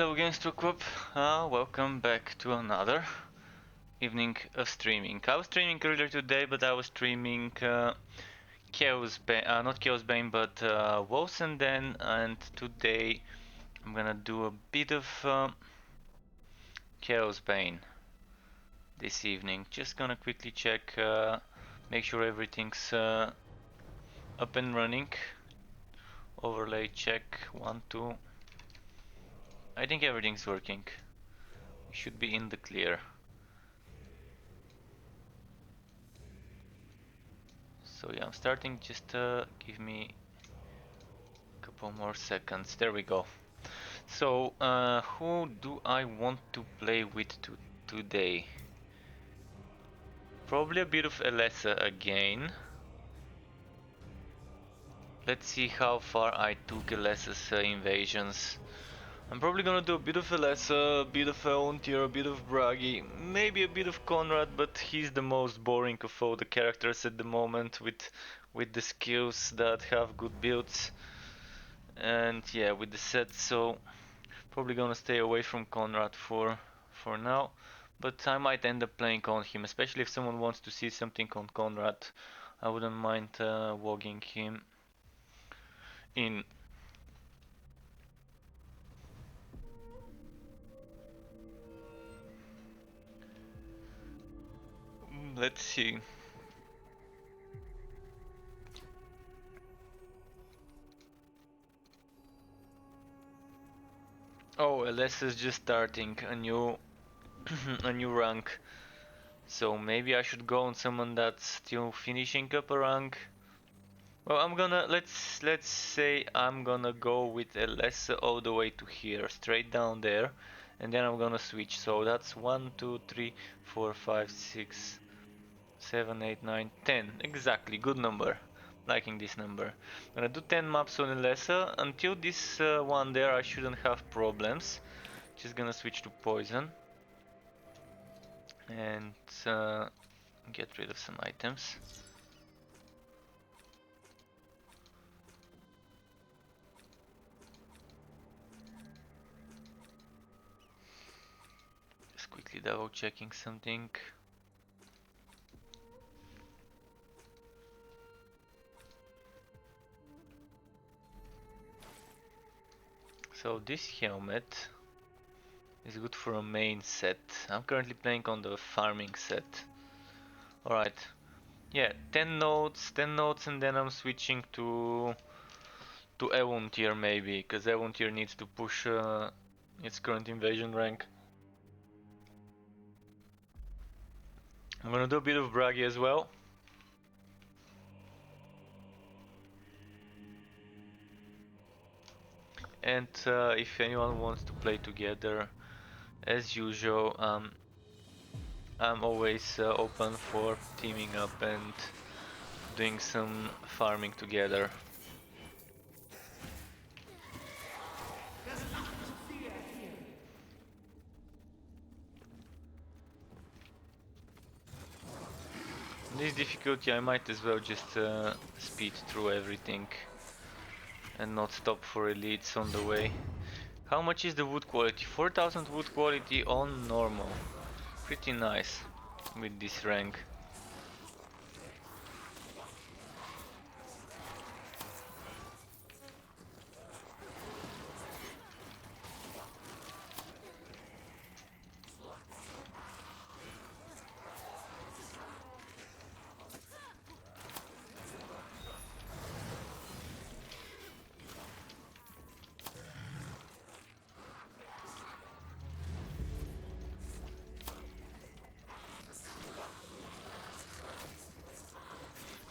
Hello GameStock. Welcome back to another evening of streaming. I was streaming earlier today, but I was streaming Chaosbane, not Chaosbane, but Wosen, and today I'm gonna do a bit of Chaosbane this evening. Just gonna quickly check, make sure everything's up and running. Overlay check, 1, 2. I think everything's working. We should be in the clear. So yeah, I'm starting, just give me a couple more seconds. There we go. So, who do I want to play with today? Probably a bit of Elessa again. Let's see how far I took Elessa's invasions. I'm probably gonna do a bit of Elessa, a bit of Eontir, a bit of Bragi, maybe a bit of Conrad, but he's the most boring of all the characters at the moment with the skills that have good builds. And yeah, with the set, so probably gonna stay away from Conrad for now. But I might end up playing on him, especially if someone wants to see something on Conrad. I wouldn't mind wogging him in. Let's see. Oh, LS is just starting a new a new rank. So maybe I should go on someone that's still finishing up a rank. Well, I'm gonna let's say I'm gonna go with LS all the way to here, straight down there, and then I'm gonna switch. So that's 1, 2, 3, 4, 5, 6, 7, 8, 9, 10. Exactly, good number. Liking this number. I'm gonna do 10 maps on Elessa. Until this one there, I shouldn't have problems. Just gonna switch to poison and get rid of some items. Just quickly double checking something. So this helmet is good for a main set. I'm currently playing on the farming set. Alright. Yeah, 10 nodes, and then I'm switching to Ewon tier maybe, because Ewon tier needs to push its current invasion rank. I'm gonna do a bit of Bragi as well. And if anyone wants to play together, as usual, I'm always open for teaming up and doing some farming together. In this difficulty I might as well just speed through everything and not stop for elites on the way. How much is the wood quality? 4000 wood quality on normal. Pretty nice with this rank.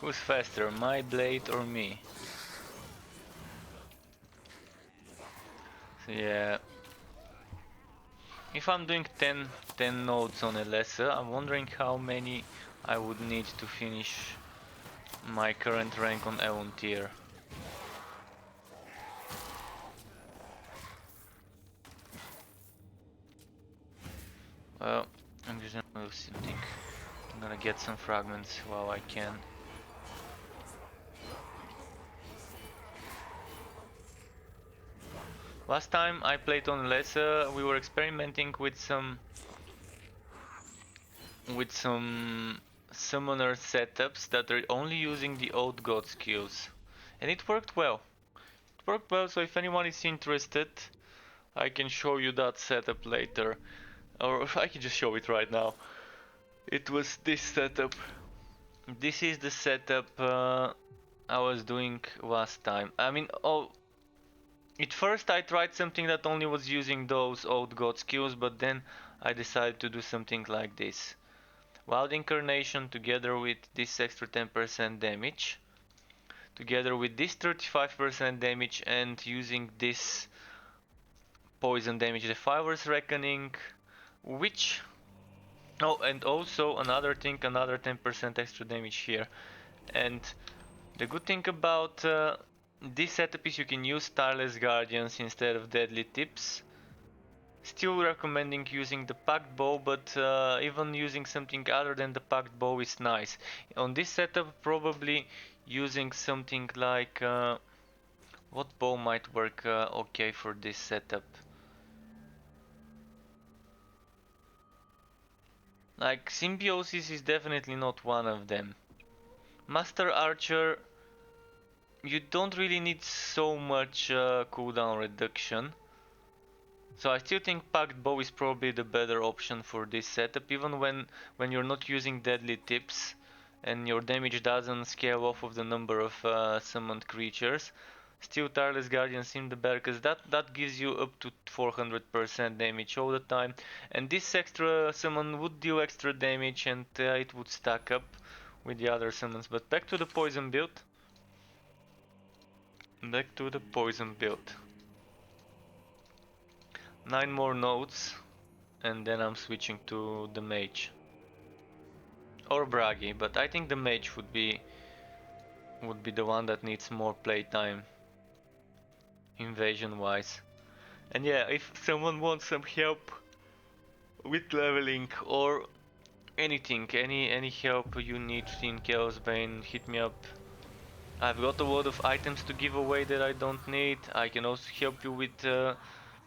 Who's faster, my blade or me? So yeah. If I'm doing 10 nodes on a lesser, I'm wondering how many I would need to finish my current rank on Eon tier. Well, I'm just gonna do something. I'm gonna get some fragments while I can. Last time I played on Lessa, we were experimenting with some summoner setups that are only using the old god skills, and it worked well. It worked well, so if anyone is interested, I can show you that setup later, or I can just show it right now. It was this setup. This is the setup I was doing last time. I mean, at first I tried something that only was using those old god skills, but then I decided to do something like this. Wild Incarnation together with this extra 10% damage, together with this 35% damage, and using this poison damage, the Fire's Reckoning, which... Oh, and also another thing, another 10% extra damage here. And the good thing about this setup is you can use Tireless Guardians instead of Deadly Tips. Still recommending using the Packed Bow, but even using something other than the Packed Bow is nice. On this setup, probably using something like... what bow might work okay for this setup? Like, Symbiosis is definitely not one of them. Master Archer, you don't really need so much cooldown reduction. So I still think Packed Bow is probably the better option for this setup, even when you're not using deadly tips and your damage doesn't scale off of the number of summoned creatures. Still, Tireless Guardian seem the better, because that gives you up to 400% damage all the time, and this extra summon would deal extra damage, and it would stack up with the other summons. But back to the poison build. Back to the poison build. 9 more nodes, and then I'm switching to the mage. Or Bragi, but I think the mage would be the one that needs more playtime, invasion wise. And yeah, if someone wants some help with leveling or anything, any help you need in Chaosbane, hit me up. I've got a lot of items to give away that I don't need. I can also help you with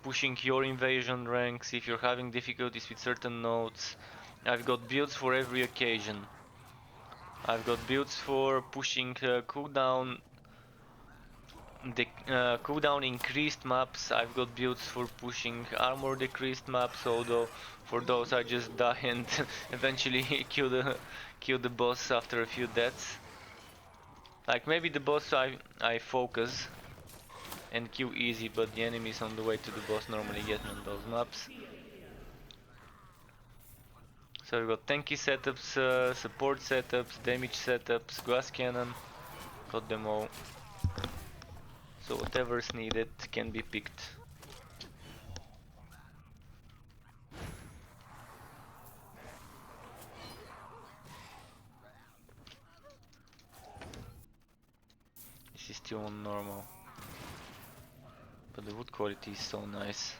pushing your invasion ranks if you're having difficulties with certain nodes. I've got builds for every occasion. I've got builds for pushing cooldown, the cooldown increased maps. I've got builds for pushing armor decreased maps, although for those I just die and eventually kill the boss after a few deaths. Like maybe the boss I focus and kill easy, but the enemies on the way to the boss normally get me on those maps. So we've got tanky setups, support setups, damage setups, glass cannon, got them all. So whatever's needed can be picked. This is still on normal, but the wood quality is so nice.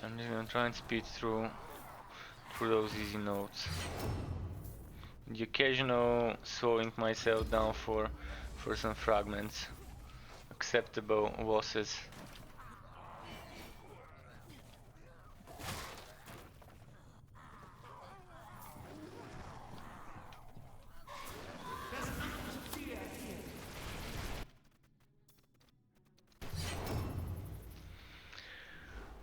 I'm just gonna try and speed through those easy nodes. The occasional slowing myself down for some fragments. Acceptable losses.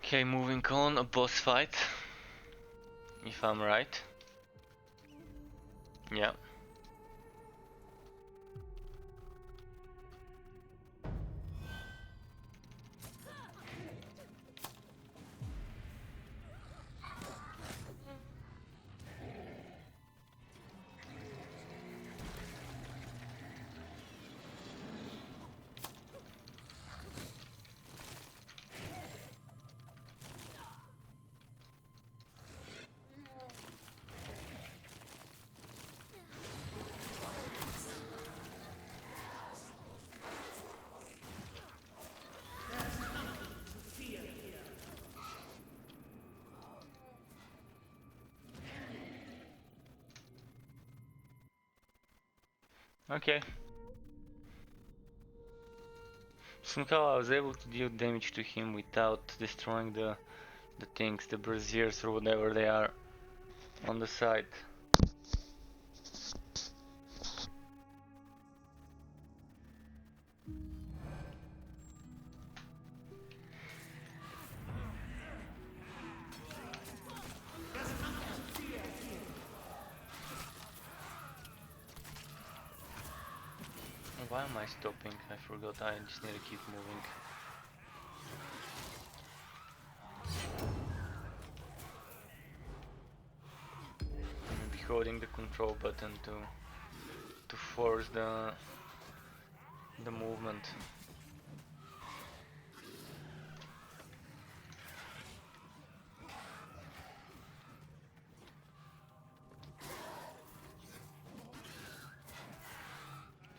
Okay, moving on, a boss fight. If I'm right. Yeah. Okay. Somehow I was able to deal damage to him without destroying the things, the braziers or whatever they are on the side. Why am I stopping? I forgot, I just need to keep moving. Maybe holding the control button to force the movement.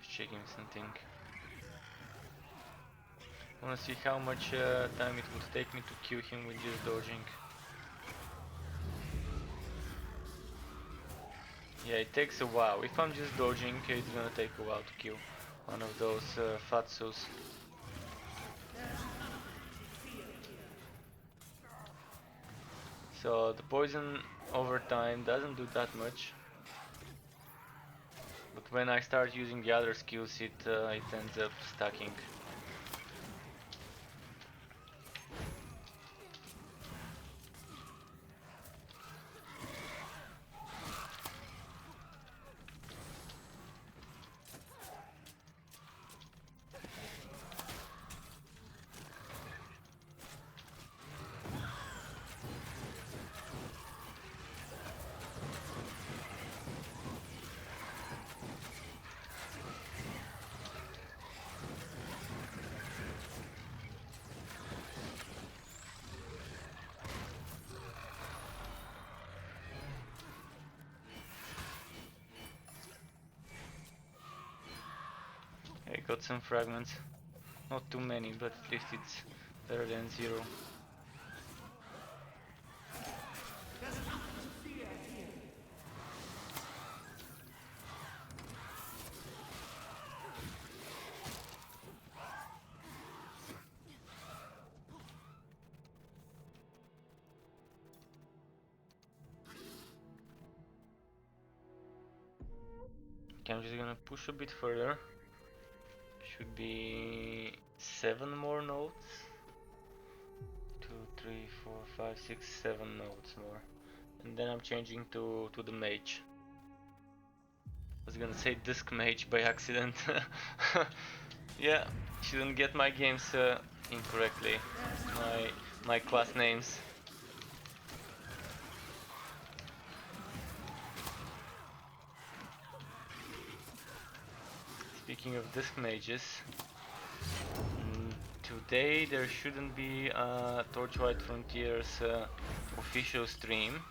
Just checking something. I wanna see how much time it would take me to kill him with just dodging. Yeah, it takes a while. If I'm just dodging, it's gonna take a while to kill one of those fatsos. So the poison over time doesn't do that much. But when I start using the other skills, it ends up stacking. I got some fragments. Not too many, but at least it's better than zero. Okay, I'm just gonna push a bit further. Should be 7 more nodes. 2, 3, 4, 5, 6, 7 nodes more. And then I'm changing to the mage. I was gonna say disc mage by accident. Yeah, shouldn't get my games incorrectly. My class names. Speaking of disc mages, today there shouldn't be a Torchlight Frontiers official stream.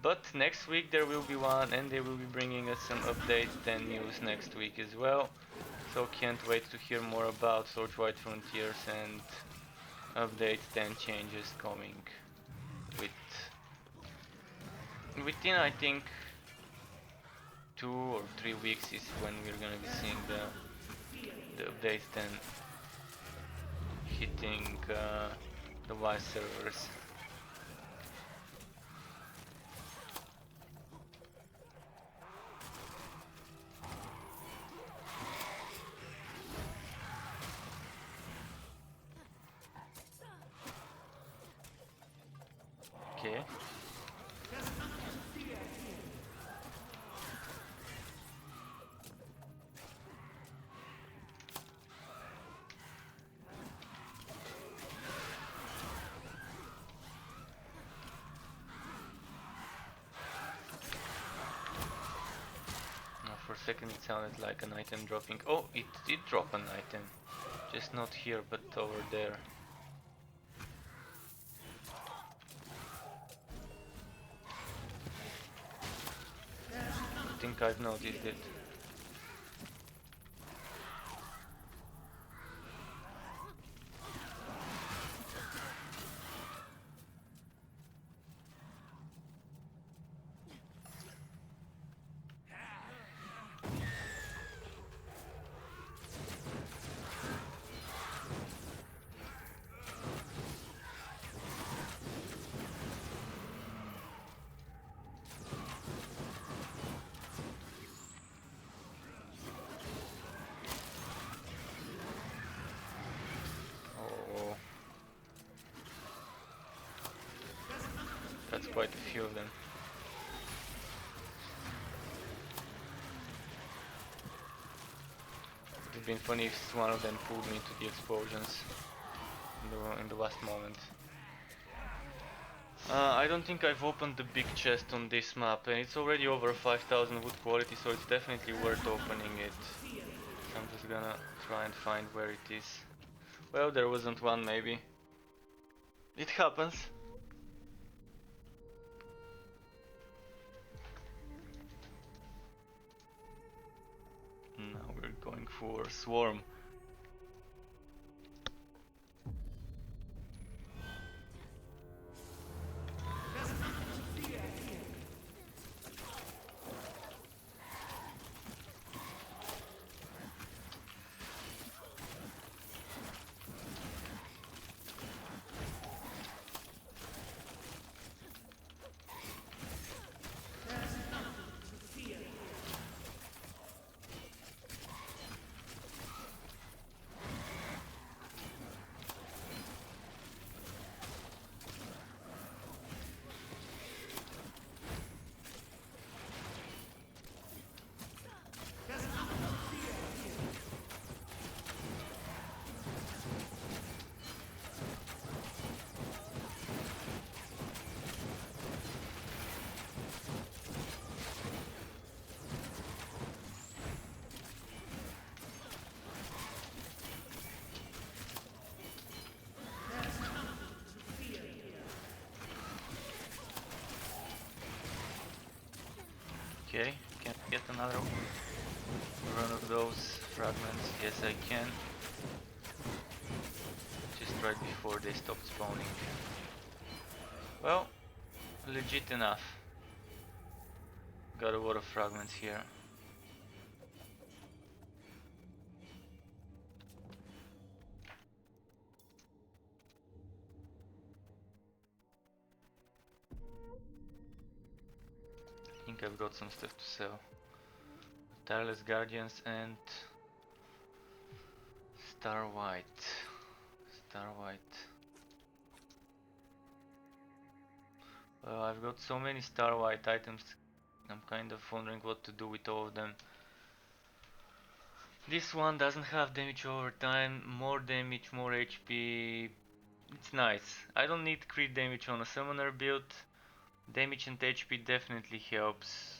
But next week there will be one, and they will be bringing us some updates and news next week as well. So can't wait to hear more about Torchlight Frontiers and updates and changes coming within, I think, 2 or 3 weeks is when we're gonna be seeing the updates and hitting the live servers. Okay. For a second it sounded like an item dropping. Oh, it did drop an item. Just not here, but over there. I think I've noticed it. quite a few of them. It would have been funny if one of them pulled me into the explosions in the last moment. I don't think I've opened the big chest on this map, and it's already over 5000 wood quality, so it's definitely worth opening it. So I'm just gonna try and find where it is. Well, there wasn't one, maybe. It happens. Now we're going for Swarm. Okay, can I get another run of those fragments? Yes, I can. Just right before they stopped spawning. Well, legit enough. Got a lot of fragments here. I think I've got some stuff to sell. Tireless Guardians and Star White. Star White. I've got so many Star White items. I'm kind of wondering what to do with all of them. This one doesn't have damage over time, more damage, more HP. It's nice. I don't need crit damage on a summoner build. Damage and HP definitely helps.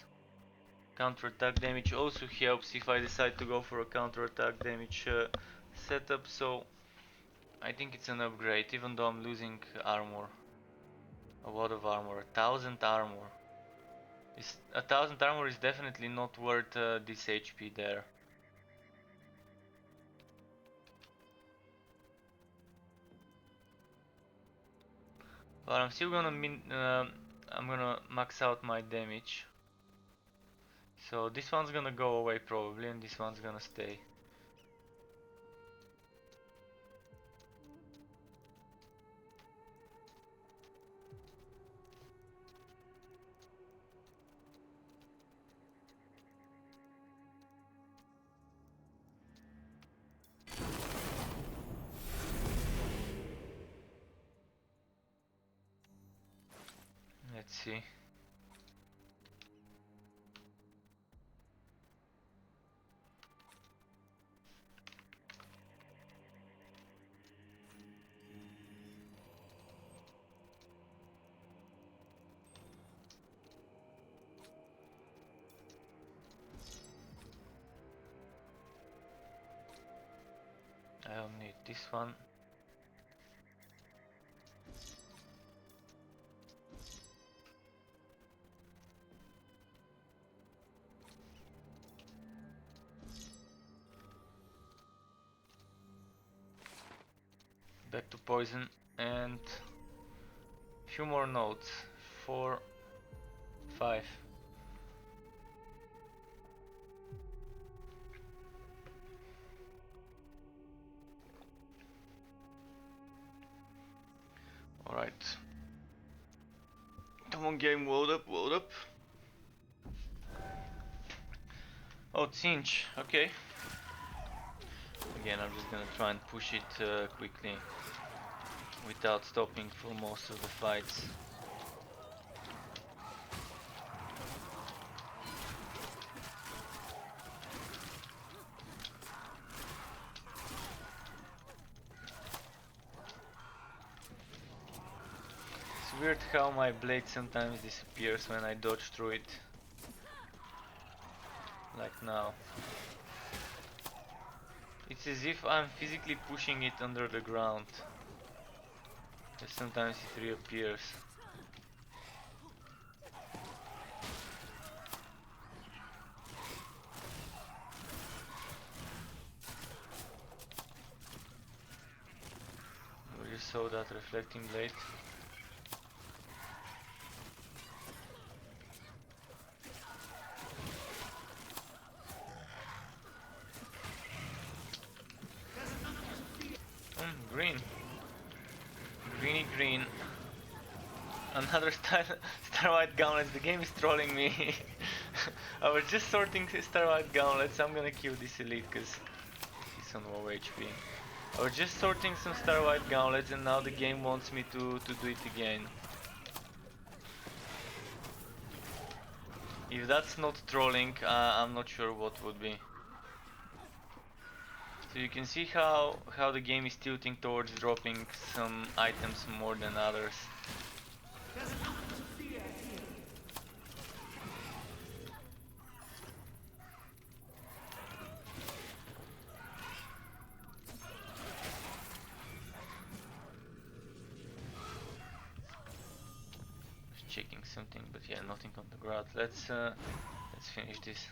Counter attack damage also helps if I decide to go for a counter attack damage setup, so I think it's an upgrade even though I'm losing armor. A lot of armor, 1000 armor. 1000 armor is definitely not worth this HP there. But I'm still gonna I'm gonna max out my damage. So this one's gonna go away probably, and this one's gonna stay. Let's see. I don't need this one. Back to poison and few more nodes. 4, 5. Alright. Come on game, load up, load up. Oh, cinch, okay. Again, I'm just gonna try and push it quickly without stopping for most of the fights. weird how my blade sometimes disappears when I dodge through it. Like now. It's as if I'm physically pushing it under the ground. But sometimes it reappears. We just saw that reflecting blade. Green. Greeny green. Another Starlight Gauntlets. The game is trolling me. I was just sorting Starlight Gauntlets. I'm gonna kill this elite because he's on low HP. I was just sorting some Starlight Gauntlets and now the game wants me to do it again. If that's not trolling, I'm not sure what would be. So you can see how the game is tilting towards dropping some items more than others. Just checking something, but yeah, nothing on the ground. Let's finish this.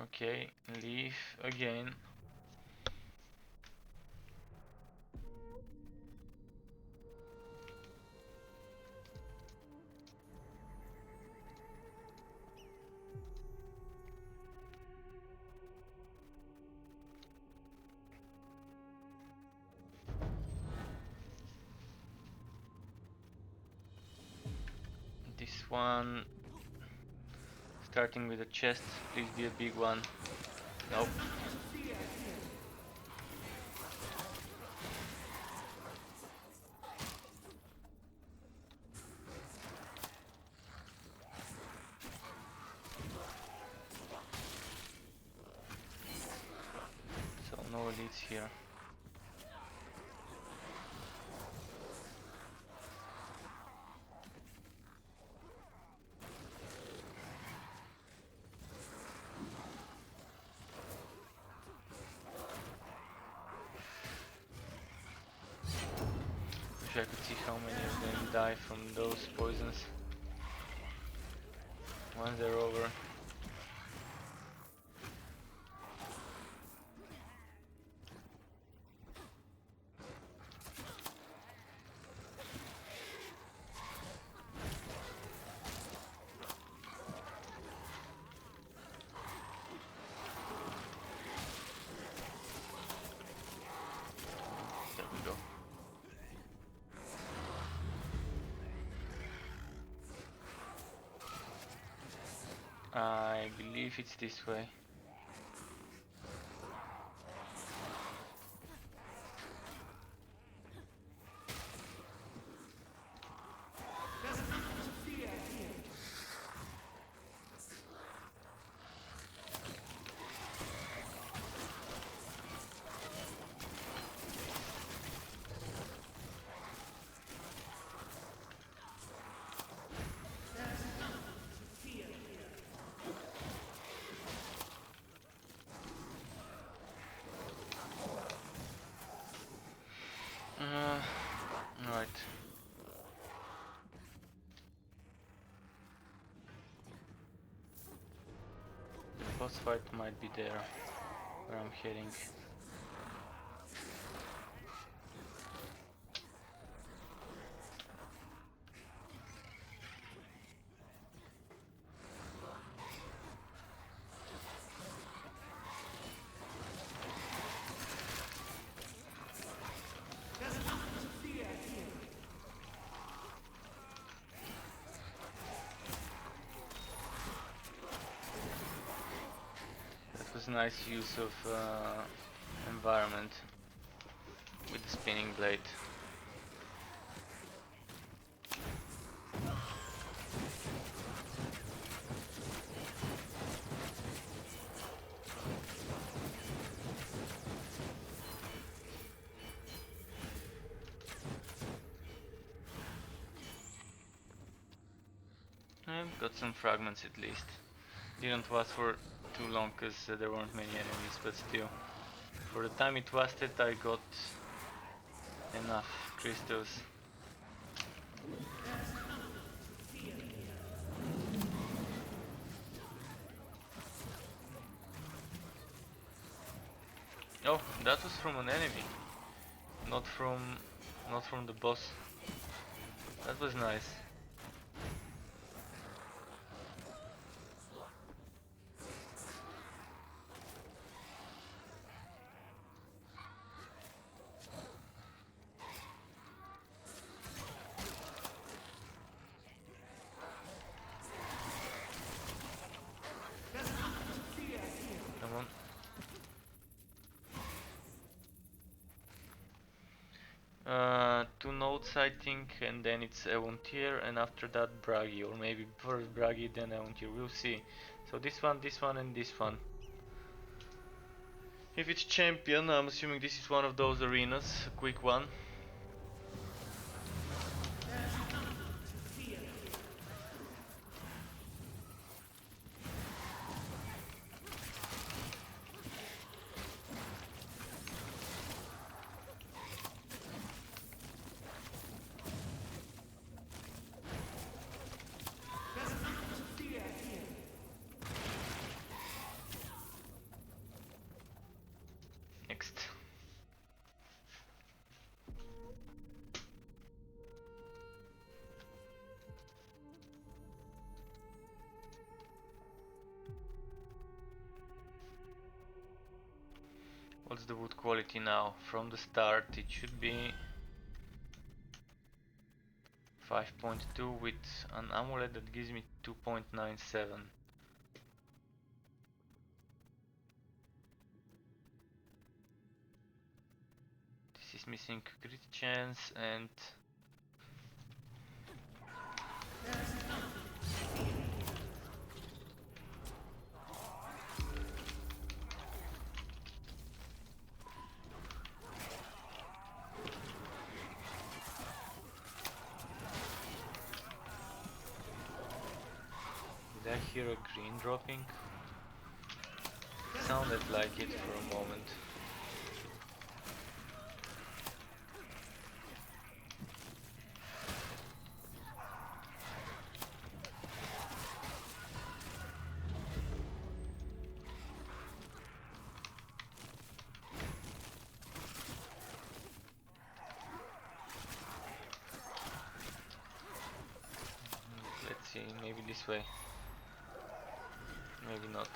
Okay, leave again. This one, starting with a chest, please be a big one. Nope. So no elites here. Wish I could see how many of them die from those poisons once they're over. There we go. I believe it's this way. Right. The boss fight might be there, where I'm heading. was a nice use of environment with the spinning blade. I've got some fragments at least. Didn't last for too long because there weren't many enemies, but still. For the time it lasted, I got enough crystals. Oh, that was from an enemy, not from the boss. That was nice. Come on. Two notes I think, and then it's Avontier, and after that Bragi, or maybe first Bragi then Avontier, we'll see. So this one, and this one. If it's champion, I'm assuming this is one of those arenas, a quick one. Next. What's the wood quality now? From the start it should be 5.2 with an amulet that gives me 2.97. This is missing crit chance and did I hear a green dropping? Sounded like it for a moment. Let's see, maybe this way. Maybe not.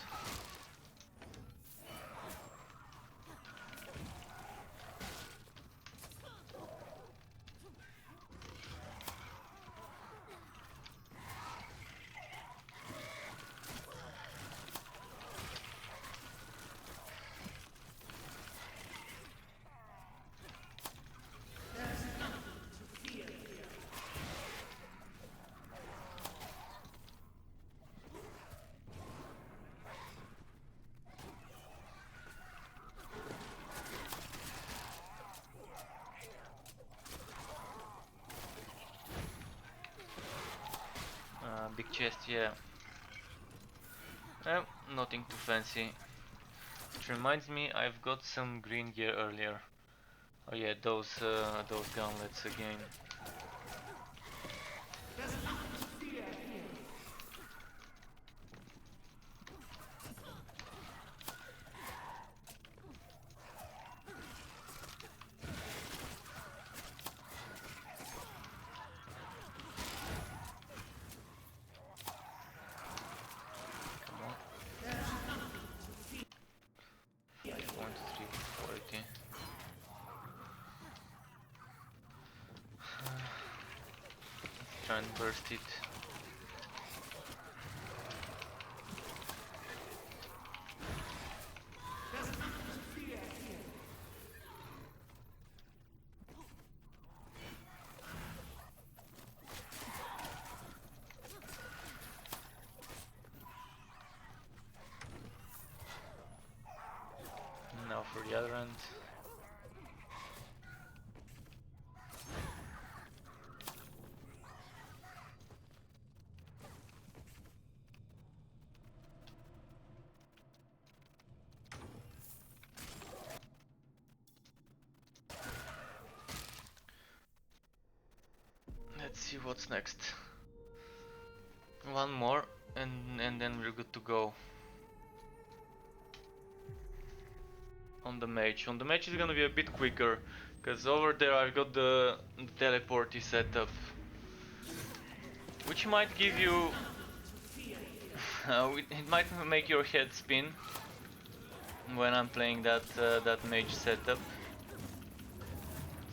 Big chest, yeah. Nothing too fancy. It reminds me, I've got some green gear earlier. Oh yeah, those gauntlets again. Try and burst it. for the other end. Let's see what's next. One more and then we're good to go. On the mage. On the mage is gonna be a bit quicker, because over there I've got the teleporty setup, which might give you... it might make your head spin when I'm playing that mage setup.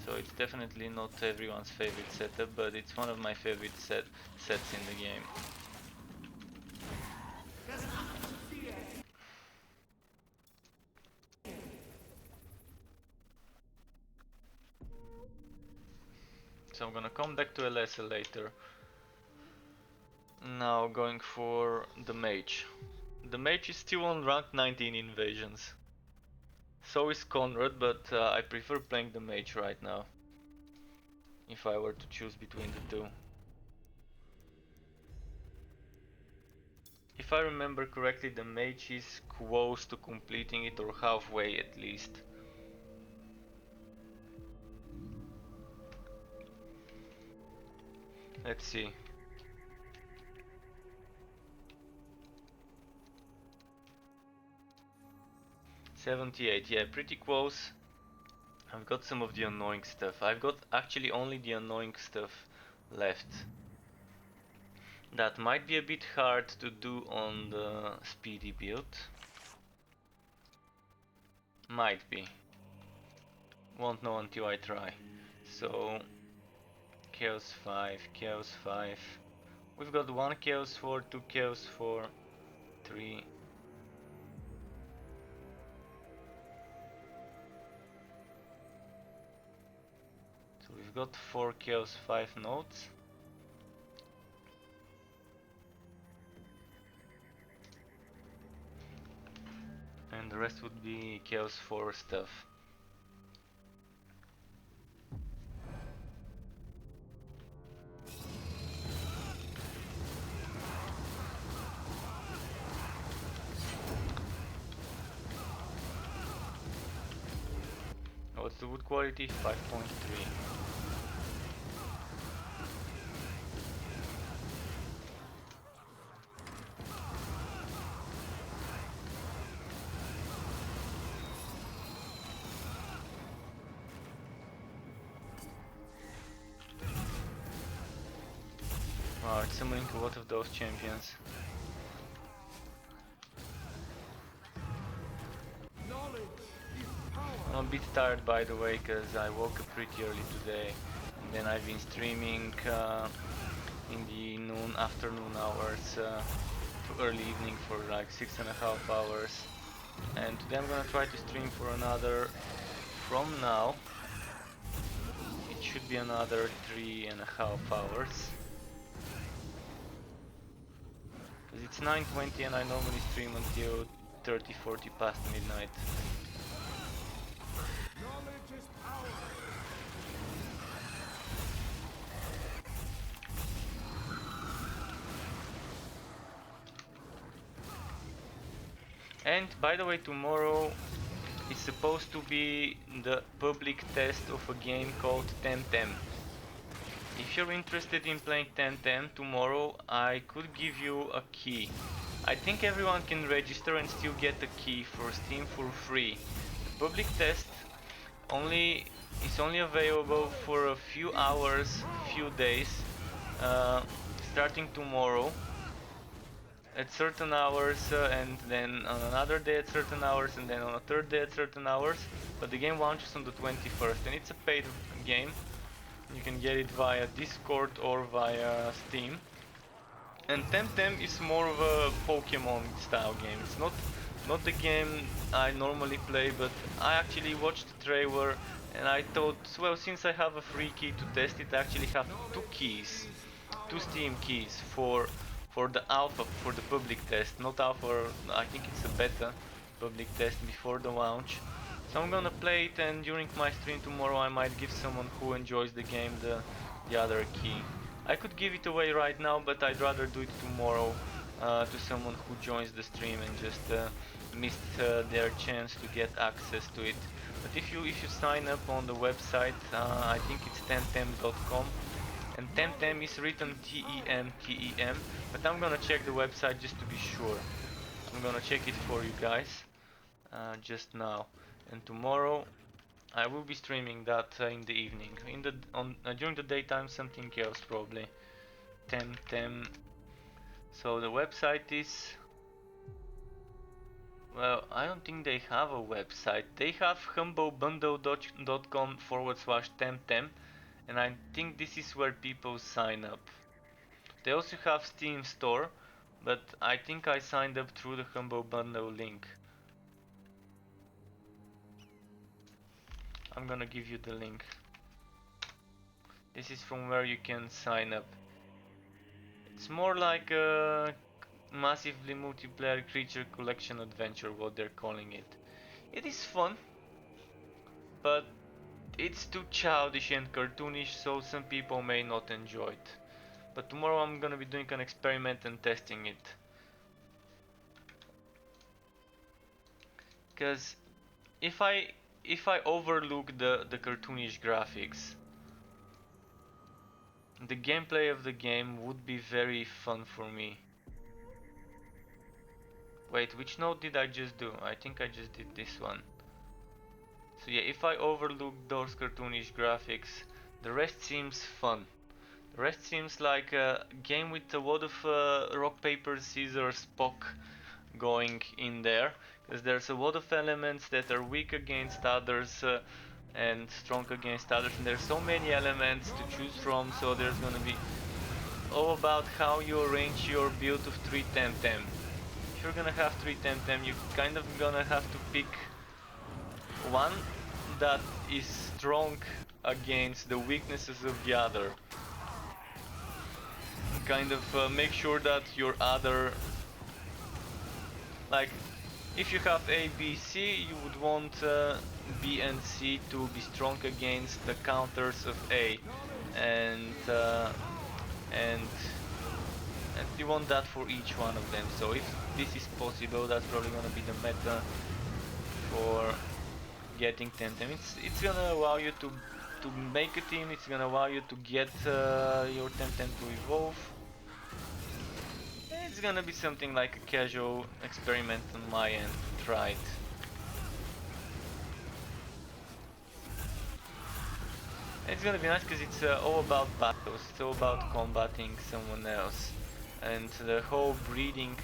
So it's definitely not everyone's favorite setup, but it's one of my favorite sets in the game. So I'm gonna come back to LSL later. Now going for the mage. The mage is still on rank 19 invasions. So is Conrad, but I prefer playing the mage right now, if I were to choose between the two. If I remember correctly, the mage is close to completing it, or halfway at least. Let's see. $78, yeah, pretty close. I've got some of the annoying stuff. I've got actually only the annoying stuff left. That might be a bit hard to do on the speedy build. Might be. Won't know until I try. So, Chaos 5, Chaos 5. We've got 1 Chaos 4, 2 Chaos 4, 3. So we've got 4 Chaos 5 nodes. And the rest would be Chaos 4 stuff. What's the wood quality? 5.3. Wow, it's summoning a lot of those champions. I'm a bit tired, by the way, because I woke up pretty early today, and then I've been streaming in the afternoon hours to early evening for like 6.5 hours, and today I'm gonna try to stream for another, from now, it should be another 3.5 hours. Because it's 9:20 and I normally stream until 30-40 past midnight. And by the way, tomorrow is supposed to be the public test of a game called Temtem. If you're interested in playing Temtem tomorrow, I could give you a key. I think everyone can register and still get a key for Steam for free. The public test is only available for a few hours, few days, starting tomorrow at certain hours, and then on another day at certain hours, and then on a third day at certain hours. But the game launches on the 21st, and it's a paid game. You can get it via Discord or via Steam. And Temtem is more of a Pokemon style game. It's not the game I normally play, but I actually watched the trailer and I thought, well, since I have a free key to test it, I actually have two Steam keys for the alpha, for the public test, not alpha, I think it's a beta public test before the launch. So I'm gonna play it, and during my stream tomorrow I might give someone who enjoys the game the other key. I could give it away right now, but I'd rather do it tomorrow to someone who joins the stream and just missed their chance to get access to it. But if you sign up on the website, I think it's temtem.com, and temtem is written T-E-M-T-E-M, but I'm gonna check the website just to be sure. I'm gonna check it for you guys just now. And tomorrow I will be streaming that in the evening. During the daytime something else probably. Temtem. So the website is, well, I don't think they have a website. They have humblebundle.com/temtem, and I think this is where people sign up. They also have Steam store, but I think I signed up through the Humble Bundle link. I'm gonna give you the link. This is from where you can sign up. It's more like a massively multiplayer creature collection adventure, what they're calling it. It is fun, but it's too childish and cartoonish, so some people may not enjoy it. But tomorrow I'm gonna be doing an experiment and testing it. Cause if I overlook the cartoonish graphics, the gameplay of the game would be very fun for me. Wait, which node did I just do? I think I just did this one. So yeah, if I overlook those cartoonish graphics, the rest seems fun. The rest seems like a game with a lot of rock, paper, scissors, Spock going in there. Because there's a lot of elements that are weak against others and strong against others. And there's so many elements to choose from, so there's gonna be all about how you arrange your build of 3 Temtem. If you're gonna have 3 Temtem, you kind of gonna have to pick one that is strong against the weaknesses of the other. Kind of make sure that your other, like if you have A, B, C, you would want B and C to be strong against the counters of A, and you want that for each one of them. So if this is possible, that's probably gonna be the meta for getting Temtem. It's gonna allow you to make a team. It's gonna allow you to get your Temtem to evolve. It's gonna be something like a casual experiment on my end to try it. It's gonna be nice because it's all about battles. It's all about combating someone else, and the whole breeding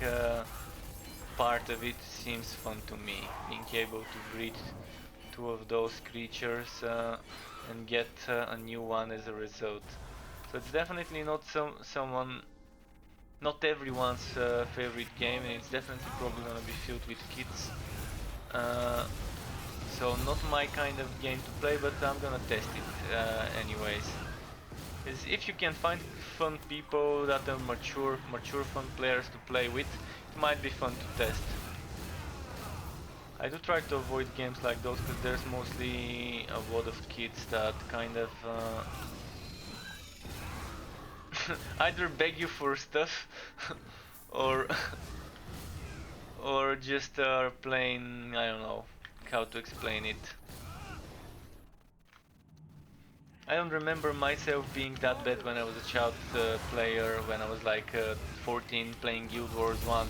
part of it seems fun to me. Being able to breed 2 of those creatures and get a new one as a result. So it's definitely not not everyone's favorite game, and it's definitely probably gonna be filled with kids. So not my kind of game to play, but I'm gonna test it anyways. Because if you can find fun people that are mature fun players to play with, it might be fun to test. I do try to avoid games like those because there's mostly a lot of kids that kind of either beg you for stuff or or just are playing, I don't know how to explain it. I don't remember myself being that bad when I was a child player, when I was like 14 playing Guild Wars 1.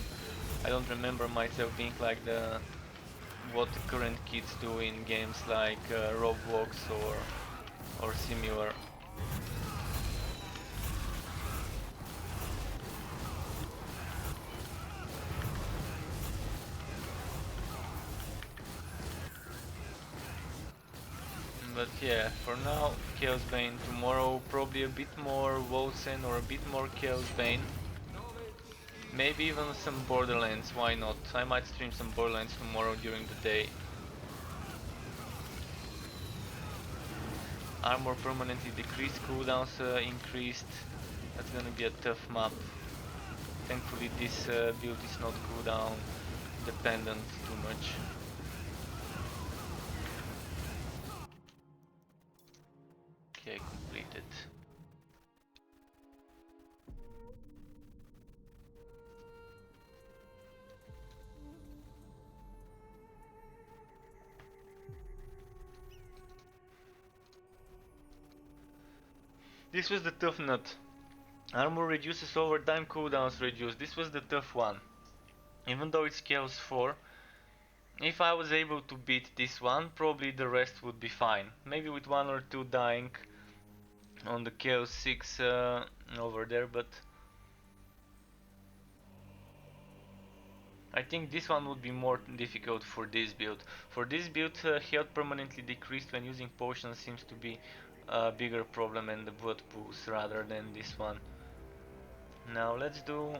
I don't remember myself being like what the current kids do in games like Roblox or similar. But yeah, for now, Chaosbane. Tomorrow probably a bit more Wolsen or a bit more Chaosbane. Maybe even some Borderlands, why not? I might stream some Borderlands tomorrow during the day. Armor permanently decreased, cooldowns increased. That's gonna be a tough map. Thankfully this build is not cooldown dependent too much. This was the tough nut. Armor reduces over time, cooldowns reduce. This was the tough one. Even though it's Chaos 4, if I was able to beat this one, probably the rest would be fine. Maybe with 1 or 2 dying on the Chaos 6 over there, but I think this one would be more difficult for this build. For this build, health permanently decreased when using potions seems to be a bigger problem and the blood pools rather than this one. Now let's do...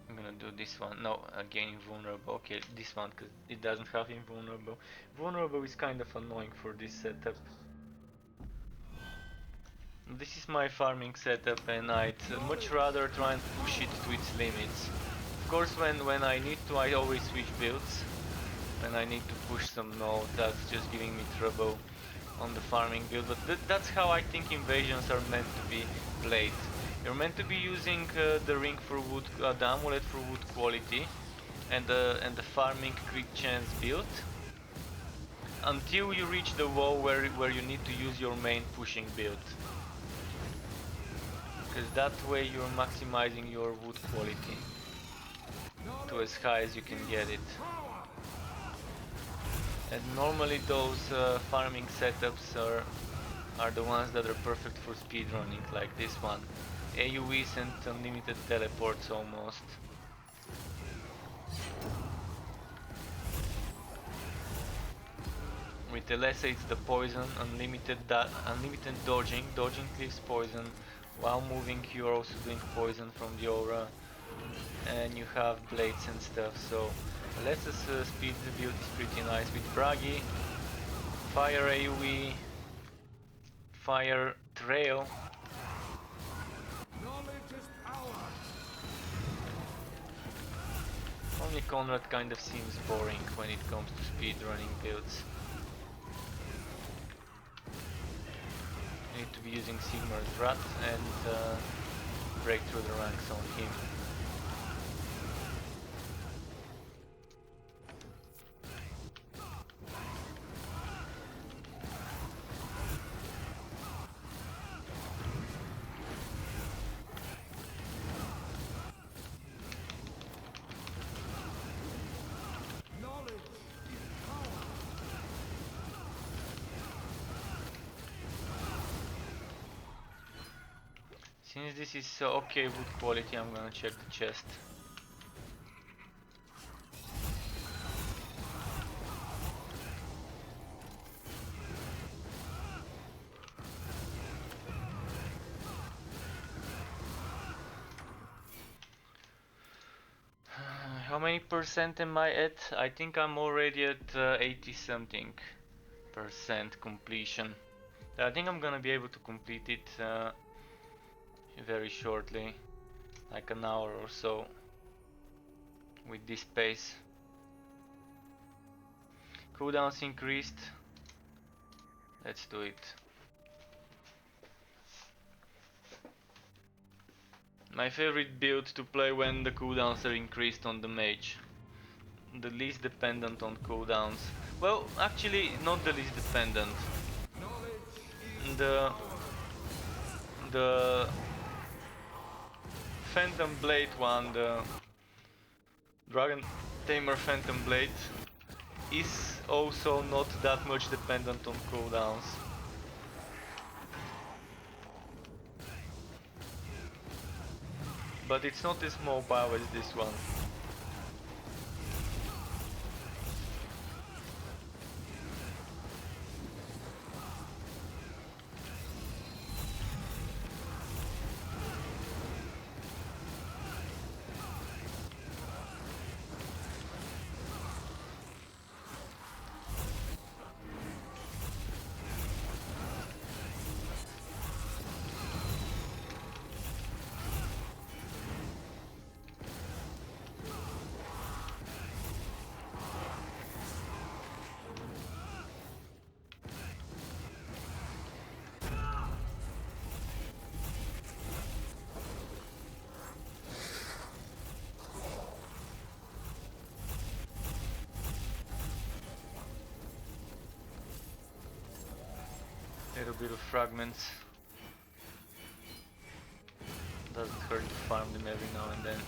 I'm gonna do this one. No, again invulnerable. Okay, this one, because it doesn't have invulnerable. Vulnerable is kind of annoying for this setup. This is my farming setup and I'd much rather try and push it to its limits. Of course, when I need to, I always switch builds. When I need to push some nodes, that's just giving me trouble on the farming build. But that's how I think invasions are meant to be played. You're meant to be using the ring for wood, the amulet for wood quality, and the farming crit chance build, until you reach the wall where you need to use your main pushing build. Because that way you're maximizing your wood quality to as high as you can get it. And normally those farming setups are the ones that are perfect for speedrunning, like this one. AoEs and unlimited teleports almost. With the lesser it's the poison, unlimited dodging. Dodging cleaves poison. While moving you're also doing poison from the aura. And you have blades and stuff, so lesser speed build is pretty nice with Bragi. Fire AoE. Fire trail. Only Conrad kind of seems boring when it comes to speedrunning builds. You need to be using Sigmar's Rat and break through the ranks on him. Since this is okay wood quality, I'm gonna check the chest. How many percent am I at? I think I'm already at 80 something percent completion. I think I'm gonna be able to complete it very shortly, like an hour or so, with this pace. Cooldowns increased. Let's do it. My favorite build to play when the cooldowns are increased on the mage. The least dependent on cooldowns. Well, actually, not the least dependent. The Phantom Blade one, the Dragon Tamer Phantom Blade, is also not that much dependent on cooldowns. But it's not as mobile as this one. bit of fragments. Doesn't hurt to farm them every now and then.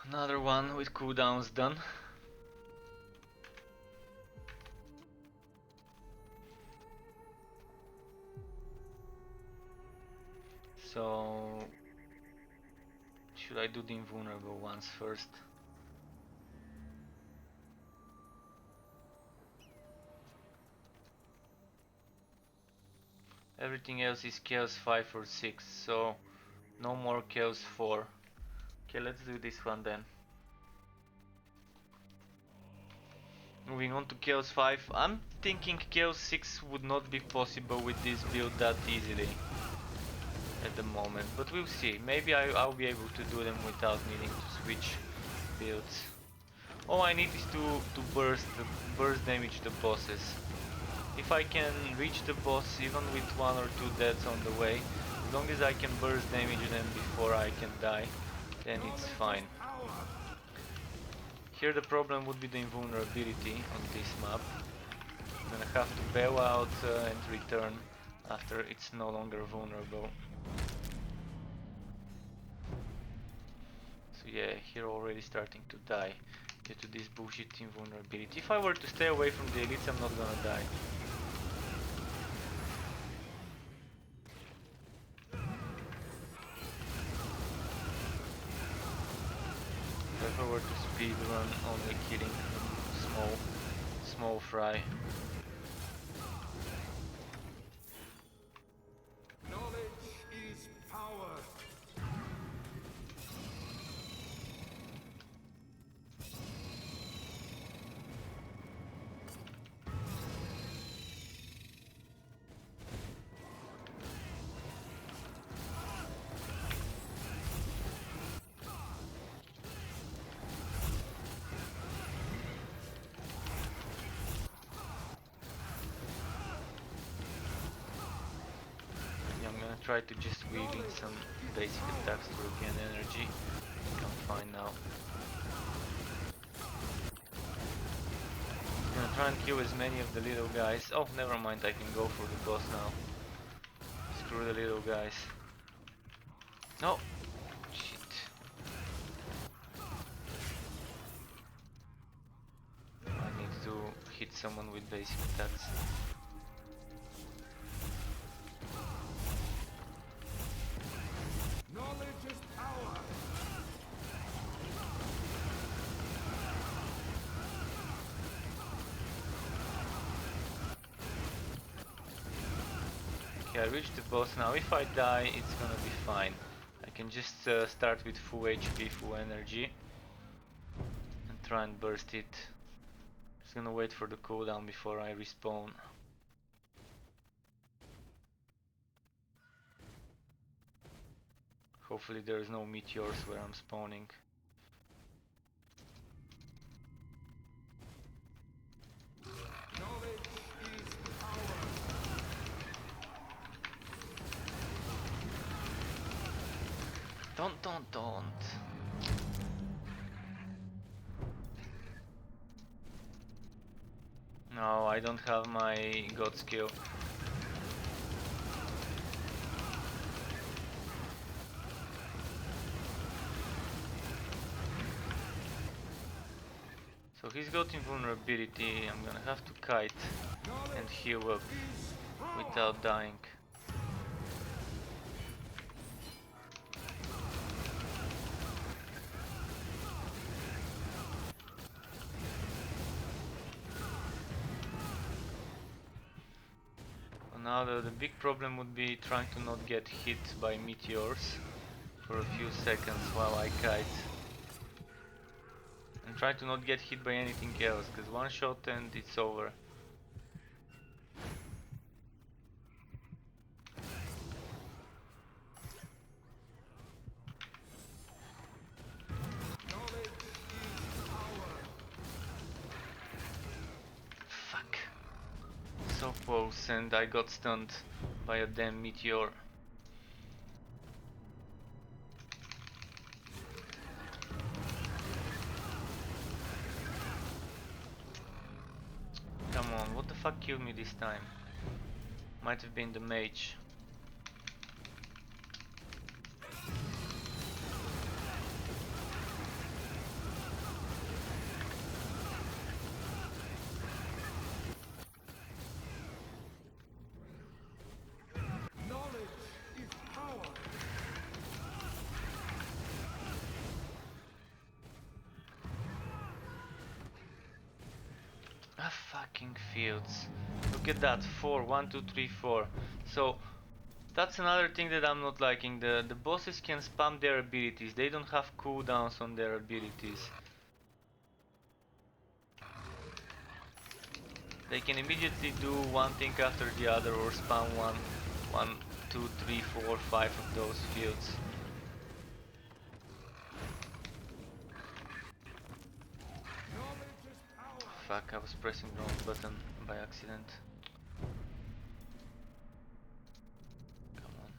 Another one with cooldowns done. So, should I do the invulnerable ones first? Everything else is Chaos 5 or 6, so no more Chaos 4. Okay, let's do this one then. Moving on to Chaos 5, I'm thinking Chaos 6 would not be possible with this build that easily at the moment, but we'll see. Maybe I'll be able to do them without needing to switch builds. All I need is to burst damage the bosses. If I can reach the boss even with 1 or 2 deaths on the way, as long as I can burst damage them before I can die, then it's fine. Here the problem would be the invulnerability on this map. I'm gonna have to bail out and return after it's no longer vulnerable. So yeah, here already starting to die due to this bullshit invulnerability. If I were to stay away from the elites, I'm not gonna die. If I were to speedrun only killing small fry. Knowledge is power. Try to just weave in some basic attacks to regain energy. I'm fine now. I'm gonna try and kill as many of the little guys. Oh, never mind, I can go for the boss now. Screw the little guys. No! Shit. I need to hit someone with basic attacks. Knowledge is power. Okay, I reached the boss now. If I die, it's gonna be fine. I can just start with full HP, full energy, and try and burst it. Just gonna wait for the cooldown before I respawn. Hopefully there's no meteors where I'm spawning. Knowledge is power. Don't. No, I don't have my god skill. So he's got invulnerability. I'm gonna have to kite and heal up without dying. Now the big problem would be trying to not get hit by meteors for a few seconds while I kite. I'm trying to not get hit by anything else, because one shot and it's over. Knowledge is power. Fuck. So close, and I got stunned by a damn meteor. Come on, what the fuck killed me this time? Might have been the mage. Knowledge is power. Ah, fucking fields. Look at that, 4, 1, 2, 3, 4. So, that's another thing that I'm not liking. The bosses can spam their abilities. They don't have cooldowns on their abilities. They can immediately do one thing after the other or spam one, 2, 3, 4, 5 of those fields. Knowledge is power. Fuck, I was pressing the wrong button by accident. Come on.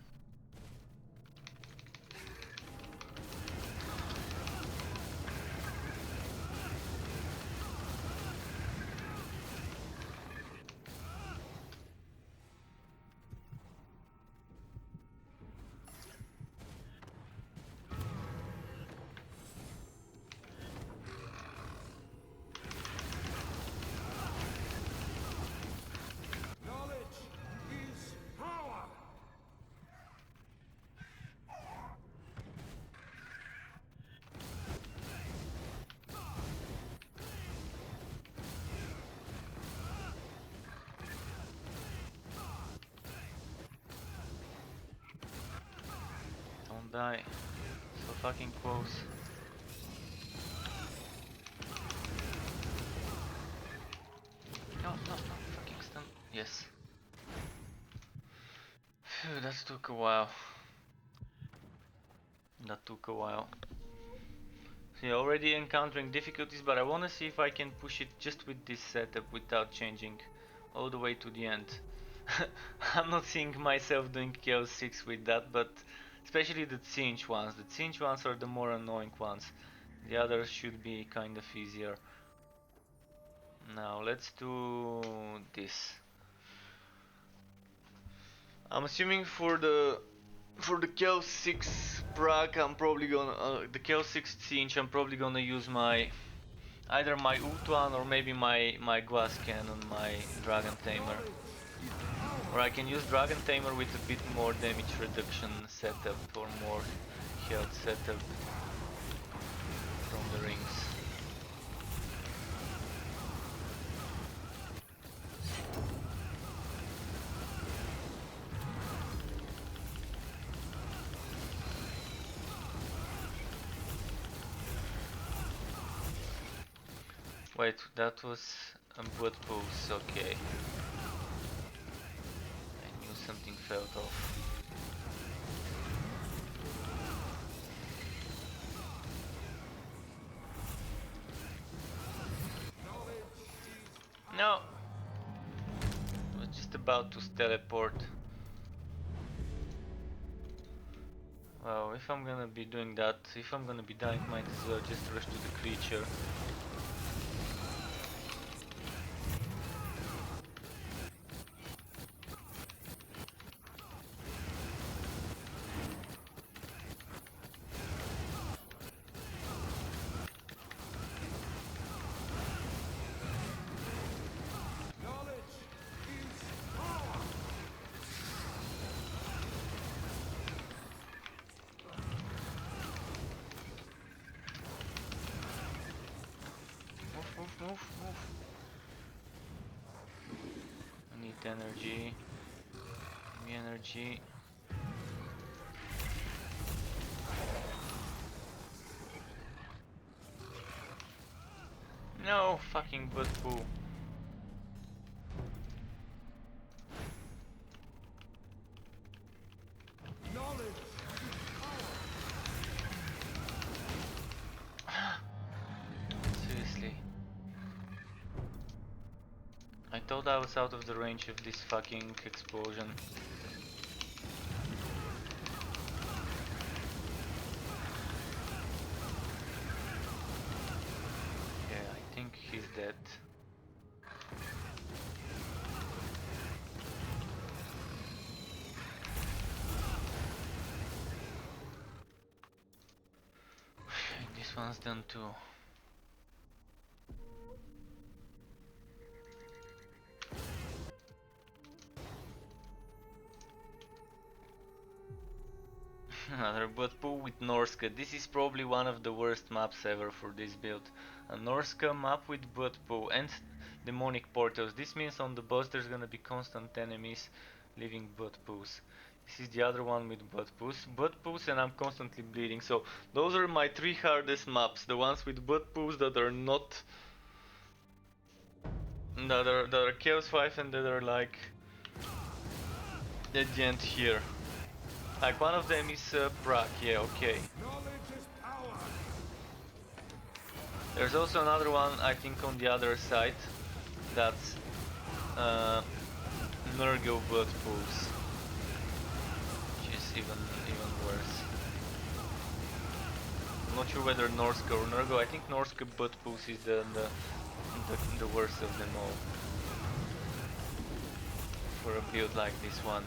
Knowledge is power. Don't die. So fucking close. No, no, no, fucking stun. Yes. Phew, that took a while. That took a while. So yeah, already encountering difficulties, but I wanna see if I can push it just with this setup without changing all the way to the end. I'm not seeing myself doing Chaos 6 with that, but especially the cinch ones. The cinch ones are the more annoying ones. The others should be kind of easier. Now let's do this. I'm assuming for the Chaos 6 Prague, I'm probably gonna the Chaos 6 cinch. I'm probably gonna use my either my Ultuan or maybe my Glass Cannon, my Dragon Tamer. Or I can use Dragon Tamer with a bit more damage reduction setup or more health setup from the rings. Wait, that was a blood pulse, okay. I knew something felt off. No! I was just about to teleport. Well, if I'm gonna be doing that, if I'm gonna be dying, might as well just rush to the creature. Knowledge is power. Move, move, move, move. I need energy. Give me energy. No, fucking butt poo. Knowledge Seriously. I thought I was out of the range of this fucking explosion. Yeah, I think he's dead. This one's done too. Another butt poo with Norska. This is probably one of the worst maps ever for this build. A Norska map with butt poo and demonic portals. This means on the boss there's gonna be constant enemies leaving butt poos. This is the other one with butt poos, and I'm constantly bleeding. So those are my three hardest maps. The ones with butt poos that are not that are Chaos 5 and that are like at the end here. Like one of them is Prague, yeah, okay. knowledge is power. There's also another one, I think, on the other side. That's Nurgle Blood Pools, which is even worse. I'm not sure whether Norska or Nurgle. I think Norska Blood Pools is the worst of them all for a build like this one.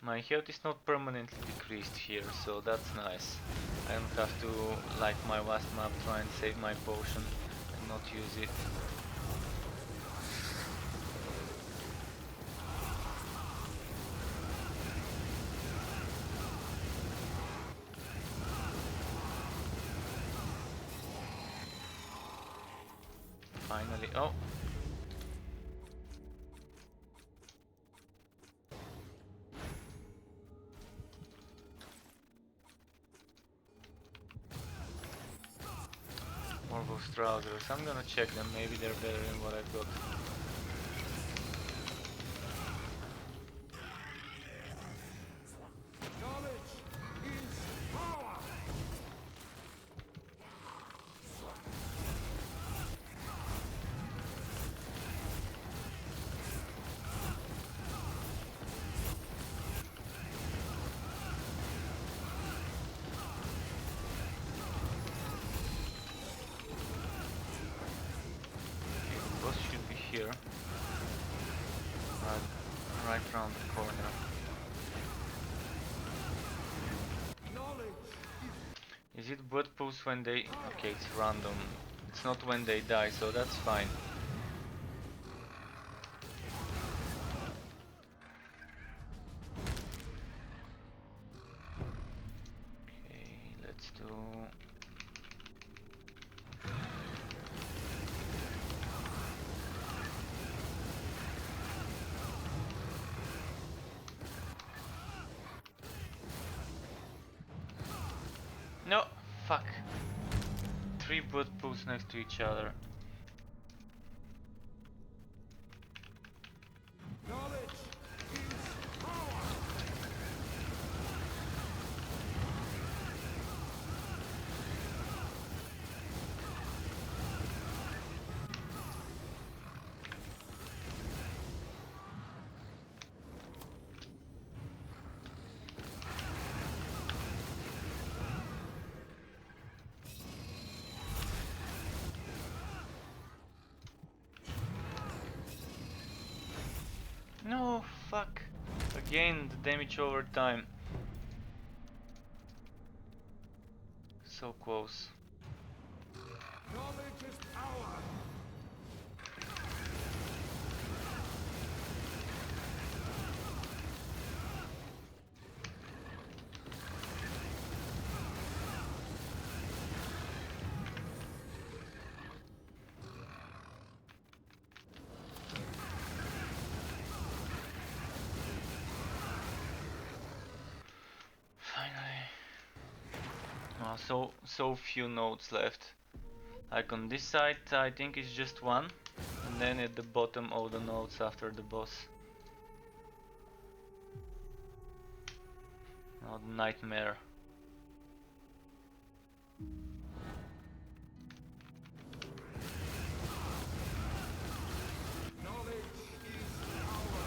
My health is not permanently decreased here, so that's nice. I don't have to, like my last map, try and save my potion and not use it. Finally, oh! More those trousers. I'm gonna check them, maybe they're better than what I've got. Knowledge is power. Okay, the boss should be here. Right around the corner. Knowledge Is it blood pools when they... Okay, it's random. It's not when they die, so that's fine. Okay, let's do... No! Fuck! 3 blood pools next to each other. knowledge is power. No, fuck. Again, the damage over time. So close. Knowledge is power. So few nodes left. Like on this side, I think it's just one, and then at the bottom all the nodes after the boss. Oh, nightmare. Knowledge is power.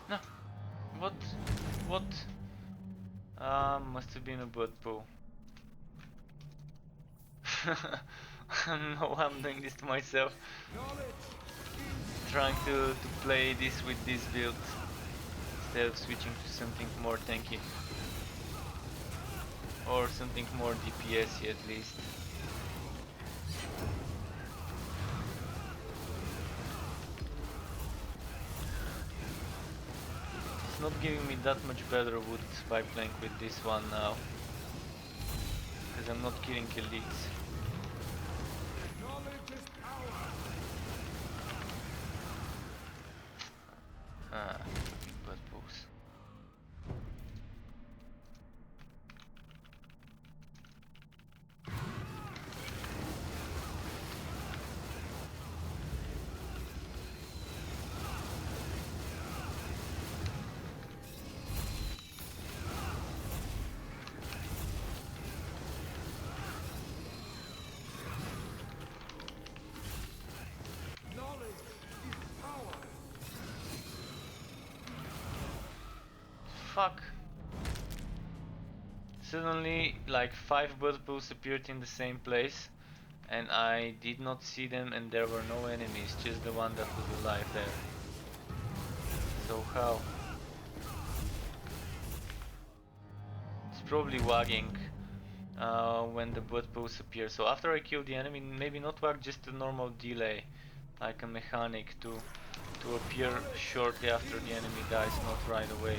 No, what? What? Must have been a blood pool. No, I'm doing this to myself. Knowledge Trying to play this with this build instead of switching to something more tanky. Or something more DPS at least. It's not giving me that much better wood by playing with this one now. Because I'm not killing elites. knowledge is power. Ah, fucking blood pools. Knowledge is power. Fuck. Suddenly, like 5 blood pools appeared in the same place, and I did not see them, and there were no enemies, just the one that was alive there. So how? It's probably wagging when the blood pools appear. So after I kill the enemy, maybe not wag, just a normal delay, like a mechanic to appear shortly after the enemy dies, not right away.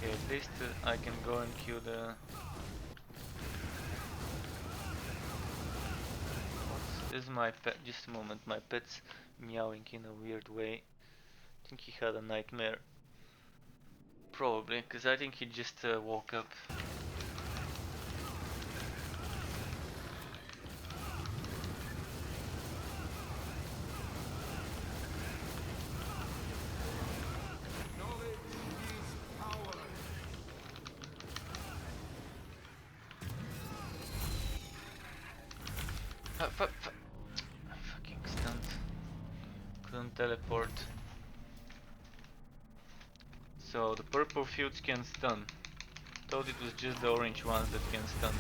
Okay, at least I can go and kill the... This is my pet. Just a moment, my pet's meowing in a weird way. I think he had a nightmare. Probably, because I think he just woke up. Knowledge is power. Fucking stunned. Couldn't teleport. So the purple fields can stun. Thought it was just the orange ones that can stun.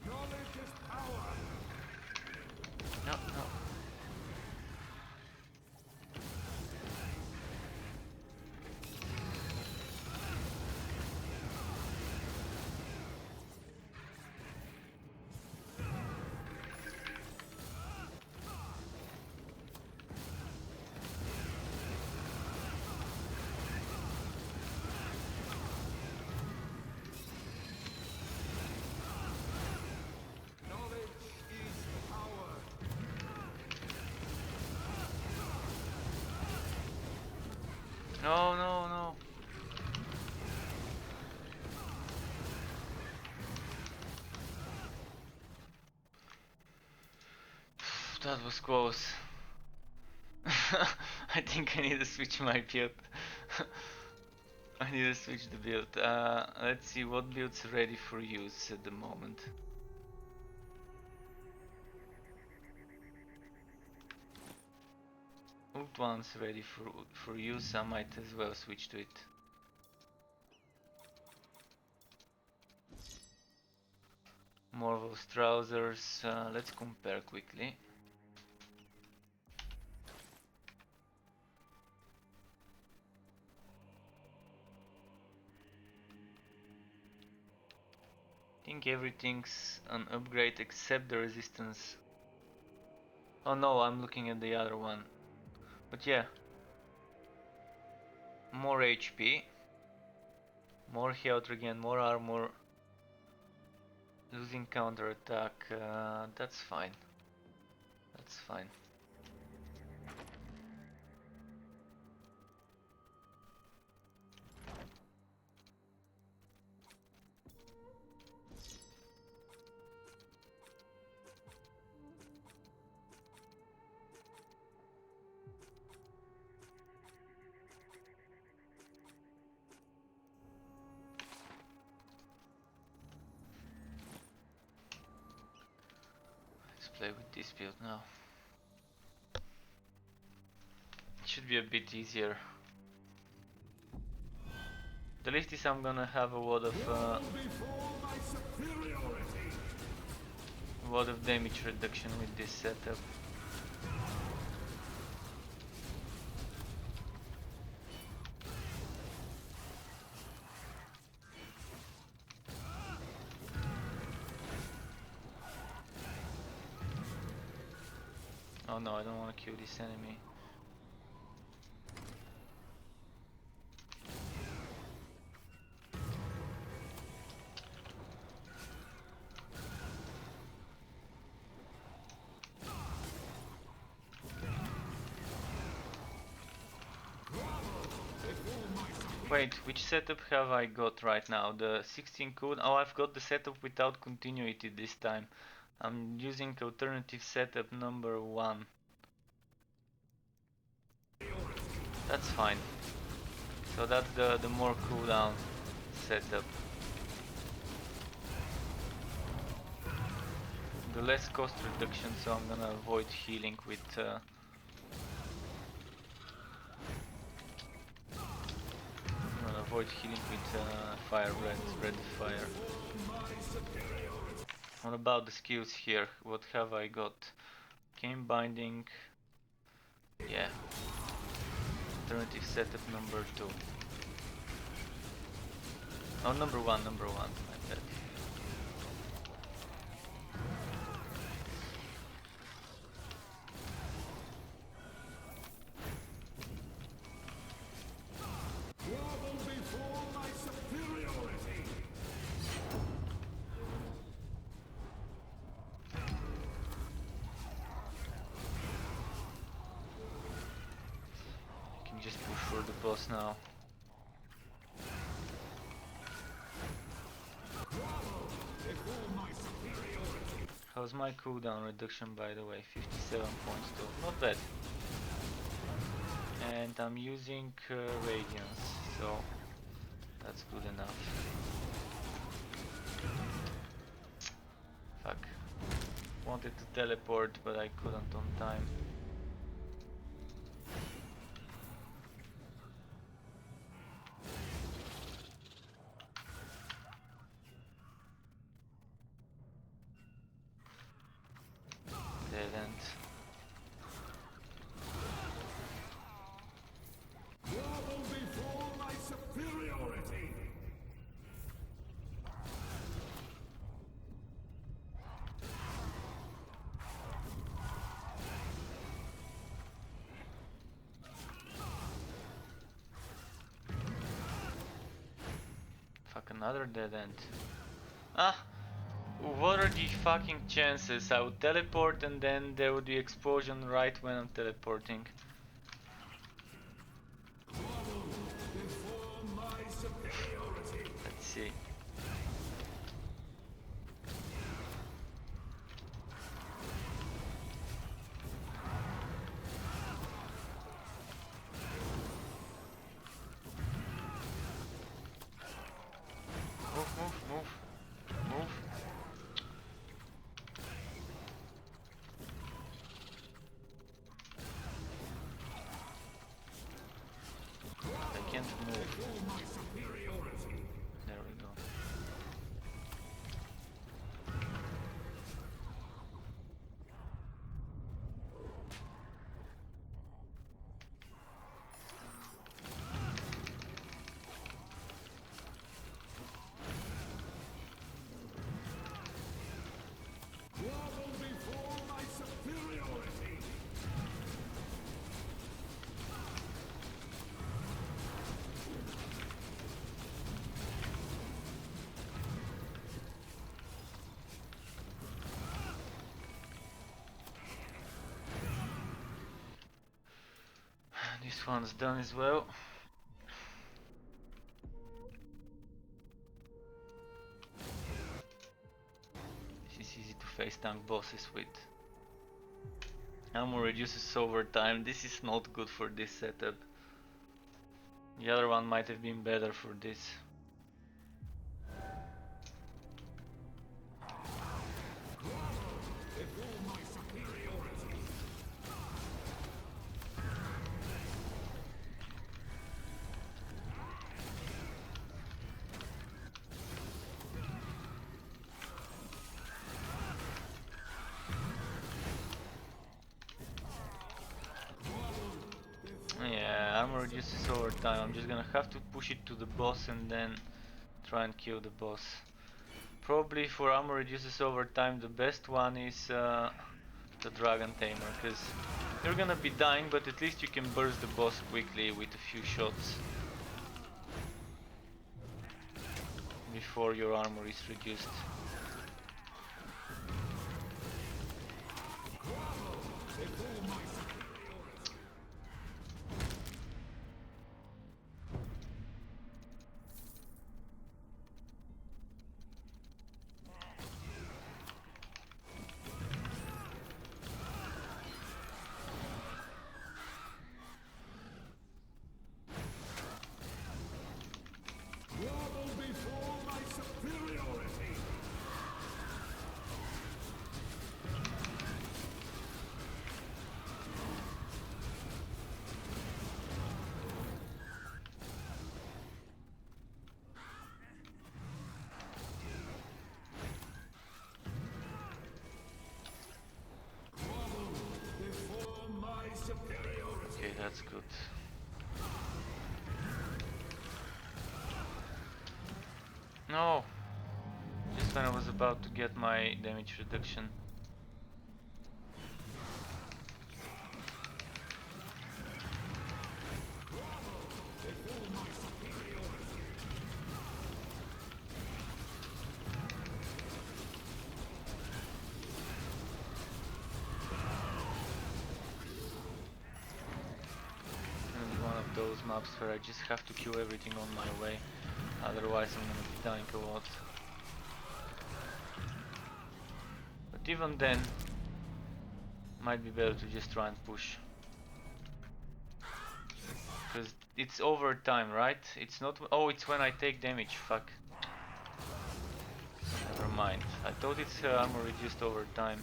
Knowledge is power. No, no. Knowledge is power. No, no, no. That was close. I think I need to switch my build. I need to switch the build. Let's see what build's ready for use at the moment. Old one's ready for use. I might as well switch to it. more of those trousers. Let's compare quickly. I think everything's an upgrade except the resistance. Oh no, I'm looking at the other one. But yeah. More HP. More health regain, more armor. Losing counter attack. That's fine. That's fine. Let's play with this build now. It should be a bit easier. The least is I'm gonna have a lot of damage reduction with this setup. Oh no, I don't want to kill this enemy. Wait, which setup have I got right now? The 16 cooldown? Oh, I've got the setup without continuity this time. I'm using alternative setup number 1. That's fine. So that's the more cooldown setup. The less cost reduction, so I'm gonna avoid healing with fire, red fire. What about the skills here? What have I got? Game binding. Yeah. Alternative setup number 2. Oh, number one, my bad. I can just push for the boss now. How's my cooldown reduction, by the way? 57 points too. Not bad. And I'm using Radiance, so that's good enough. Fuck. Wanted to teleport, but I couldn't on time. Dead end. Fuck, another dead end. Ah! What are the fucking chances? I would teleport and then there would be explosion right when I'm teleporting. Let's see. Move. I can't move. There we go. This one's done as well. This is easy to face tank bosses with. Ammo reduces over time. This is not good for this setup. The other one might have been better for this. Yeah, armor reduces over time. I'm just gonna have to push it to the boss and then try and kill the boss. Probably for armor reduces over time, the best one is the Dragon Tamer, because you're gonna be dying, but at least you can burst the boss quickly with a few shots before your armor is reduced. Okay, that's good. No! Just when I was about to get my damage reduction. One of those maps where I just have to kill everything on my way, otherwise I'm gonna be dying a lot. But even then, might be better to just try and push. Because it's over time, right? It's not... Oh, it's when I take damage, fuck. Never mind. I thought it's armor reduced over time.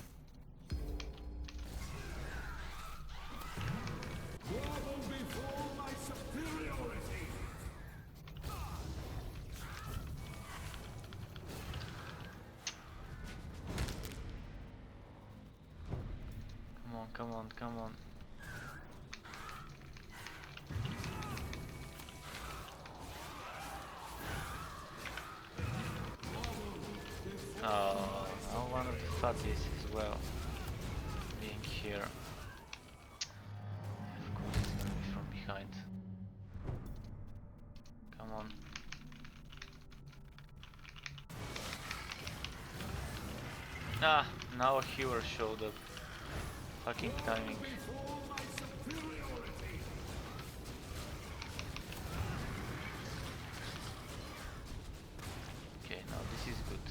Come on, come on. Oh, now one of the fatties as well. Being here. Of course it's gonna be from behind. Come on. Ah, now a healer showed up. Fucking timing. Okay, now this is good.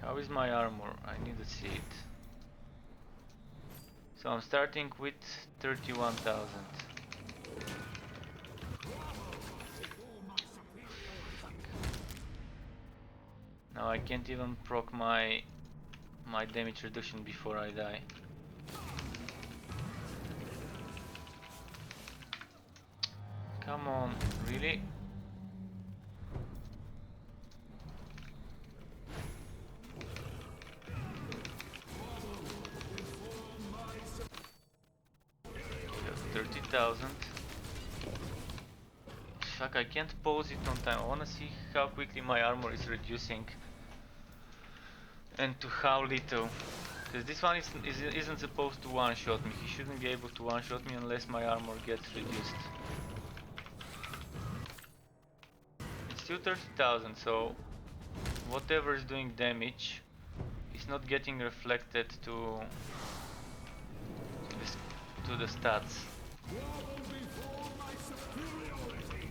How is my armor? I need to see it. So I'm starting with 31,000. Now I can't even proc my damage reduction before I die. Come on, really? Got 30,000. Fuck, I can't pause it on time. I wanna see how quickly my armor is reducing. And to how little. Because this one isn't supposed to one-shot me. He shouldn't be able to one-shot me unless my armor gets reduced. It's still 30,000, so whatever is doing damage is not getting reflected to this, to the stats. Grovel before my superiority.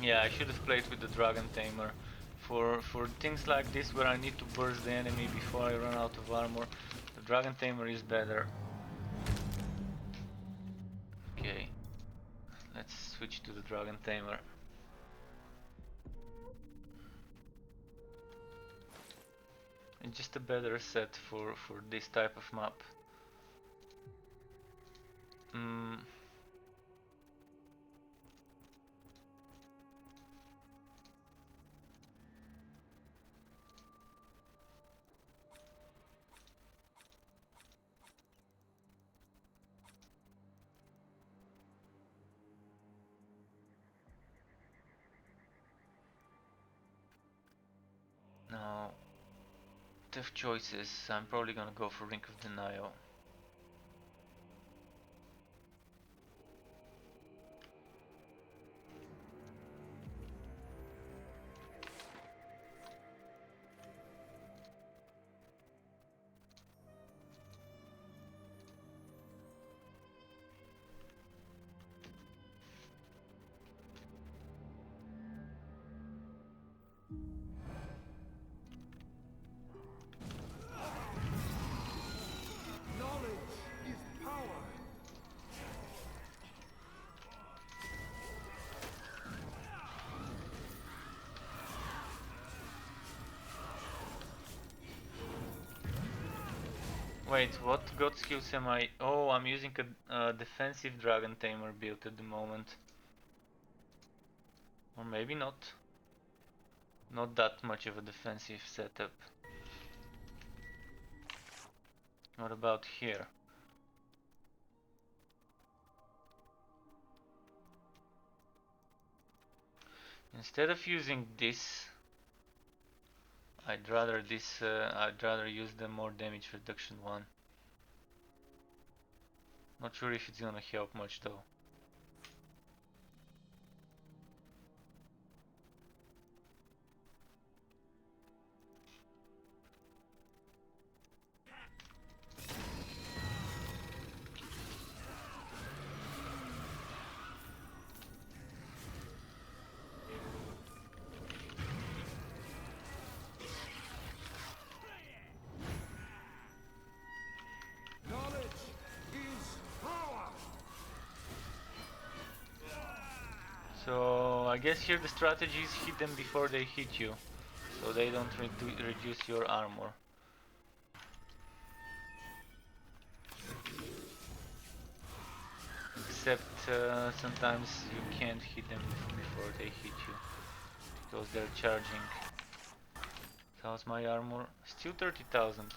Yeah, I should have played with the Dragon Tamer. For things like this where I need to burst the enemy before I run out of armor, the Dragon Tamer is better. Okay, let's switch to the Dragon Tamer. It's just a better set for this type of map. Now, tough choices. I'm probably gonna go for Ring of Denial. Knowledge is power. Wait, what god skills am I? Oh, I'm using a defensive Dragon Tamer build at the moment. Or maybe not. Not that much of a defensive setup. What about here? Instead of using this, I'd rather use the more damage reduction one. Not sure if it's gonna help much though. Knowledge is power. So I guess here the strategy is hit them before they hit you, so they don't reduce your armor. Except sometimes you can't hit them before they hit you, because they're charging. How's my armor? Still 30,000.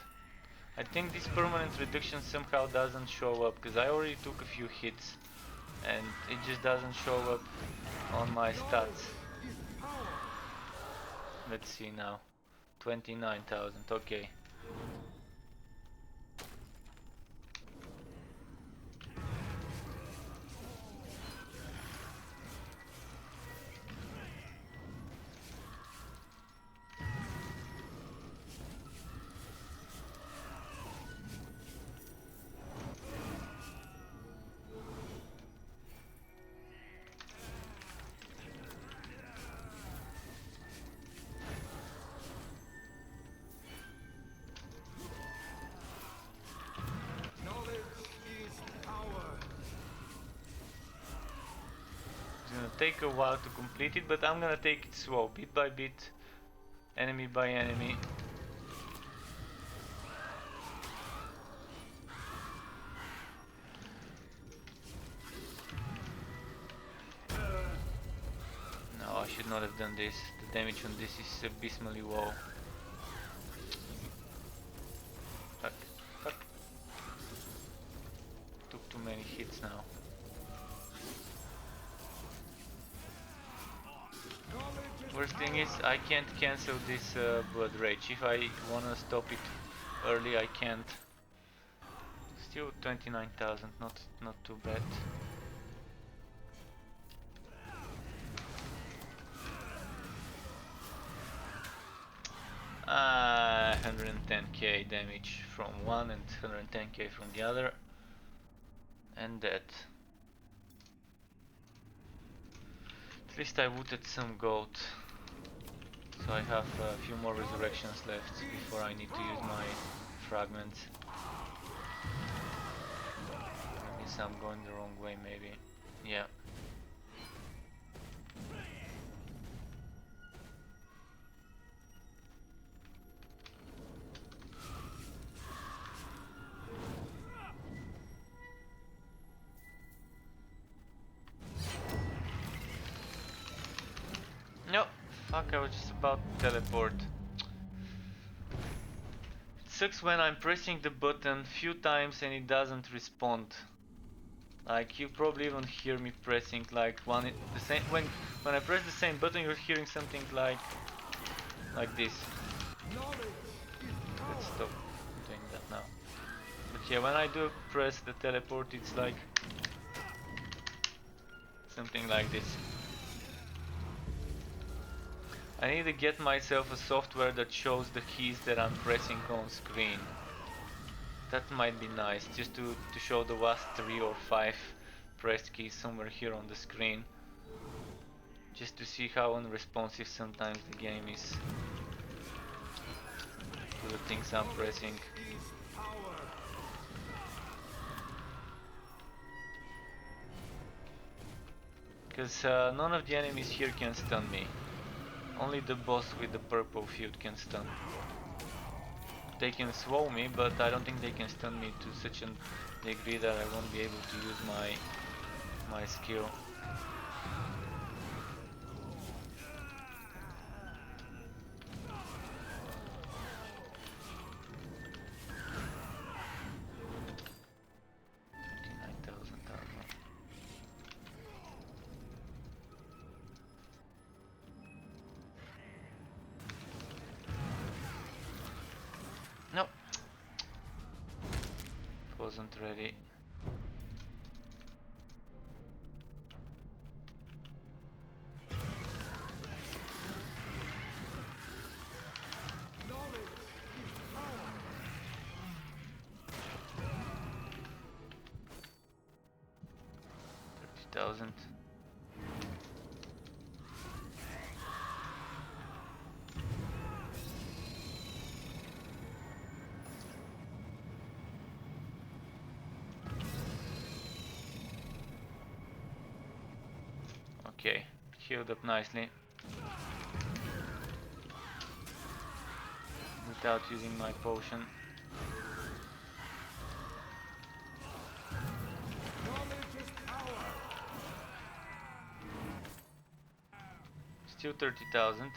I think this permanent reduction somehow doesn't show up, because I already took a few hits and it just doesn't show up on my stats. Is power. Let's see now. 29,000, okay. Knowledge is power. It's gonna take a while to complete it, but I'm gonna take it slow, bit by bit, enemy by enemy. No, I should not have done this. The damage on this is abysmally low. Fuck, fuck. Took too many hits now. Worst thing is I can't cancel this blood rage. If I wanna stop it early, I can't. Still 29,000, not too bad. 110k damage from one and 110k from the other. And that. At least I looted some gold. So I have a few more resurrections left before I need to use my fragments. I guess I'm going the wrong way maybe. Yeah. No, fuck, I was just about to teleport. It sucks when I'm pressing the button few times and it doesn't respond. Like you probably even hear me pressing like the same when I press the same button you're hearing something like this. Let's stop doing that now. But yeah, when I do press the teleport it's like something like this. I need to get myself a software that shows the keys that I'm pressing on screen. That might be nice, just to show the last 3 or 5 pressed keys somewhere here on the screen. Just to see how unresponsive sometimes the game is to the things I'm pressing. Because none of the enemies here can stun me. Only the boss with the purple field can stun. They can slow me, but I don't think they can stun me to such a degree that I won't be able to use my skill. No, wasn't ready. $30,000. Okay, healed up nicely without using my potion. Still 30,000.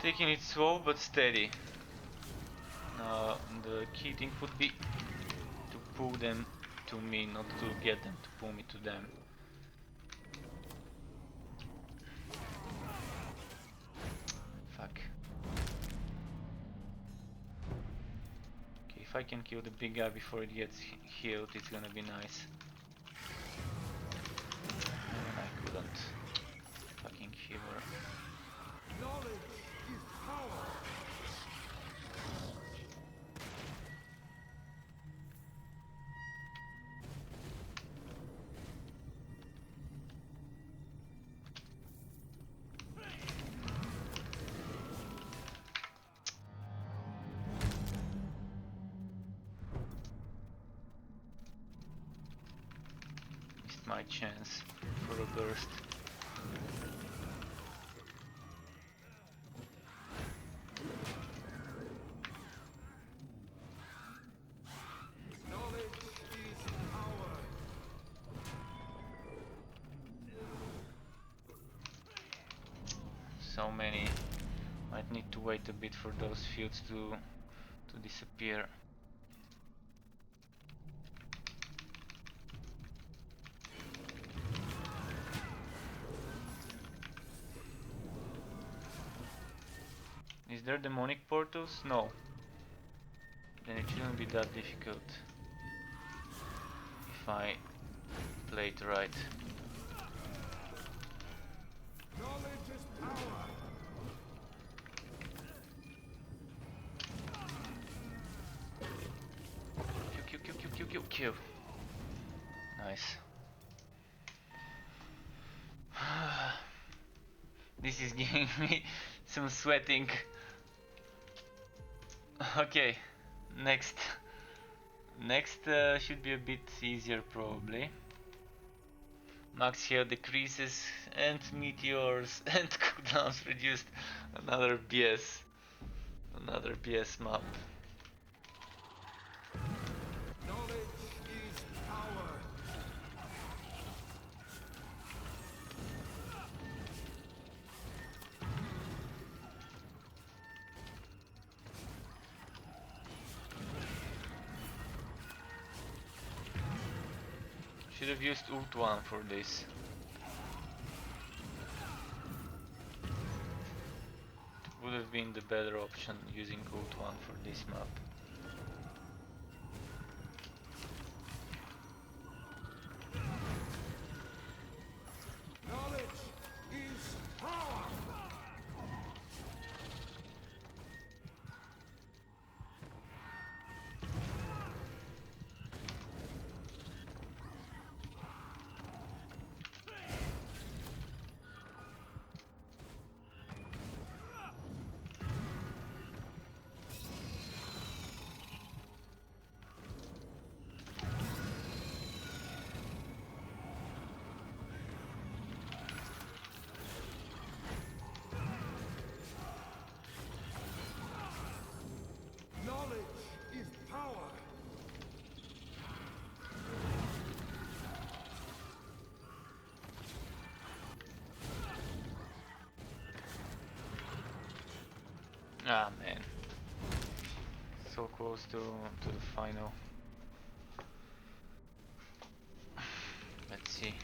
Taking it slow but steady. Now the key thing would be to pull them to me, not to get them to pull me to them. Fuck. Okay, if I can kill the big guy before it gets healed, it's gonna be nice. And I couldn't. Fucking healer. my chance for a burst. Knowledge is power. So many. Might need to wait a bit for those fields to disappear. Is there demonic portals? No. Then it shouldn't be that difficult if I play it right. Knowledge is power. Q. Nice. This is giving me some sweating. Okay, next. Next should be a bit easier probably. Max health decreases and meteors and cooldowns reduced. Another BS. Another BS map. Knowledge is power. Should have used Ult 1 for this. It would have been the better option using Ult 1 for this map. Knowledge is power. Knowledge is power. Ah man. So close to the final. Let's see.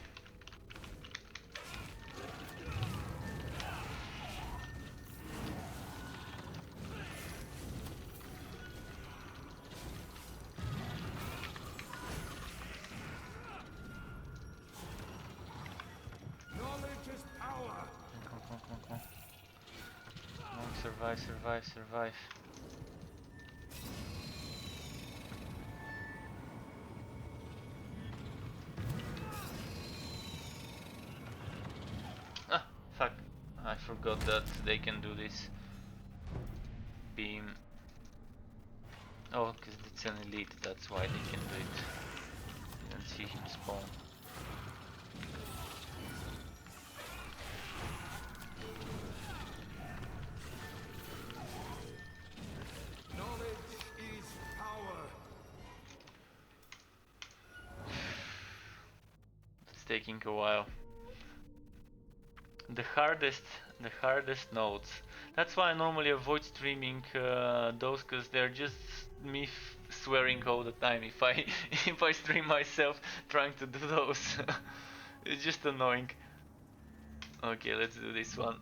Knowledge is power. Come. Monk, survive. Ah, fuck. I forgot that they can do this. Beam. Oh, because it's an elite, that's why they can do it. Didn't see him spawn. Knowledge is power. It's taking a while. The hardest nodes. That's why I normally avoid streaming those, because they're just me swearing all the time. If I if I stream myself trying to do those, it's just annoying. Okay, let's do this one.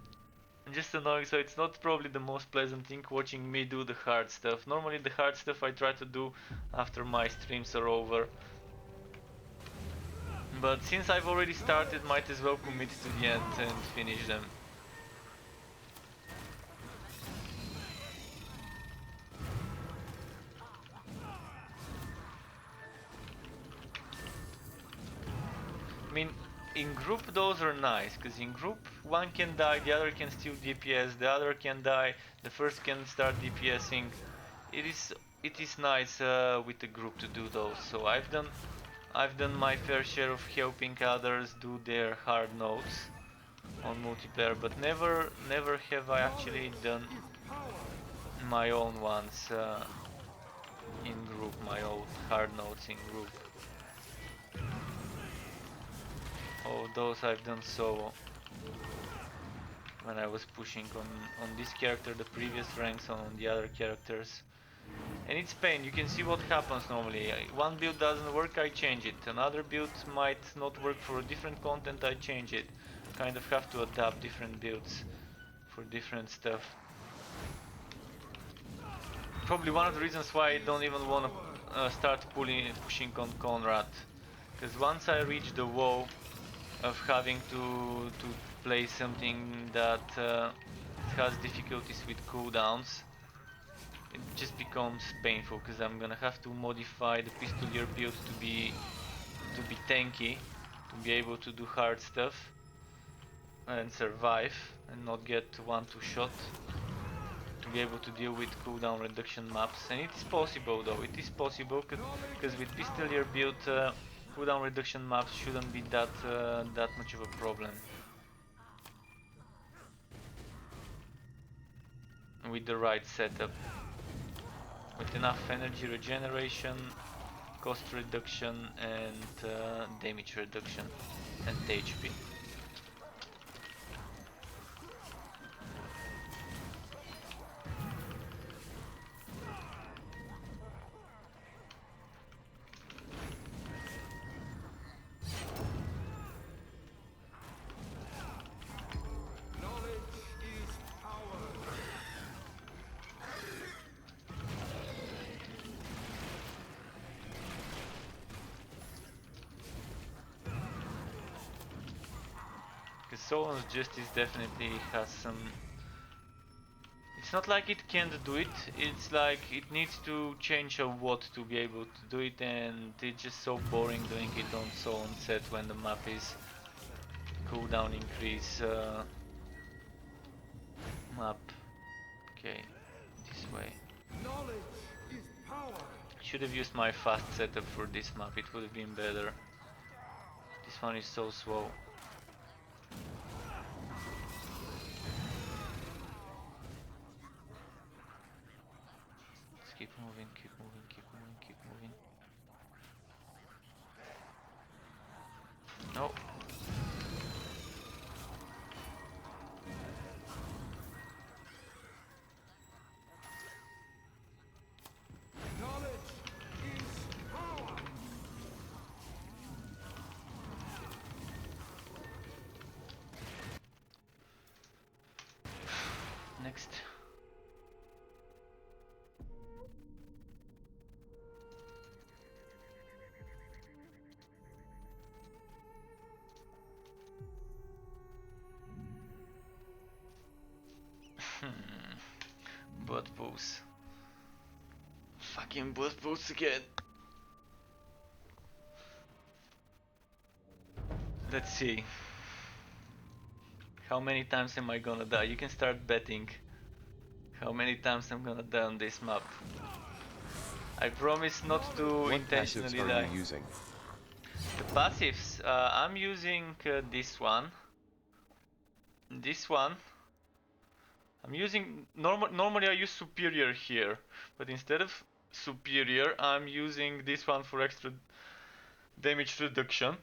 Just annoying, so it's not probably the most pleasant thing watching me do the hard stuff. Normally the hard stuff I try to do after my streams are over. But since I've already started, might as well commit to the end and finish them. I mean, in group those are nice, because in group one can die, the other can steal DPS, the other can die, the first can start DPSing. It is nice with the group to do those. So I've done I've done my fair share of helping others do their hard notes on multiplayer, but never have I actually done my own ones in group, my own hard notes in group. Oh, those I've done solo. When I was pushing on this character the previous ranks on the other characters. And it's pain, you can see what happens normally. One build doesn't work, I change it. Another build might not work for a different content, I change it. Kind of have to adapt different builds for different stuff. Probably one of the reasons why I don't even want to start pushing on Conrad. Because once I reach the wall of having to play something that has difficulties with cooldowns, it just becomes painful because I'm gonna have to modify the pistolier build to be tanky, to be able to do hard stuff and survive and not get 1-2 shot, to be able to deal with cooldown reduction maps. And it is possible though, it is possible because with pistolier build cooldown reduction maps shouldn't be that much of a problem. With the right setup. With enough energy regeneration, cost reduction and damage reduction and HP. Soul's Justice definitely has some... It's not like it can't do it, it's like it needs to change a lot to be able to do it, and it's just so boring doing it on Soul's set when the map is cooldown increase map. Okay, this way. Should have used my fast setup for this map, it would have been better. This one is so slow. Keep moving, keep moving, keep moving, keep moving. No. Next. Blood pools. Fucking blood pools again. Let's see. How many times am I gonna die? You can start betting how many times I'm gonna die on this map. I promise not to intentionally die. What passives are you using? The passives, I'm using this one. This one. I'm using normally I use superior here, but instead of superior I'm using this one for extra damage reduction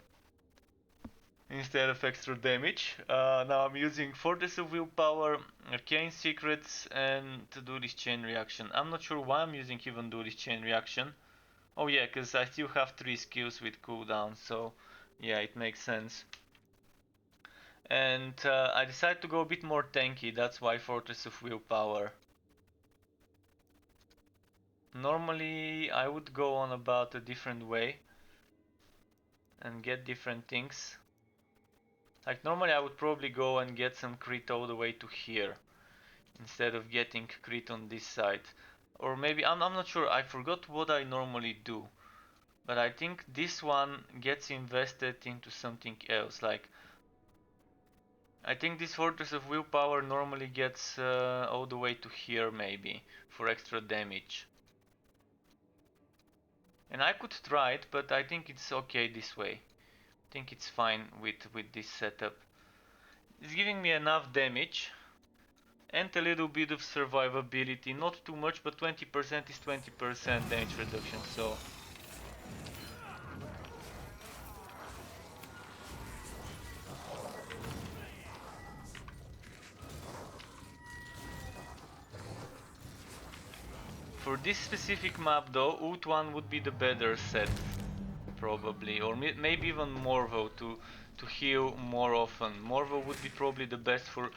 instead of extra damage. Now I'm using Fortress of Willpower, Arcane Secrets, and to do this chain reaction. I'm not sure why I'm using even do this chain reaction. Oh yeah, because I still have 3 skills with cooldown, so yeah, it makes sense. And I decided to go a bit more tanky, that's why Fortress of Willpower. Normally I would go on about a different way and get different things. Like normally I would probably go and get some crit all the way to here instead of getting crit on this side. Or maybe, I'm not sure, I forgot what I normally do. But I think this one gets invested into something else, like I think this Fortress of Willpower normally gets all the way to here maybe, for extra damage. And I could try it, but I think it's okay this way. I think it's fine with this setup. It's giving me enough damage and a little bit of survivability. Not too much, but 20% is 20% damage reduction, so... For this specific map though, Ut 1 would be the better set. Probably, or maybe even Morvo to heal more often. Morvo would be probably the best for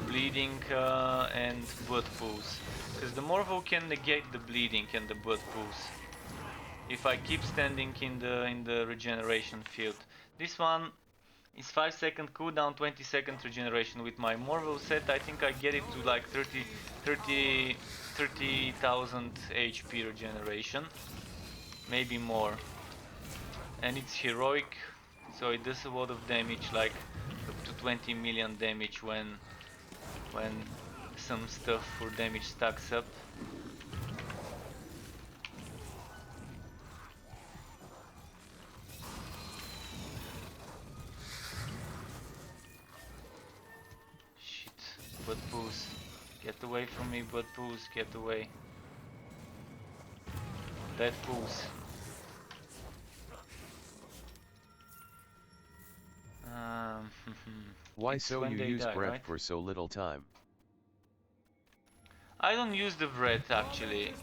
bleeding and blood pools, because the Morvo can negate the bleeding and the blood pools if I keep standing in the regeneration field. This one is 5-second cooldown, 20-second regeneration. With my Morvo set, I think I get it to like 30,000 HP regeneration, maybe more. And it's heroic, so it does a lot of damage, like up to 20 million damage when some stuff for damage stacks up. Shit, butt pools. Get away from me, butt pools, get away. Dead pools. Why It's so when you they use die, breath right? for so little time? I don't use the breath actually.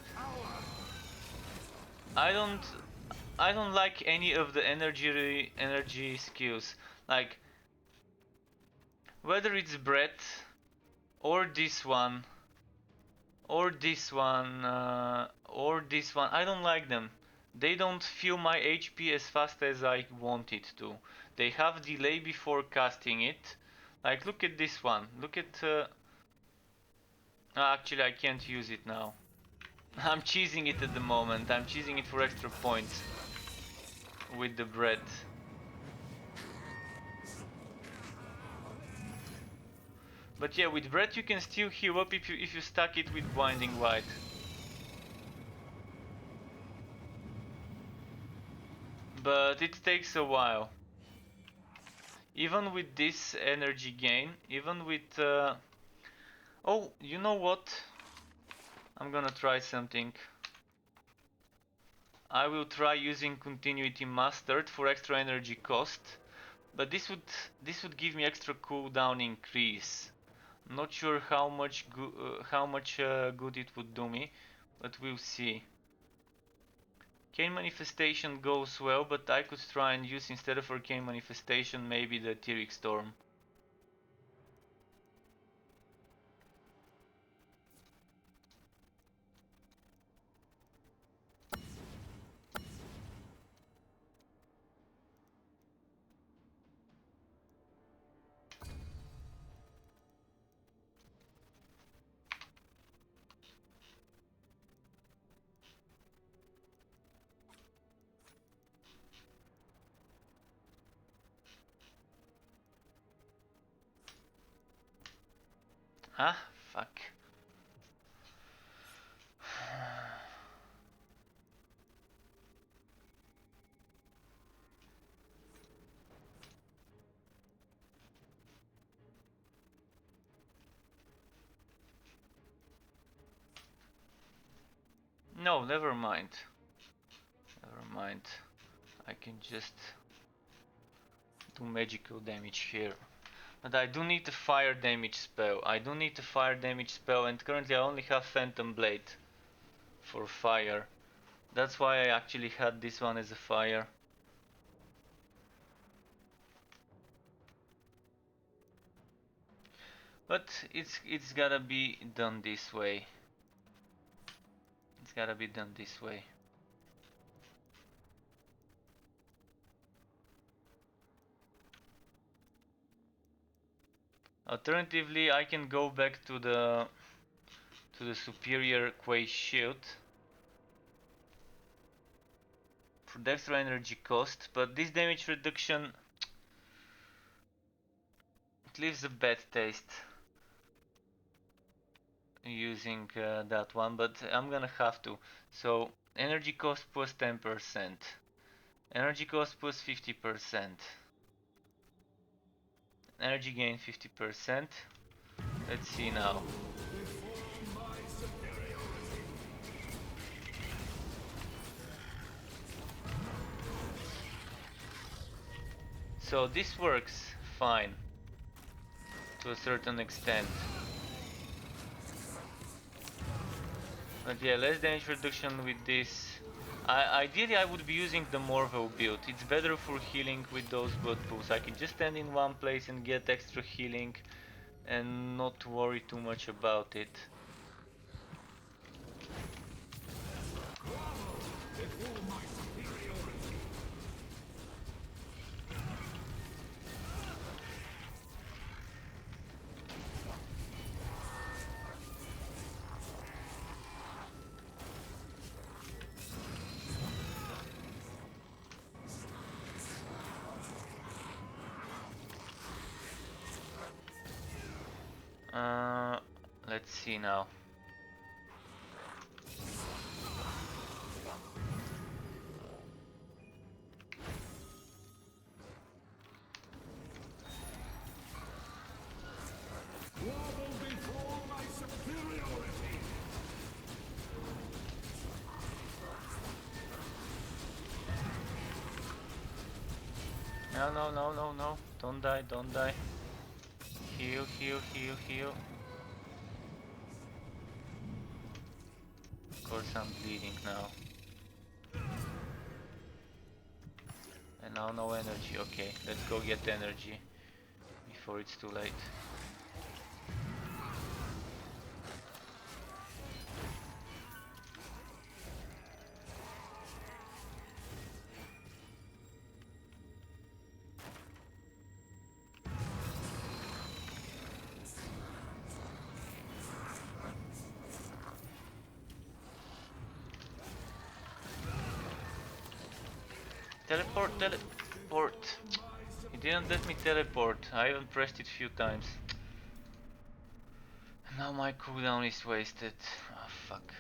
I don't like any of the energy skills. Like whether it's breath or this one or this one or this one, I don't like them. They don't fill my HP as fast as I want it to. They have delay before casting it. Like look at this one. Look at actually I can't use it now. I'm cheesing it at the moment. I'm cheesing it for extra points with the bread. But yeah, with bread you can still heal up if you stack it with blinding light. But it takes a while. Even with this energy gain, even with oh, you know what? I'm gonna try something. I will try using Continuity Mastered for extra energy cost, but this would give me extra cooldown increase. Not sure how much good it would do me, but we'll see. Arcane Manifestation goes well, but I could try and use instead of Arcane Manifestation maybe the Etheric Storm. Ah, fuck. No, never mind. Never mind. I can just do magical damage here. But I do need a fire damage spell. I do need a fire damage spell, and currently I only have Phantom Blade for fire. That's why I actually had this one as a fire. But it's gotta be done this way. It's gotta be done this way. Alternatively, I can go back to the superior Quay shield for the extra energy cost, but this damage reduction, it leaves a bad taste using that one, but I'm gonna have to. So Energy cost plus 10%. Energy cost plus 50%. Energy gain 50%. Let's see now. So this works fine to a certain extent. But yeah, less damage reduction with this. Ideally I would be using the Morvel build. It's better for healing with those blood pools. I can just stand in one place and get extra healing and not worry too much about it. Let's see now. Grovel before my superiority! No, no, no, no, no. Don't die, don't die. Heal, heal, heal, heal. Of course I'm bleeding now. And now no energy. Okay, let's go get energy before it's too late. Teleport, teleport. He didn't let me teleport. I even pressed it few times. Now my cooldown is wasted. Oh fuck.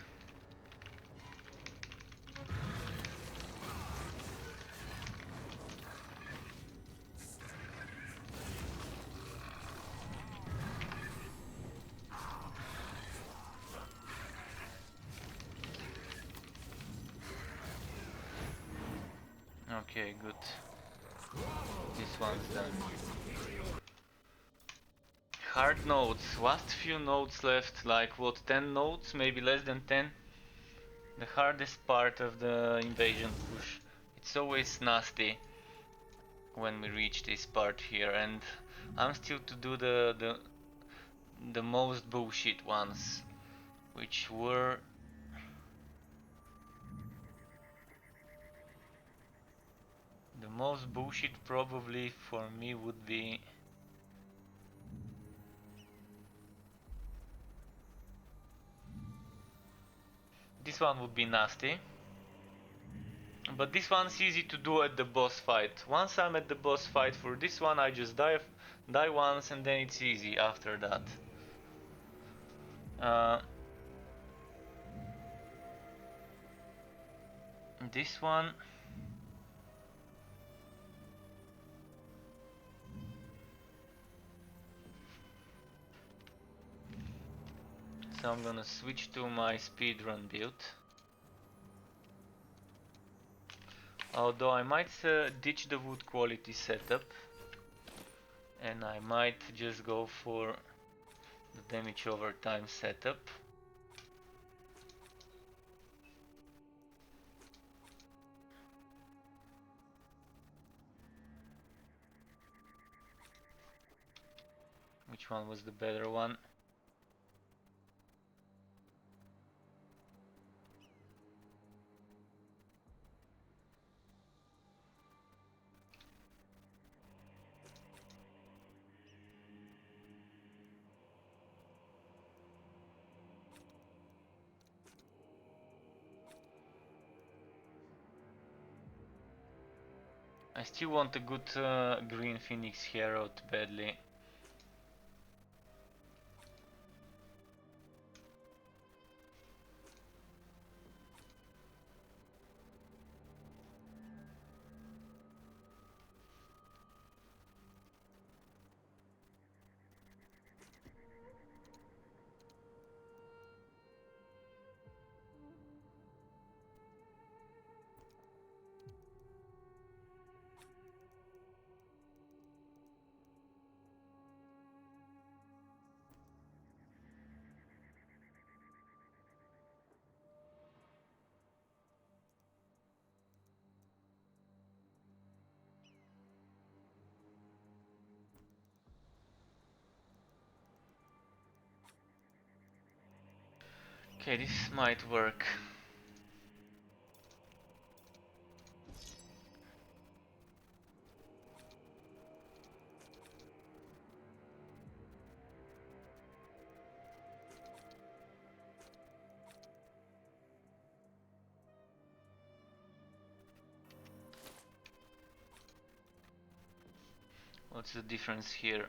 Okay, good. This one's done. Hard nodes. Last few nodes left, like what, 10 nodes? Maybe less than 10? The hardest part of the invasion push. It's always nasty when we reach this part here, and I'm still to do the most bullshit ones, which were the most bullshit probably for me would be this one would be nasty. But this one's easy to do at the boss fight. Once I'm at the boss fight for this one, I just die once and then it's easy after that. This one so I'm gonna switch to my speedrun build. Although I might ditch the wood quality setup and I might just go for the damage over time setup. Which one was the better one? I still want a good green phoenix herald badly. Okay, this might work. What's the difference here?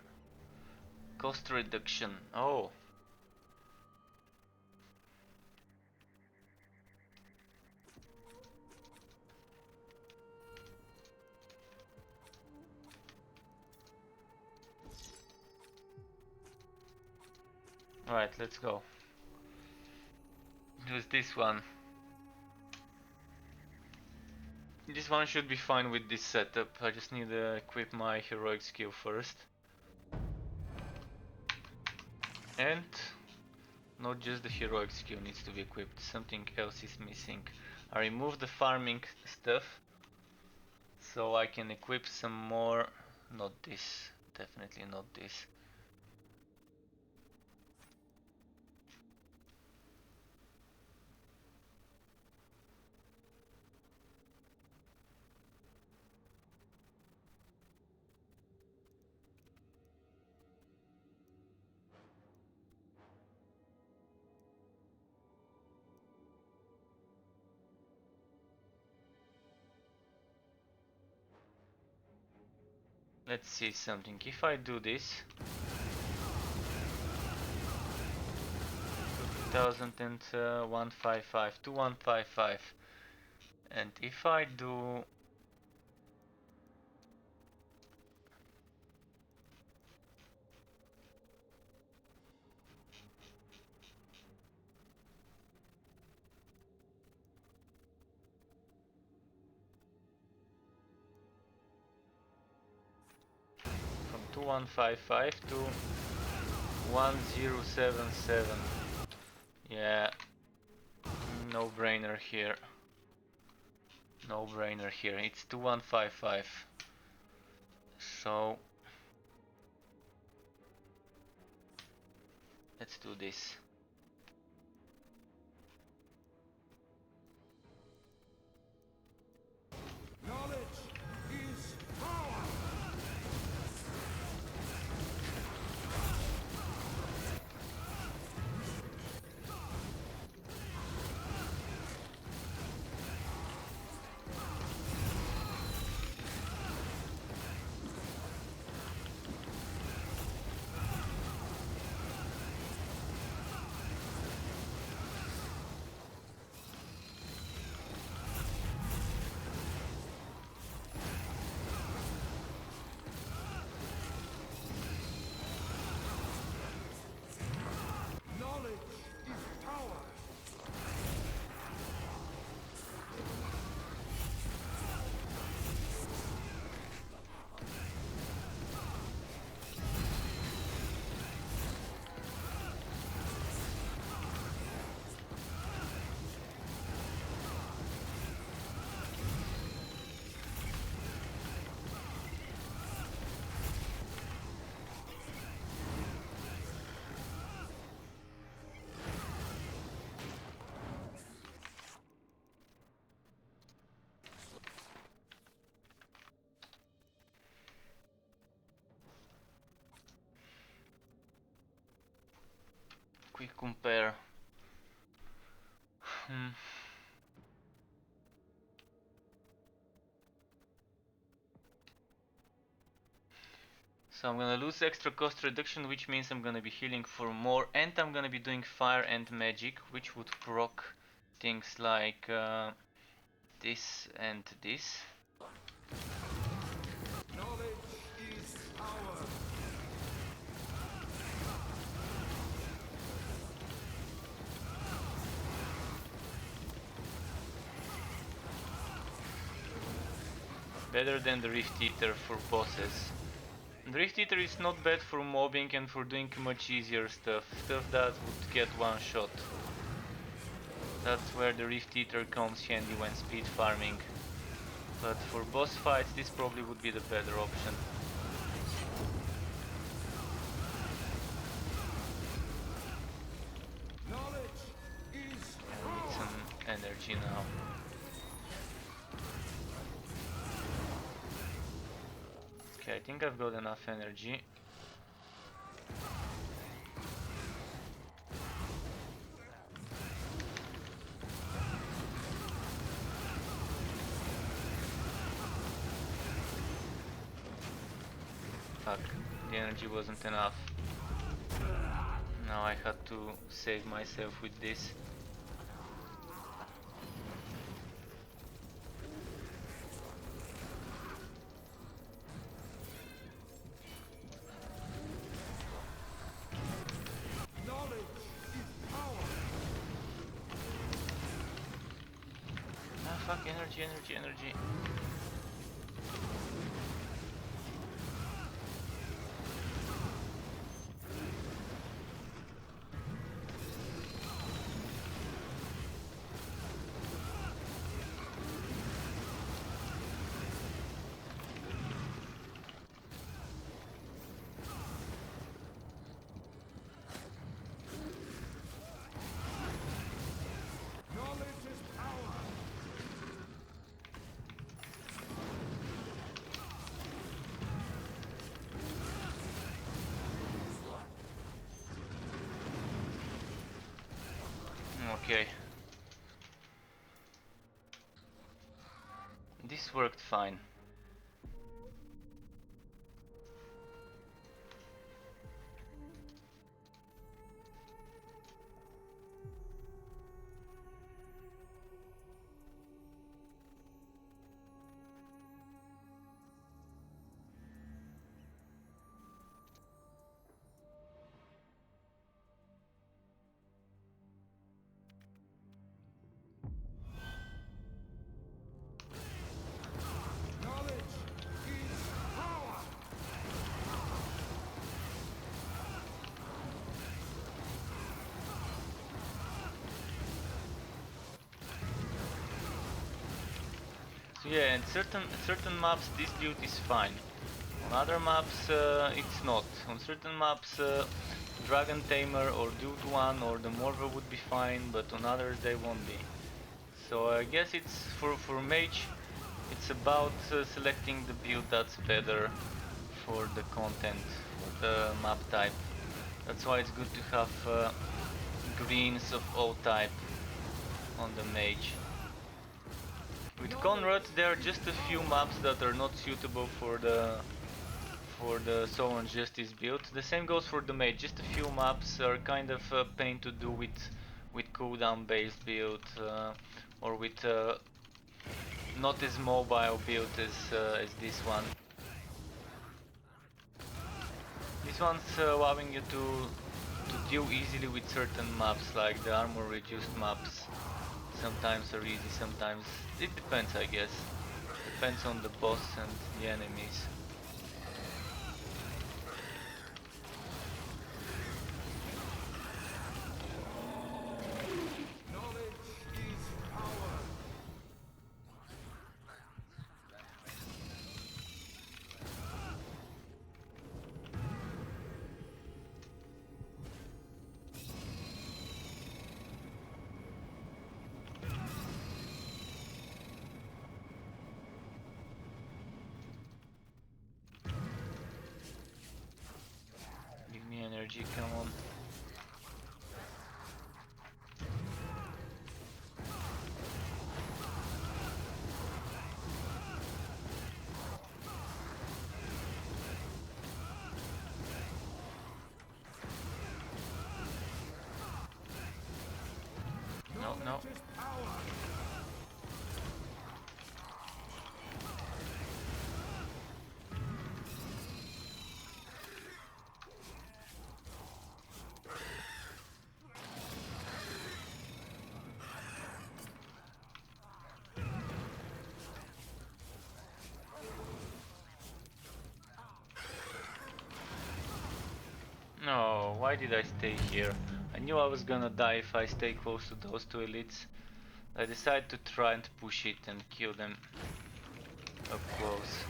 Cost reduction. Oh. Alright, let's go. Use this one. This one should be fine with this setup. I just need to equip my heroic skill first. And not just the heroic skill needs to be equipped, something else is missing. I removed the farming stuff so I can equip some more. Not this, definitely not this. Let's see something. If I do this 2155 2155, and if I do from 2155 to 1077, yeah, no brainer here. No brainer here. It's 2155. So let's do this. Knowledge is power. Knowledge is power. Quick compare. So I'm gonna lose extra cost reduction, which means I'm gonna be healing for more, and I'm gonna be doing fire and magic, which would proc things like this and this. Knowledge is power. Better than the Rift Eater for bosses. The Rift Eater is not bad for mobbing and for doing much easier stuff. Stuff that would get one shot. That's where the Rift Eater comes handy when speed farming. But for boss fights this probably would be the better option. Knowledge is energy now. Okay, I think I've got enough energy. Fuck, the energy wasn't enough. Now I had to save myself with this. Knowledge is power. Ah fuck, energy, energy, energy. Knowledge is power. Okay. This worked fine. Knowledge is power. So yeah, in certain maps this build is fine. On other maps it's not. On certain maps Dragon Tamer or Dude 1 or the Morva would be fine, but on others they won't be. So I guess it's for mage, it's about selecting the build that's better for the content, for the map type. That's why it's good to have greens of all type on the mage. With Conrad there are just a few maps that are not suitable for the Sovereign Justice build. The same goes for the mage. Just a few maps are kind of a pain to do with cooldown based build or with not as mobile build as this one. This one's allowing you to deal easily with certain maps, like the armor reduced maps. Sometimes are easy, sometimes it depends, I guess. Depends on the boss and the enemies. Knowledge is power. Give me energy, come on. No, no. Knowledge is power. No, why did I stay here? I knew I was gonna die if I stay close to those two elites. I decided to try and push it and kill them up close.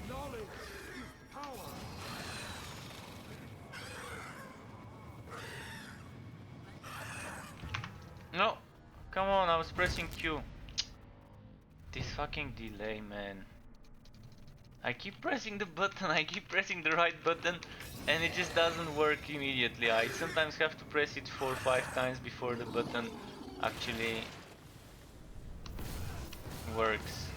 Knowledge is power. pressing Q. This fucking delay, man. I keep pressing the button, I keep pressing the right button, and it just doesn't work immediately. I sometimes have to press it 4 or 5 times before the button actually works.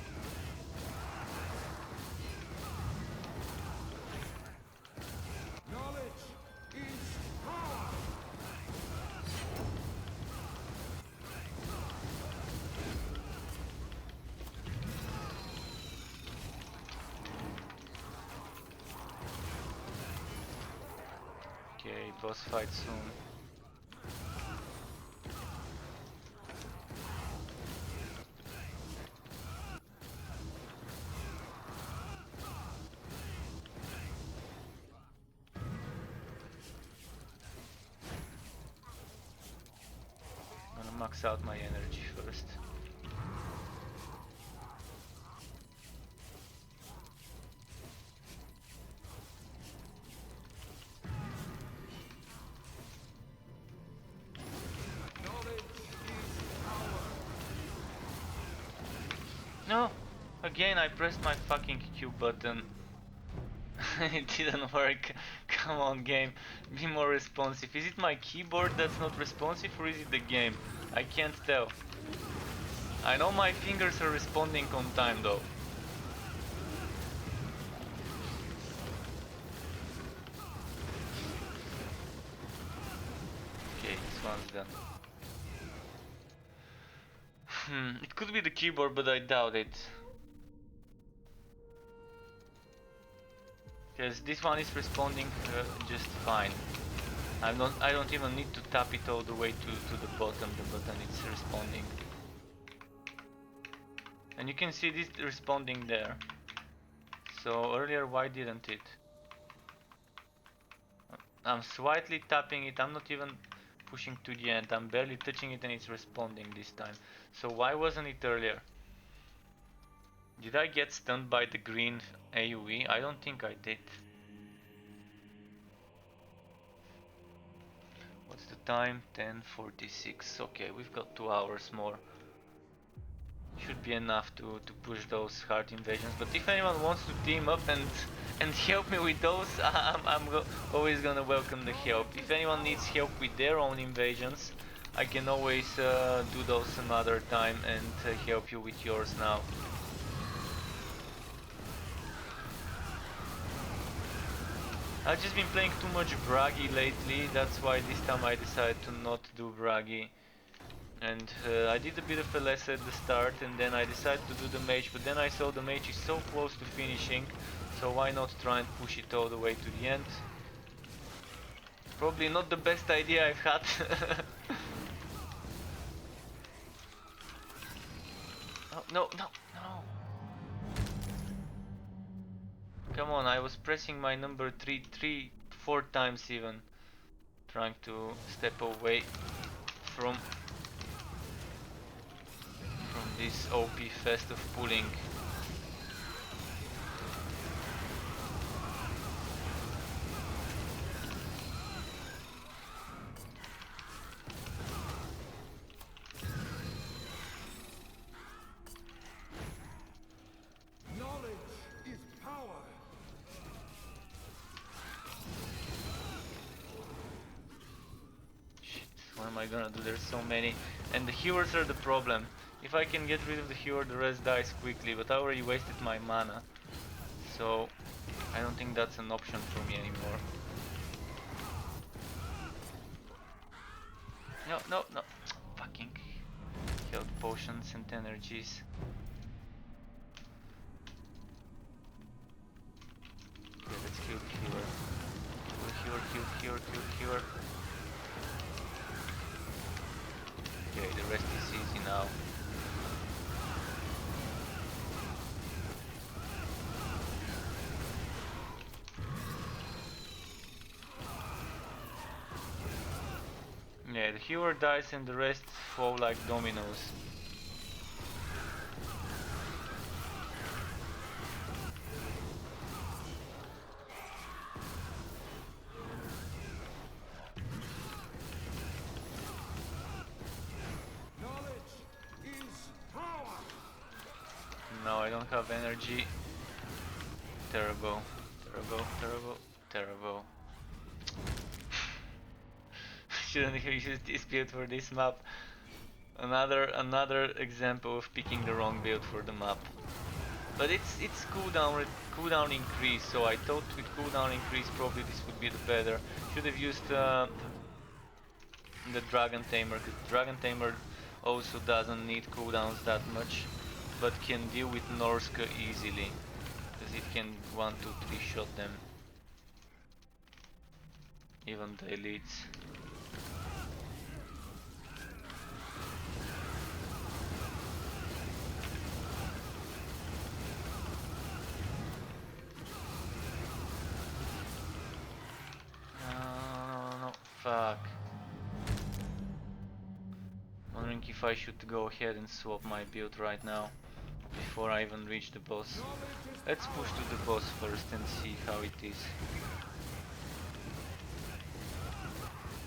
Knowledge is power. Okay, boss fight soon. Gonna max out my energy first. Knowledge is power. No! Again I pressed my fucking Q button. It didn't work. Come on, game. Be more responsive. Is it my keyboard that's not responsive or is it the game? I can't tell. I know my fingers are responding on time though. Okay, this one's done. It could be the keyboard, but I doubt it. Because this one is responding just fine. I don't even need to tap it all the way to the bottom. The button is responding. And you can see this responding there. So earlier, why didn't it? I'm slightly tapping it. I'm not even pushing to the end. I'm barely touching it and it's responding this time. So why wasn't it earlier? Did I get stunned by the green AoE? I don't think I did. What's the time? 10:46. Okay, we've got 2 hours more. Should be enough to push those hard invasions. But if anyone wants to team up and help me with those, always gonna welcome the help. If anyone needs help with their own invasions, I can always do those some other time and help you with yours now. I've just been playing too much Bragi lately, that's why this time I decided to not do Bragi. And I did a bit of a less at the start and then I decided to do the mage, but then I saw the mage is so close to finishing, so why not try and push it all the way to the end. Probably not the best idea I've had. Oh, no, no, no. Come on, I was pressing my number 4 times even, trying to step away from this OP fest of pulling. Knowledge is power. Shit, what am I gonna do? There's so many. And the healers are the problem. If I can get rid of the healer, the rest dies quickly, but I already wasted my mana. So, I don't think that's an option for me anymore. No, no, no. Fucking health potions and energies. Okay, let's kill the healer. Healer. Okay, the rest is easy now. Yeah, the healer dies and the rest fall like dominoes. Knowledge is energy. Terrible, terrible, terrible, terrible. Shouldn't have used this build for this map. Another example of picking the wrong build for the map. But it's cooldown increase, so I thought with cooldown increase probably this would be the better. Should have used the Dragon Tamer, because Dragon Tamer also doesn't need cooldowns that much, but can deal with Norska easily, because it can 1, 2, 3 shot them. Even the elites. No, fuck. Wondering if I should go ahead and swap my build right now, before I even reach the boss. Let's push to the boss first and see how it is.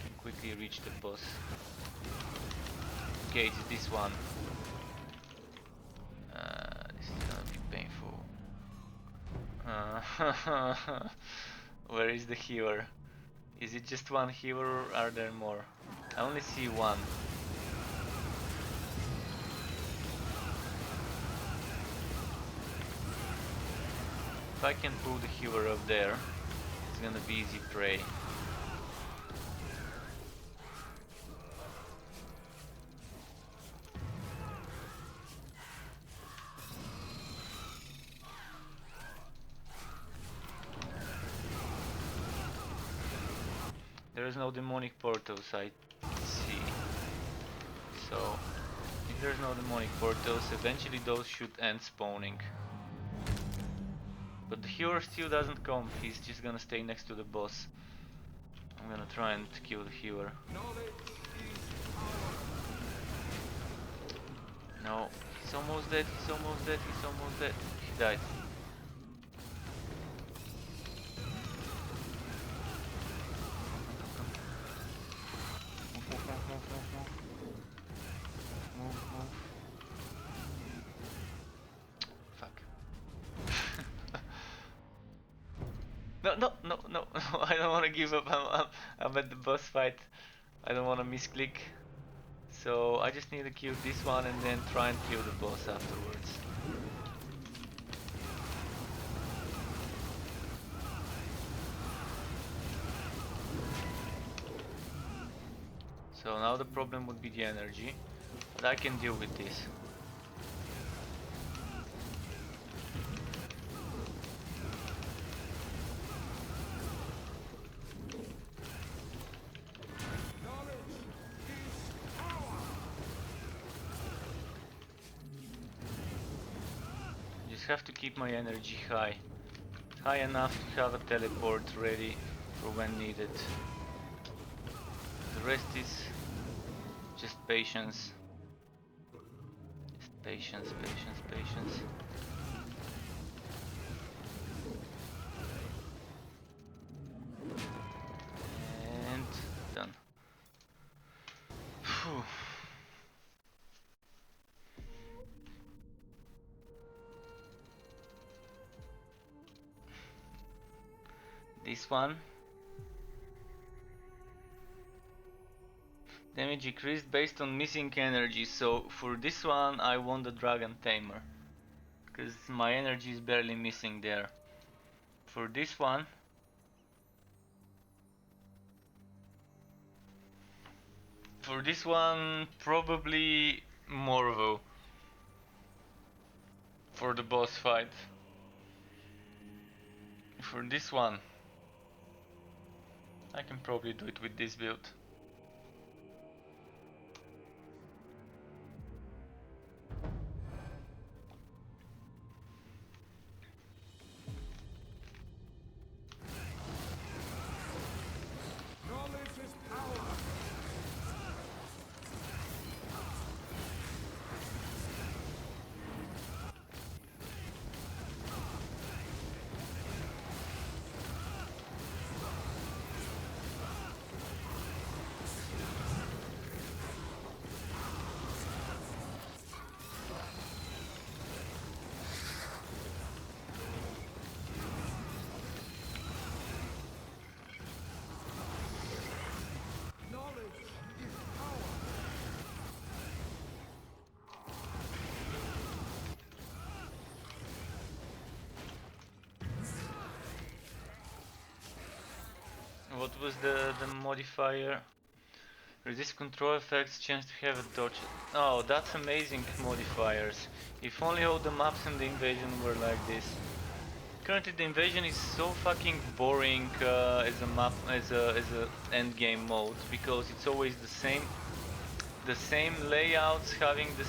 Can quickly reach the boss. Okay, it's this one. This is gonna be painful. Where is the healer? Is it just one healer or are there more? I only see one. If I can pull the healer up there, it's gonna be easy prey. There is no demonic portals, I see. So, if there's no demonic portals, eventually those should end spawning. But the healer still doesn't come, he's just gonna stay next to the boss. I'm gonna try and kill the healer. No, he's almost dead, he's almost dead, he's almost dead. He died. Move. Fuck. No, I don't want to give up. I'm at the boss fight. I don't want to misclick. So I just need to kill this one and then try and kill the boss afterwards. So now the problem would be the energy, but I can deal with this. Just have to keep my energy high enough to have a teleport ready for when needed. The rest is just patience. Just patience. And done. Phew. This one. Damage increased based on missing energy, so for this one I want the Dragon Tamer, because my energy is barely missing there. For this one, probably Morvo for the boss fight. For this one, I can probably do it with this build. what was the modifier? Resist control effects, chance to have a dodge. Oh, that's amazing modifiers. If only all the maps in the invasion were like this. Currently the invasion is so fucking boring as a map, as a end game mode, because it's always the same layouts having the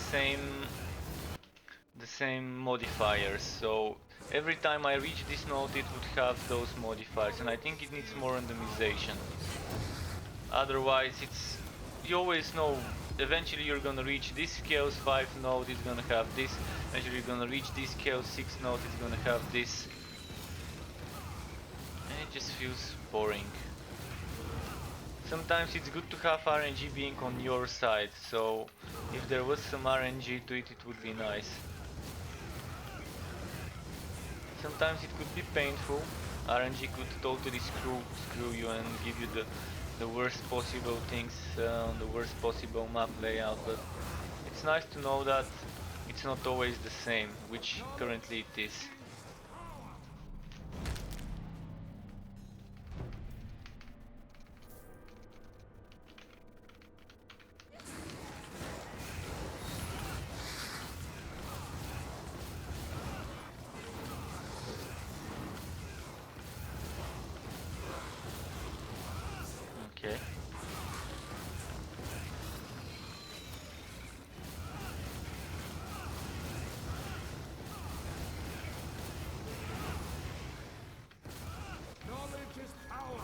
same modifiers. So every time I reach this node it would have those modifiers, and I think it needs more randomization. Otherwise it's, you always know eventually you're gonna reach this Chaos 5 node, it's gonna have this, eventually you're gonna reach this Chaos 6 node, it's gonna have this. And it just feels boring. Sometimes it's good to have RNG being on your side, so if there was some RNG to it, it would be nice. Sometimes it could be painful. RNG could totally screw you and give you the worst possible things on the worst possible map layout, but it's nice to know that it's not always the same, which currently it is. Okay. Knowledge is power.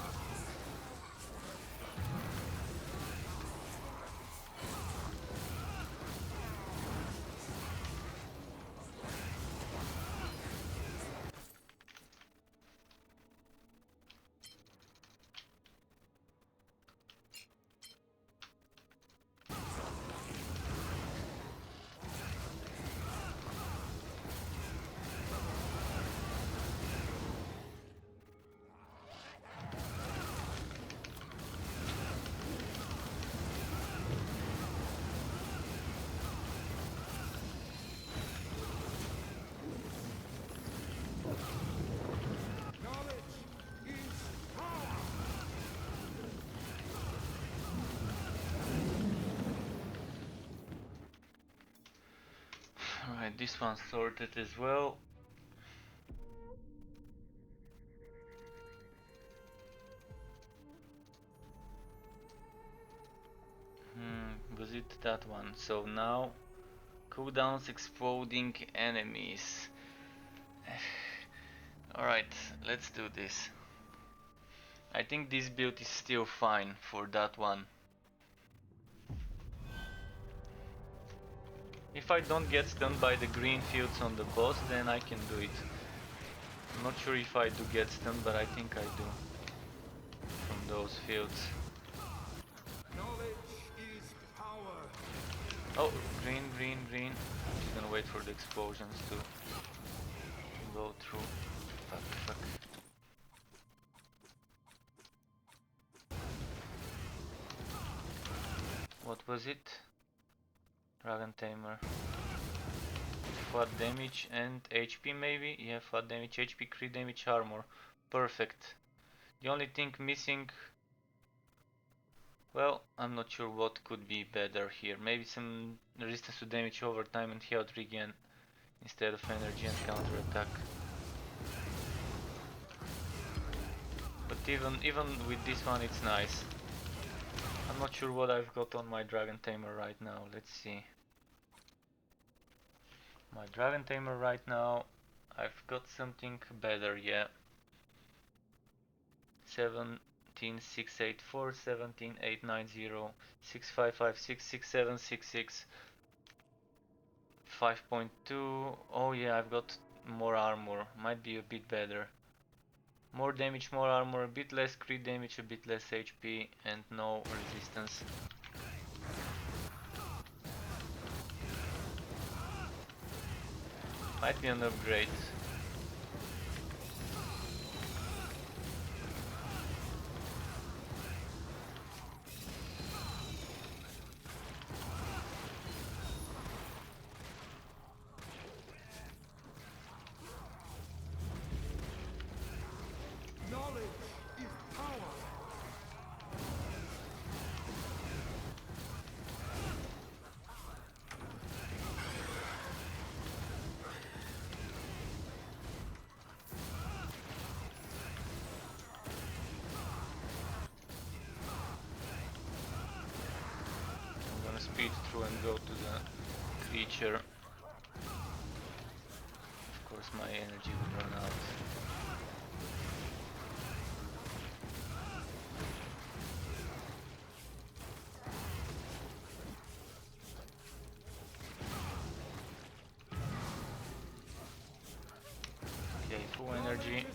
Knowledge is power. Alright, this one's sorted as well. Was it that one? So now, cooldowns exploding enemies. Alright, let's do this. I think this build is still fine for that one. If I don't get stunned by the green fields on the boss, then I can do it. I'm not sure if I do get stunned, but I think I do. From those fields. Knowledge is power. Oh, green, green, green. I'm just gonna wait for the explosions to go through. Fuck, fuck. What was it? Dragon Tamer. Flat damage and HP maybe? Yeah, flat damage, HP, crit damage, armor. Perfect. The only thing missing... Well, I'm not sure what could be better here. Maybe some resistance to damage over time and health regen instead of energy and counter attack. But even with this one it's nice. I'm not sure what I've got on my Dragon Tamer right now. Let's see. My Dragon Tamer right now, I've got something better, yeah. 17684, 17890, 6556, 6766, 5.2. Oh yeah, I've got more armor. Might be a bit better. More damage, more armor, a bit less crit damage, a bit less HP, and no resistance. Might be an upgrade. Knowledge is power. go to the creature. Of course my energy will run out. Okay, full energy.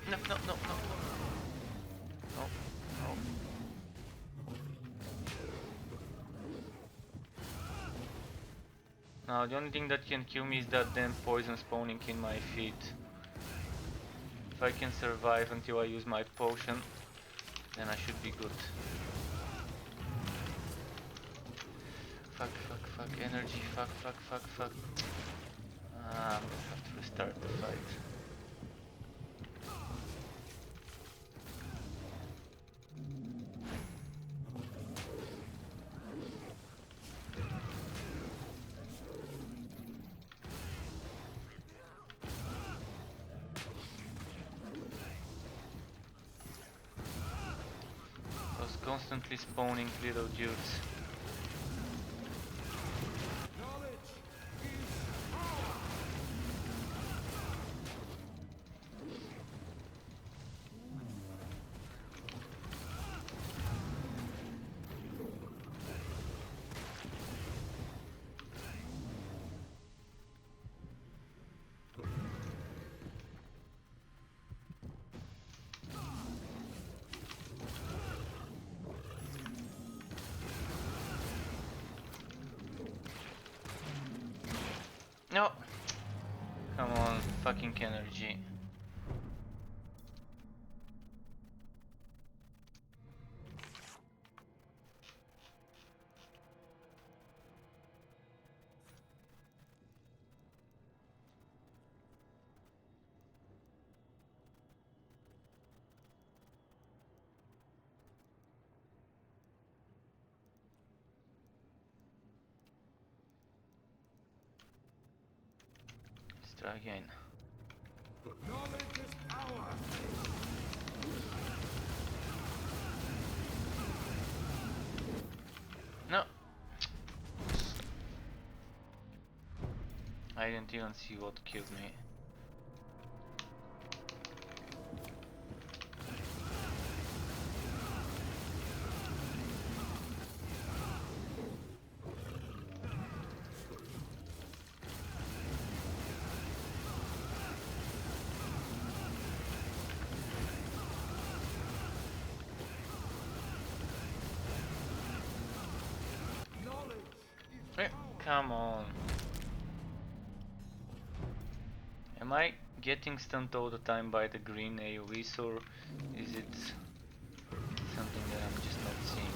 No, no, no, no. No, no. Now the only thing that can kill me is that damn poison spawning in my feet. If I can survive until I use my potion, then I should be good. Fuck, fuck, fuck, energy, fuck, fuck, fuck, fuck. Ah, I'm gonna have to restart the fight. Those constantly spawning little dudes. No! Come on, fucking energy. Let's try again. Knowledge is power. No! I didn't even see what killed me. Come on. Am I getting stunned all the time by the green AoEs, or is it something that I'm just not seeing?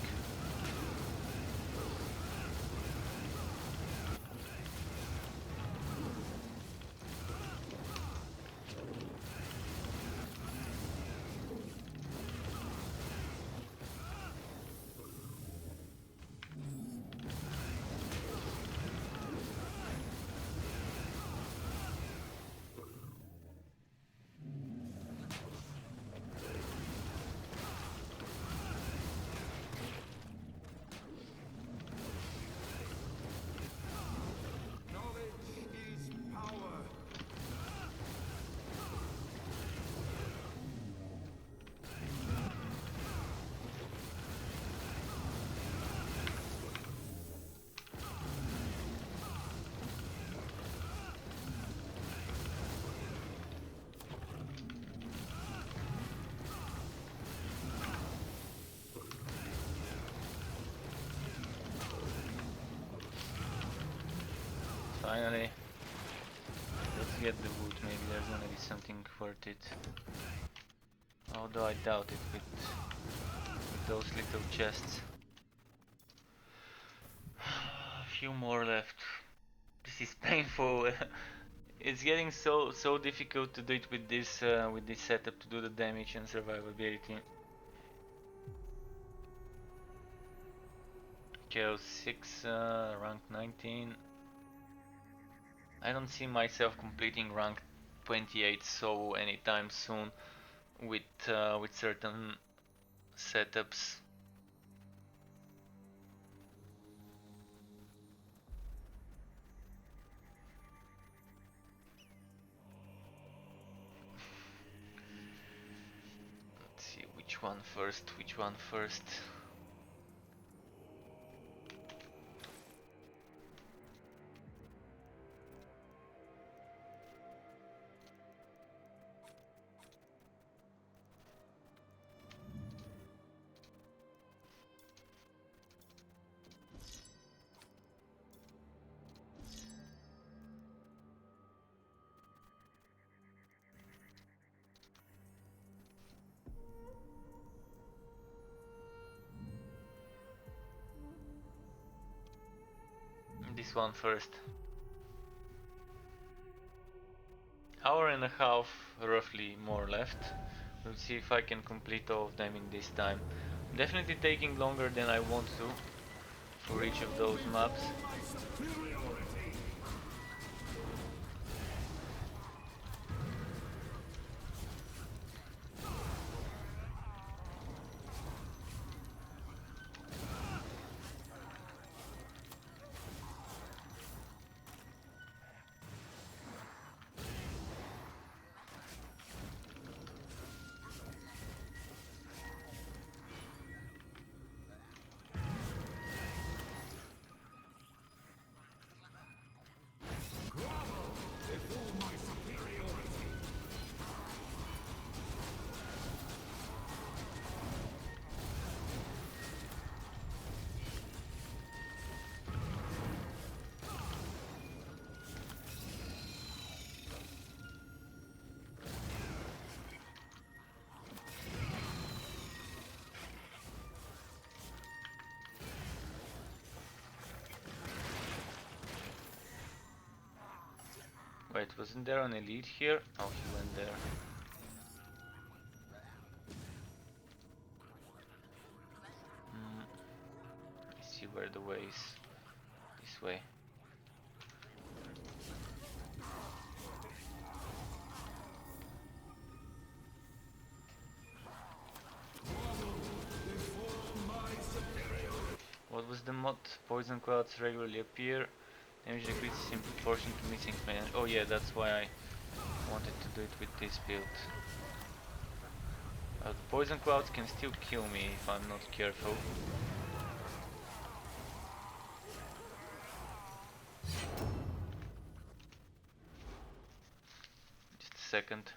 Finally, let's get the wood, maybe there's gonna be something worth it. Although I doubt it with those little chests. few more left. This is painful. It's getting so difficult to do it with this setup, to do the damage and survivability. Chaos 6, rank 19. I don't see myself completing rank 28 so anytime soon with certain setups. Let's see which one first. This one first. Hour and a half, roughly, more left. We'll see if I can complete all of them in this time. Definitely taking longer than I want to for each of those maps. Wait, wasn't there an elite here? Oh, he went there. Let's see where the way is. This way. What was the mod? Poison clouds regularly appear. Damage decreases in proportion to missing man. Oh yeah, that's why I wanted to do it with this build. The poison clouds can still kill me if I'm not careful. Just a second.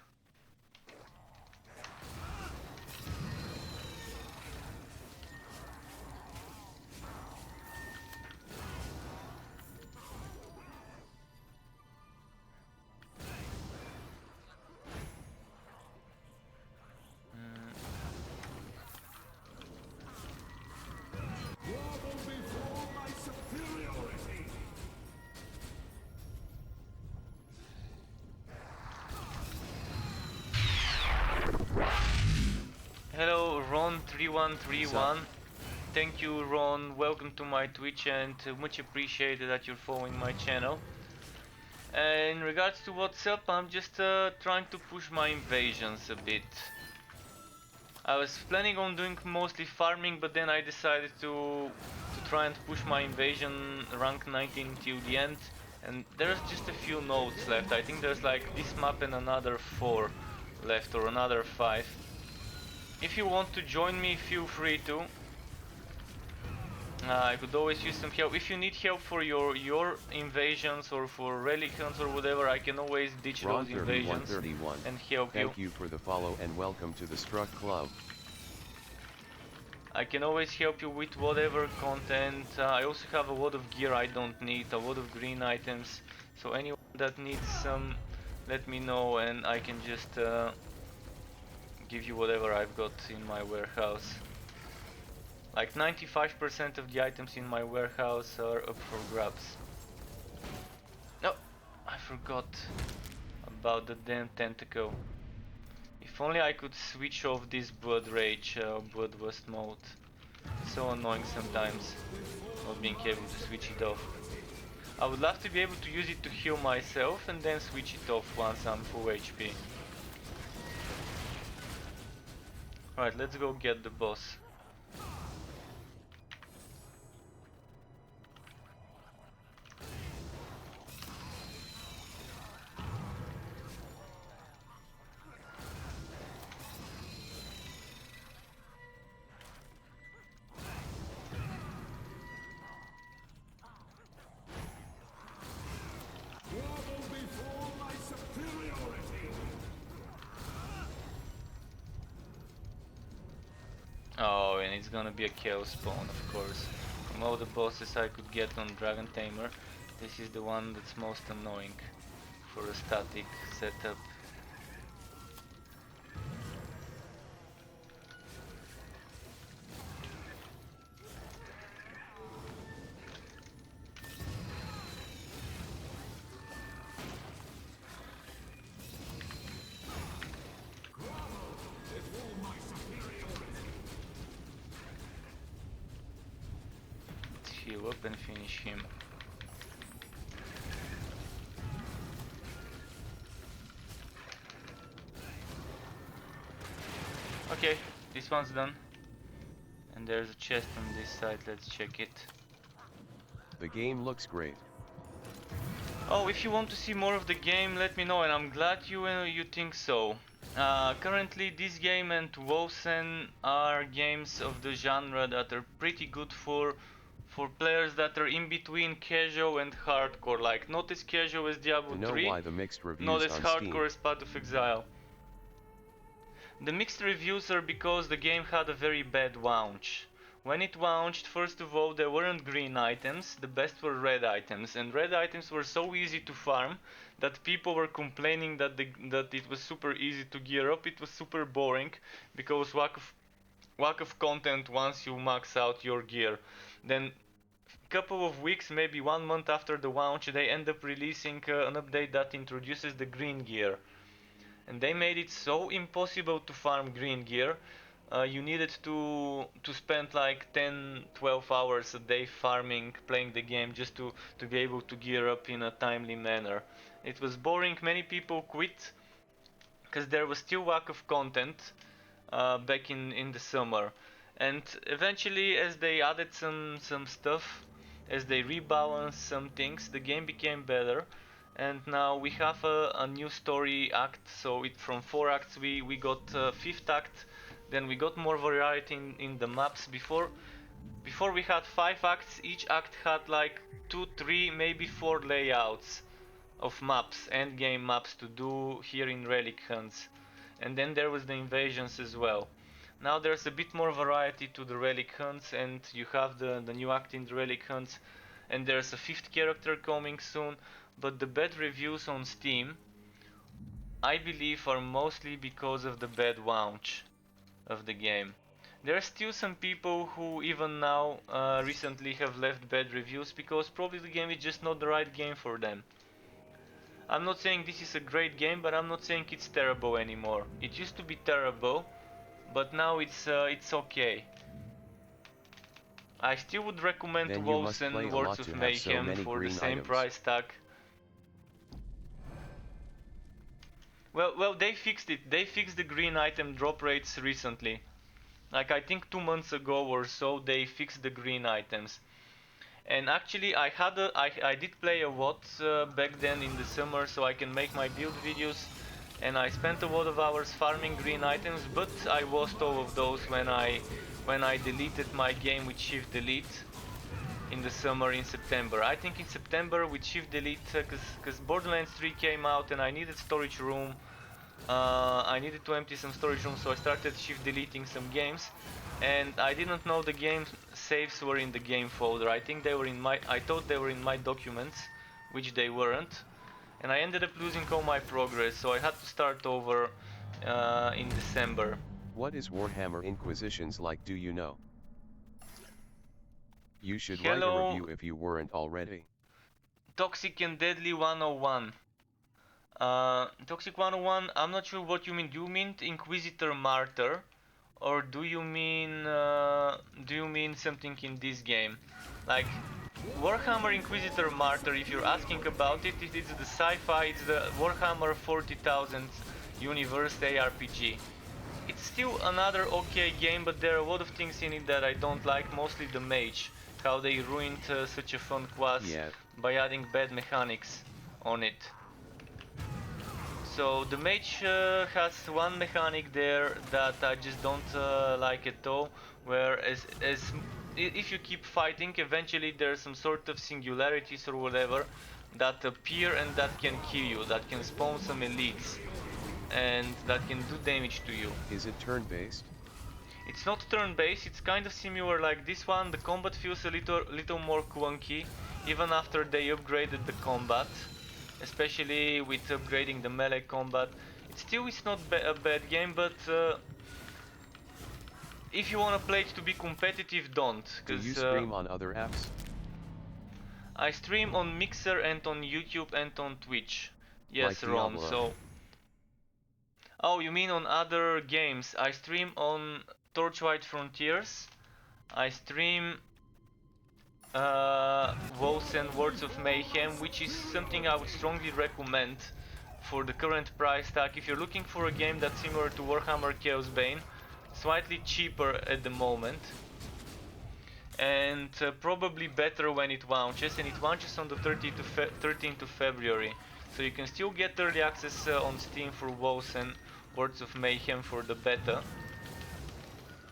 Hello Ron3131. Thank you Ron, welcome to my Twitch and much appreciated that you're following my channel. In regards to what's up, I'm just trying to push my invasions a bit. I was planning on doing mostly farming, but then I decided to try and push my invasion rank 19 till the end. And there's just a few nodes left. I think there's like this map and another 4 left, or another 5. If you want to join me, feel free to. I could always use some help. If you need help for your invasions or for relic hunts or whatever, I can always ditch those invasions and help you. Thank you for the follow and welcome to the Struck Club. I can always help you with whatever content. I also have a lot of gear I don't need, a lot of green items. So anyone that needs some, let me know and I can just give you whatever I've got in my warehouse. Like 95% of the items in my warehouse are up for grabs. No, I forgot about the damn tentacle. If only I could switch off this blood rage, bloodlust mode. So annoying sometimes, not being able to switch it off. I would love to be able to use it to heal myself and then switch it off once I'm full HP. Alright, let's go get the boss. Grovel before my superiority. Oh, and it's gonna be a Chaosbane, of course. From all the bosses I could get on Dragon Tamer, this is the one that's most annoying for a static setup. Before my superiority. Let's heal up and finish him. Okay, this one's done. And there's a chest on this side, let's check it. The game looks great. Oh, if you want to see more of the game, let me know, and I'm glad you think so. Currently, this game and Wosen are games of the genre that are pretty good for players that are in between casual and hardcore, like not as casual as Diablo To know 3, why the mixed reviews not as on hardcore Steam. as Path of Exile. The mixed reviews are because the game had a very bad launch. When it launched, first of all, there weren't green items, the best were red items, and red items were so easy to farm that people were complaining that it was super easy to gear up. It was super boring because lack of content once you max out your gear. Then couple of weeks, maybe 1 month after the launch, they end up releasing an update that introduces the green gear. And they made it so impossible to farm green gear. You needed to spend like 10-12 hours a day farming, playing the game just to be able to gear up in a timely manner. It was boring, many people quit because there was still lack of content back in the summer. And eventually, as they added some stuff, as they rebalanced some things, the game became better. And now we have a new story act, so from 4 acts we got 5th act, then we got more variety in the maps. Before we had 5 acts, each act had like 2, 3, maybe 4 layouts of maps, end game maps to do here in Relic Hunts. And then there was the invasions as well. Now there's a bit more variety to the Relic Hunts, and you have the new act in the Relic Hunts, and there's a 5th character coming soon. But the bad reviews on Steam, I believe, are mostly because of the bad launch of the game. There are still some people who even now recently have left bad reviews because probably the game is just not the right game for them. I'm not saying this is a great game, but I'm not saying it's terrible anymore. It used to be terrible, but now it's okay. I still would recommend Then you must Wolves play and a Lords lot of to have so Mayhem many for the green same items. price tag. Well, they fixed it. They fixed the green item drop rates recently. Like I think 2 months ago or so, they fixed the green items. And actually, I did play a lot back then in the summer, so I can make my build videos. And I spent a lot of hours farming green items, but I lost all of those when I deleted my game with Shift Delete in the summer in September. I think in September with Shift Delete, because Borderlands 3 came out and I needed storage room. I needed to empty some storage room, so I started shift deleting some games, and I didn't know the game saves were in the game folder. I think they were I thought they were in my documents, which they weren't, and I ended up losing all my progress, so I had to start over in December. What is Warhammer Inquisitions like, do you know? You should write a Hello, review if you weren't already. Toxic and Deadly 101. Toxic 101, I'm not sure what you mean. Do you mean Inquisitor Martyr? Or do you mean something in this game? Like Warhammer Inquisitor Martyr, if you're asking about it, it is the sci-fi, it's the Warhammer 40,000 universe ARPG. It's still another okay game, but there are a lot of things in it that I don't like, mostly the mage. How they ruined such a fun class Yeah, by adding bad mechanics on it. So the mage has one mechanic there that I just don't like at all, where if you keep fighting, eventually there's some sort of singularities or whatever that appear and that can kill you, that can spawn some elites, and that can do damage to you. is it turn-based? It's not turn-based, it's kind of similar like this one. The combat feels a little more clunky, even after they upgraded the combat, especially with upgrading the melee combat. It's not a bad game, but if you want to play it to be competitive, don't, Do you because stream on other apps? I stream on Mixer and on YouTube and on Twitch. Like Yes, Ron, Diablo? so... Oh, you mean on other games? I stream on Torchlight Frontiers. I stream WoWs and Words of Mayhem, which is something I would strongly recommend for the current price tag. If you're looking for a game that's similar to Warhammer Chaosbane, slightly cheaper at the moment, and probably better when it launches, and it launches on the 13th of February. So you can still get early access on Steam for WoWs and Words of Mayhem for the beta.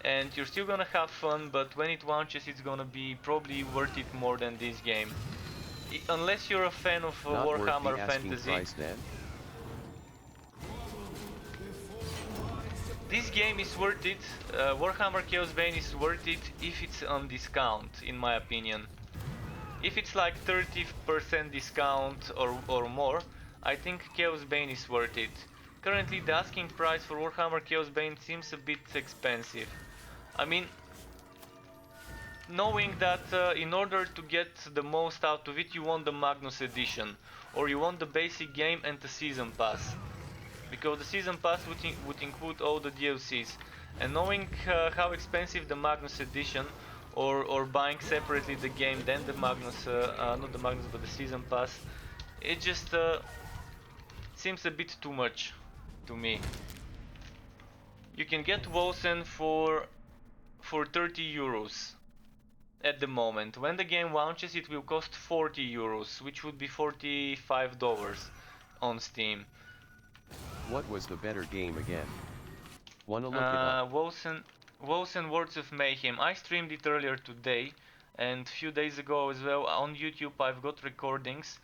And you're still gonna have fun, but when it launches it's gonna be probably worth it more than this game. Unless you're a fan of Not worth Warhammer the asking Fantasy. price then? This game is worth it. Warhammer Chaosbane is worth it if it's on discount, in my opinion. If it's like 30% discount or more, I think Chaosbane is worth it. Currently the asking price for Warhammer Chaosbane seems a bit expensive. I mean, knowing that in order to get the most out of it, you want the Magnus edition, or you want the basic game and the season pass, because the season pass would include all the DLCs. And knowing how expensive the Magnus edition, or buying separately the game then the Magnus, not the Magnus but the season pass, it just seems a bit too much to me. You can get Wolsen for 30 euros at the moment. When the game launches it will cost 40 euros, which would be $45 on Steam. What was the better game again? Wanna look it up? Wolsen Words of Mayhem. I streamed it earlier today and a few days ago as well on YouTube. I've got recordings.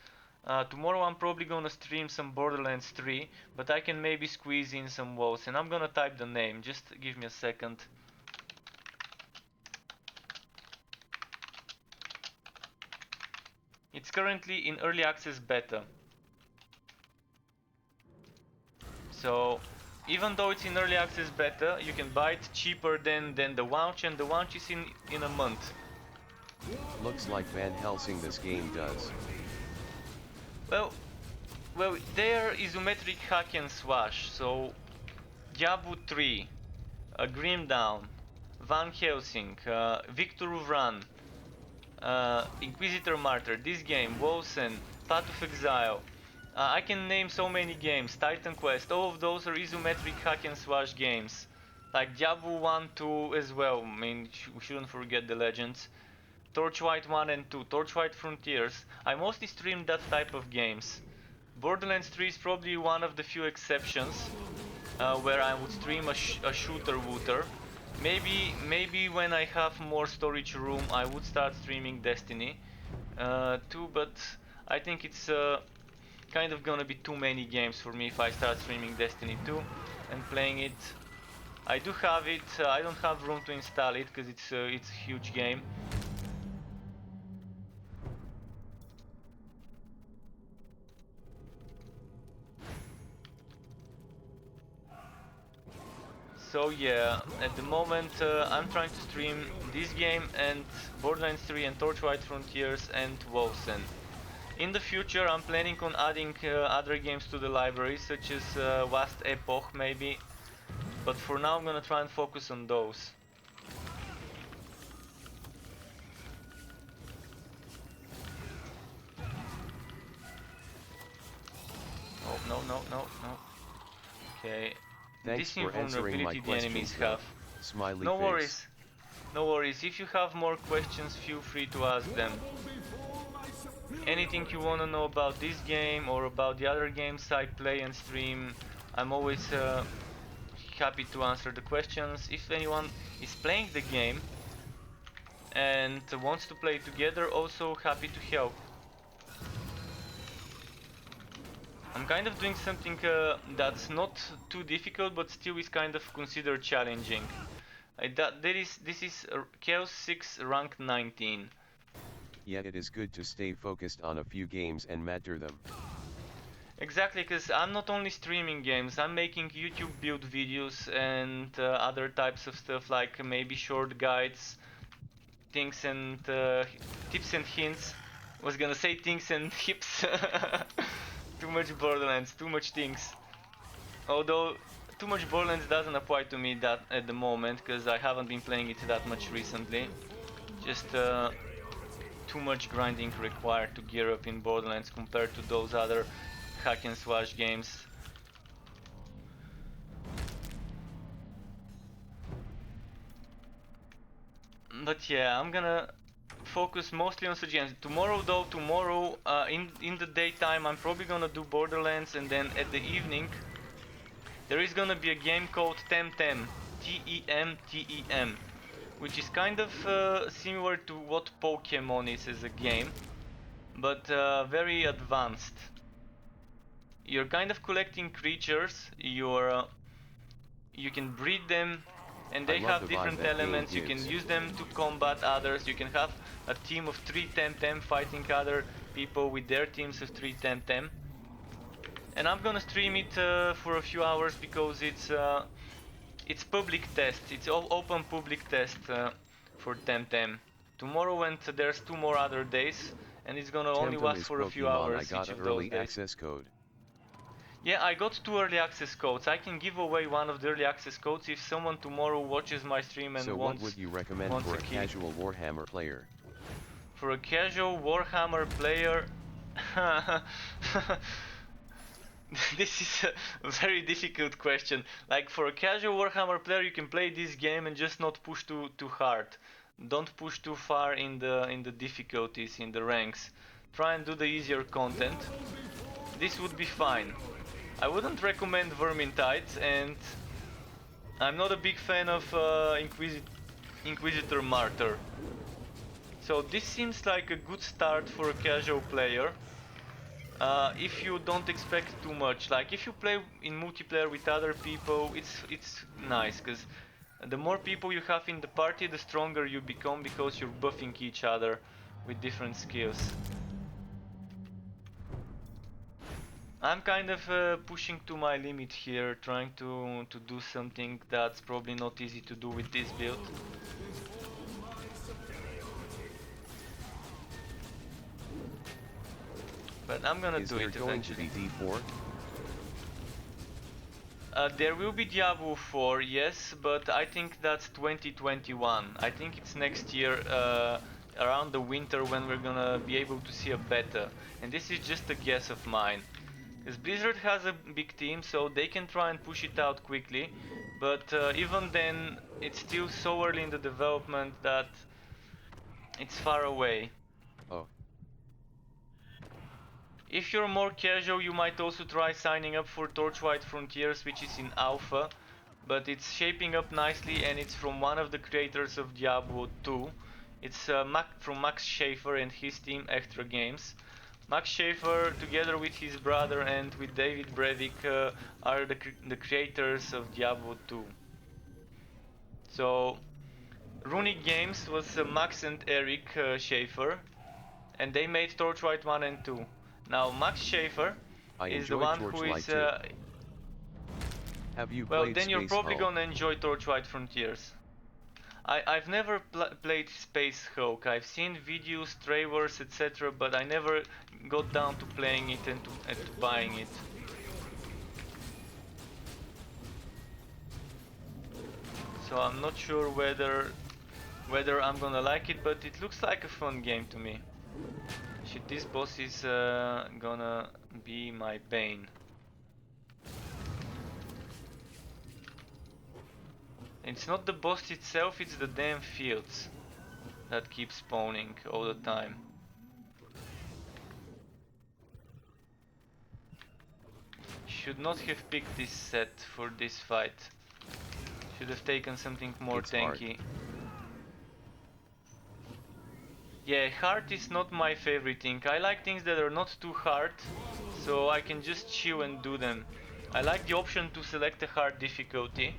Tomorrow I'm probably gonna stream some Borderlands 3, but I can maybe squeeze in some Wolsen. I'm gonna type the name, just give me a second. It's currently in early access beta. So even though it's in early access beta, you can buy it cheaper than the launch, and the launch is in a month. Looks like Van Helsing this game does. Well, they are isometric hack and slash, so Diablo 3, Grim Dawn, Van Helsing, Victor Vran, Inquisitor Martyr, this game, Wolsen, Path of Exile. I can name so many games, Titan Quest, all of those are isometric hack and slash games. Like Diablo 1, 2 as well, I mean, we shouldn't forget the legends. Torchlight 1 and 2, Torchlight Frontiers. I mostly stream that type of games. Borderlands 3 is probably one of the few exceptions where I would stream a shooter-wooter. Maybe when I have more storage room I would start streaming Destiny 2, but I think it's kind of gonna be too many games for me if I start streaming Destiny 2 and playing it. I do have it, I don't have room to install it because it's a huge game. So yeah, at the moment I'm trying to stream this game and Borderlands 3 and Torchlight Frontiers and Wolfsen. In the future I'm planning on adding other games to the library, such as Vast Epoch maybe, but for now I'm gonna try and focus on those. Oh, no. Okay. Thanks This for answering my invulnerability the enemies questions, have. smiley No face. worries. No worries. If you have more questions, feel free to ask them. Anything you wanna know about this game or about the other games I play and stream, I'm always happy to answer the questions. If anyone is playing the game and wants to play together, also happy to help. I'm kind of doing something that's not too difficult, but still is kind of considered challenging. This is Chaos 6 rank 19. Yet it is good to stay focused on a few games and master them. Exactly, because I'm not only streaming games, I'm making YouTube build videos and other types of stuff, like maybe short guides, things and tips and hints. Was gonna say things and hips. Too much Borderlands, too much things. Although too much Borderlands doesn't apply to me that at the moment, because I haven't been playing it that much recently. Just too much grinding required to gear up in Borderlands compared to those other hack and slash games. But yeah, I'm gonna focus mostly on suggestions. Tomorrow in the daytime I'm probably gonna do Borderlands, and then at the evening there is gonna be a game called Temtem, T-E-M-T-E-M, which is kind of similar to what Pokemon is as a game, but very advanced. You're kind of collecting creatures, you can breed them, and they love have the vibe different that game elements. You can gives. use them to combat others. You can have a team of 3 Temtem fighting other people with their teams of 3 Temtem. And I'm gonna stream it for a few hours because it's public test. It's all open public test for Temtem. Tomorrow and there's 2 more other days, and it's gonna only Temtem last is for a few Pokemon. I hours got each a of those early days. access code. Yeah, I got 2 early access codes. I can give away one of the early access codes if someone tomorrow watches my stream and So what wants would you recommend for a a key. casual Warhammer player? For a casual Warhammer player, this is a very difficult question. Like, for a casual Warhammer player, you can play this game and just not push too hard. Don't push too far in the difficulties, in the ranks. Try and do the easier content. This would be fine. I wouldn't recommend Vermintide, and I'm not a big fan of Inquisitor Martyr. So this seems like a good start for a casual player. If you don't expect too much, like if you play in multiplayer with other people, it's nice, because the more people you have in the party, the stronger you become, because you're buffing each other with different skills. I'm kind of pushing to my limit here, trying to do something that's probably not easy to do with this build. But I'm gonna Is do there it going to eventually. be D4? There will be Diablo 4, yes, but I think that's 2021. I think it's next year, around the winter, when we're gonna be able to see a beta. And this is just a guess of mine. Because Blizzard has a big team, so they can try and push it out quickly. But even then, it's still so early in the development that it's far away. Oh. If you're more casual, you might also try signing up for Torchlight Frontiers, which is in alpha, but it's shaping up nicely, and it's from one of the creators of Diablo 2. It's from Max Schaefer and his team Extra Games. Max Schaefer, together with his brother and with David Brevik, are the creators of Diablo 2. So, Runic Games was Max and Eric Schaefer, and they made Torchlight 1 and 2. Now, Max Schaefer I is the enjoyed one who Torchlight is... too. Have you Well, played then you're Space probably Hulk? gonna enjoy Torchlight Frontiers. I've never played Space Hulk. I've seen videos, trailers, etc., but I never got down to playing it and to buying it. So I'm not sure whether I'm gonna like it, but it looks like a fun game to me. Shit, this boss is gonna be my bane. It's not the boss itself, it's the damn fields that keep spawning all the time. Should not have picked this set for this fight. Should have taken something more It's hard. tanky. Yeah, hard is not my favorite thing. I like things that are not too hard, so I can just chill and do them. I like the option to select a hard difficulty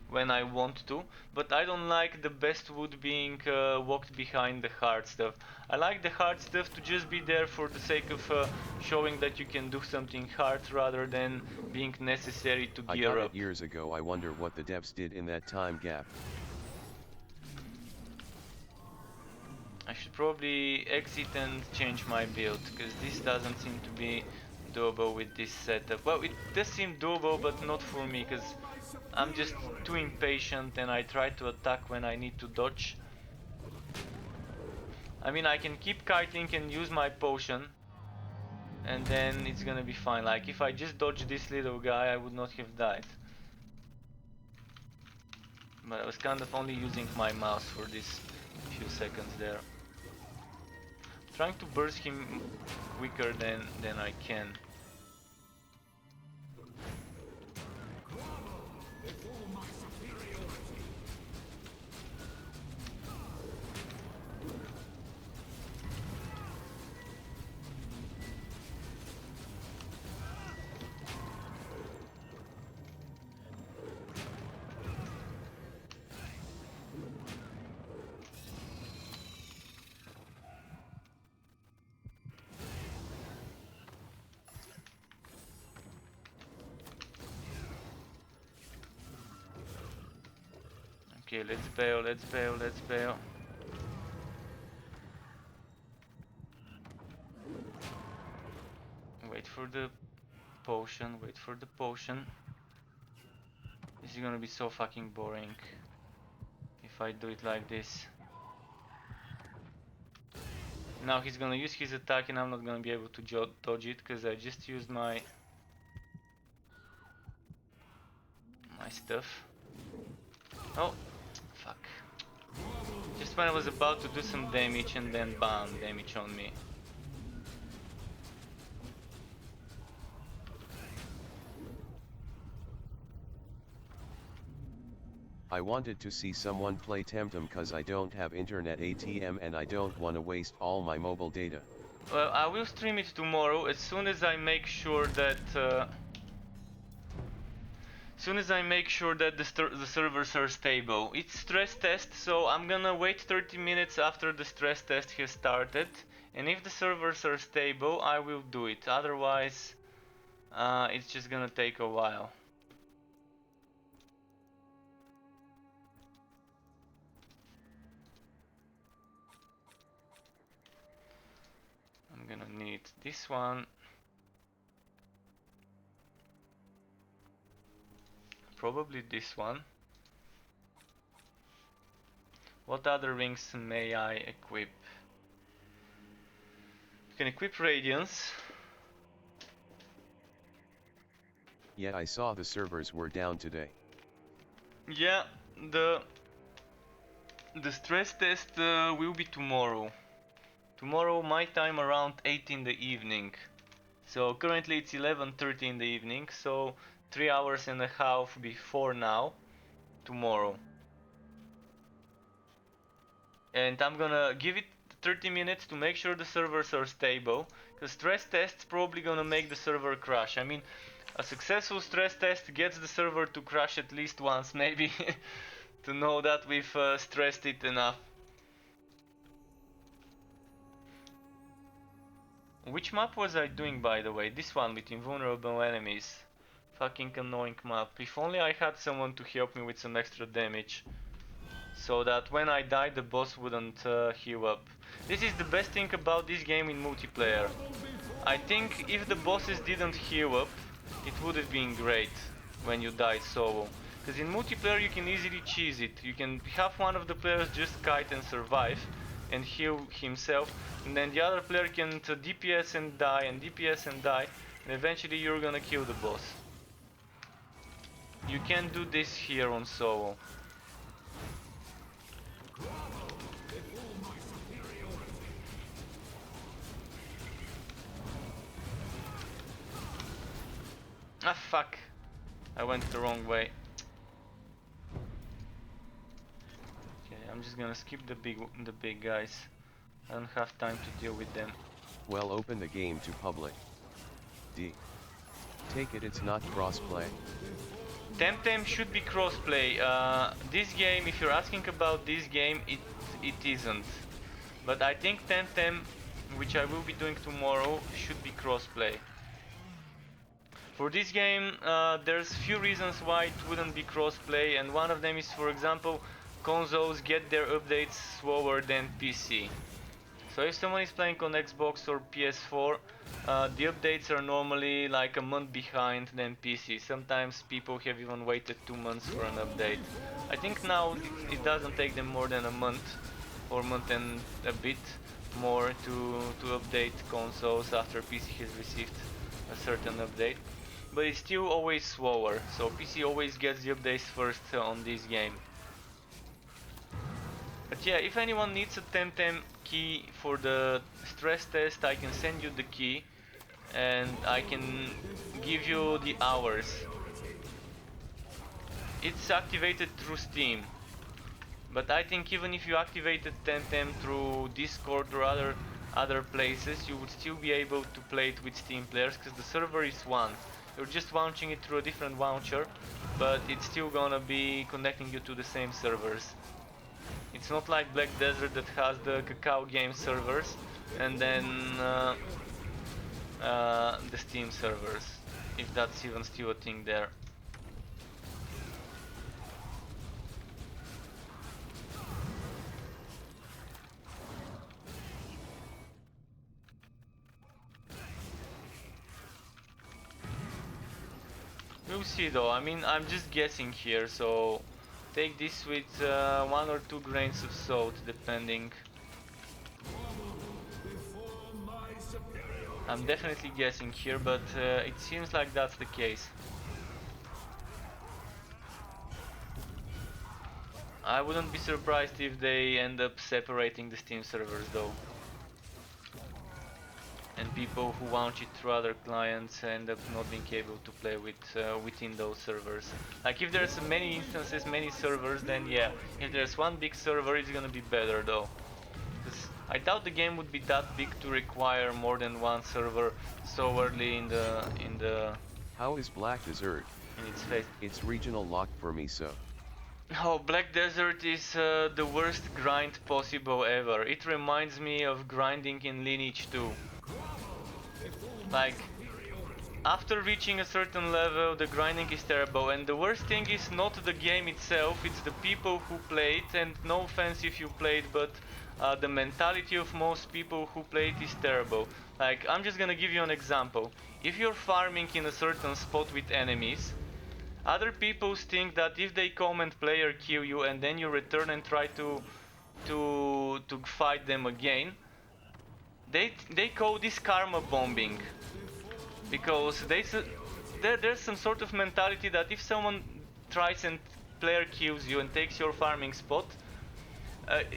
when I want to, but I don't like the best wood being walked behind the hard stuff. I like the hard stuff to just be there for the sake of showing that you can do something hard rather than being necessary to I gear got it up. years ago. I wonder what the devs did in that time gap. I should probably exit and change my build, because this doesn't seem to be doable with this setup. Well, it does seem doable, but not for me, because I'm just too impatient and I try to attack when I need to dodge. I mean, I can keep kiting and use my potion, and then it's gonna be fine. Like, if I just dodge this little guy, I would not have died. But I was kind of only using my mouse for this few seconds there. Trying to burst him quicker than I can. Before my superiority. Okay, let's bail, let's bail, let's bail. Wait for the potion, wait for the potion. This is gonna be so fucking boring if I do it like this. Now he's gonna use his attack and I'm not gonna be able to dodge it because I just used my stuff. Oh, fuck. Just when I was about to do some damage and then bam, damage on me. I wanted to see someone play Temtem cause I don't have internet ATM and I don't wanna waste all my mobile data. Well, I will stream it tomorrow as soon as I make sure that the servers are stable. It's stress test, so I'm gonna wait 30 minutes after the stress test has started, and if the servers are stable, I will do it. Otherwise, it's just gonna take a while. I'm gonna need this one. Probably this one. What other rings may I equip? You can equip Radiance. Yeah, I saw the servers were down today. Yeah, the stress test will be tomorrow. Tomorrow my time around 8 in the evening. So currently it's 11:30 in the evening, so 3 hours and a half before now, tomorrow. And I'm gonna give it 30 minutes to make sure the servers are stable, because stress test's probably gonna make the server crash. I mean, a successful stress test gets the server to crash at least once, maybe, to know that we've stressed it enough. Which map was I doing, by the way? This one with invulnerable enemies. Fucking annoying map. If only I had someone to help me with some extra damage, so that when I die the boss wouldn't heal up. This is the best thing about this game in multiplayer. I think if the bosses didn't heal up, it would have been great when you died solo. Because in multiplayer you can easily cheese it. You can have one of the players just kite and survive and heal himself, and then the other player can DPS and die and DPS and die, and eventually you're gonna kill the boss. You can't do this here on solo. Ah fuck, I went the wrong way. Okay, I'm just gonna skip the big guys. I don't have time to deal with them. Well, open the game to public. D. Take it it's not crossplay. Temtem should be crossplay. This game, if you're asking about this game, it isn't. But I think Temtem, which I will be doing tomorrow, should be crossplay. For this game, there's few reasons why it wouldn't be crossplay, and one of them is, for example, consoles get their updates slower than PC. So if someone is playing on Xbox or PS4, the updates are normally like a month behind than PC. Sometimes people have even waited 2 months for an update. I think now it doesn't take them more than a month, or month and a bit more to update consoles after PC has received a certain update. But it's still always slower, so PC always gets the updates first on this game. But yeah, if anyone needs a Temtem key for the stress test, I can send you the key and I can give you the hours. It's activated through Steam, but I think even if you activated Temtem through Discord or other places, you would still be able to play it with Steam players, because the server is one. You're just launching it through a different launcher, but it's still gonna be connecting you to the same servers. It's not like Black Desert that has the Cacao Game servers and then the Steam servers, if that's even still a thing there. We'll see though, I mean, I'm just guessing here, so take this with 1 or 2 grains of salt, depending. I'm definitely guessing here, but it seems like that's the case. I wouldn't be surprised if they end up separating the Steam servers though. And people who launch it through other clients end up not being able to play with within those servers. Like if there's many instances, many servers, then yeah. If there's one big server, it's gonna be better though. Because I doubt the game would be that big to require more than one server so early in the How is Black Desert? in its phase. It's regional locked for me, so. Oh, Black Desert is the worst grind possible ever. It reminds me of grinding in Lineage 2. Like, after reaching a certain level, the grinding is terrible, and the worst thing is not the game itself, it's the people who play it, and no offense if you played, but the mentality of most people who play it is terrible. Like, I'm just gonna give you an example. If you're farming in a certain spot with enemies, other people think that if they come and play or kill you and then you return and try to fight them again, they call this karma bombing, because there's some sort of mentality that if someone tries and player kills you and takes your farming spot,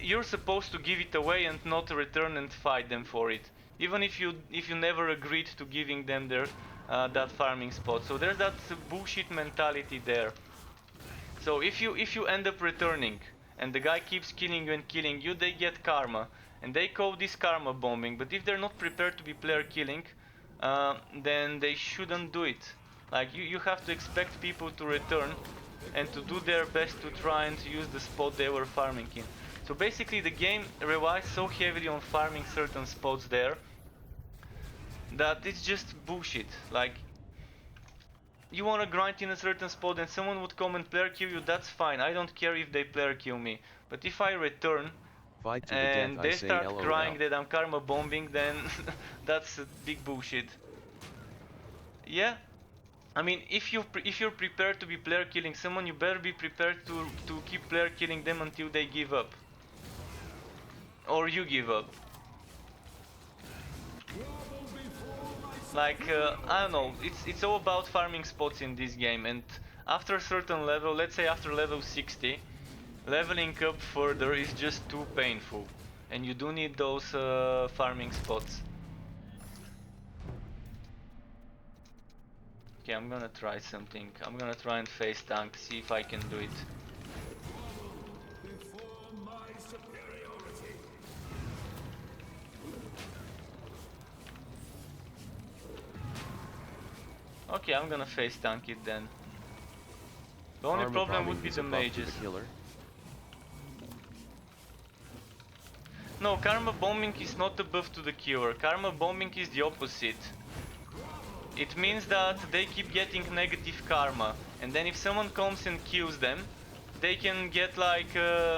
you're supposed to give it away and not return and fight them for it, even if you never agreed to giving them their that farming spot. So there's that bullshit mentality there. So if you end up returning and the guy keeps killing you and killing you, they get karma, and they call this karma bombing. But if they're not prepared to be player killing, then they shouldn't do it. Like, you have to expect people to return and to do their best to try and use the spot they were farming in. So basically the game relies so heavily on farming certain spots there that it's just bullshit. Like, you wanna grind in a certain spot and someone would come and player kill you, that's fine. I don't care if they player kill me. But if I return Fight to the death, and I they say start crying LOL. that I'm karma bombing, then that's big bullshit. Yeah, I mean, if you're prepared to be player killing someone, you better be prepared to keep player killing them until they give up, or you give up. Like I don't know, it's all about farming spots in this game, and after a certain level, let's say after level 60, leveling up further is just too painful, and you do need those farming spots. Okay, I'm gonna try something. I'm gonna try and face tank, see if I can do it. Before my superiority. Okay, I'm gonna face tank it then. The only Karma problem bombing would be is the a buff to mages. the killer. No, karma bombing is not a buff to the killer. Karma bombing is the opposite. It means that they keep getting negative karma, and then if someone comes and kills them, they can get like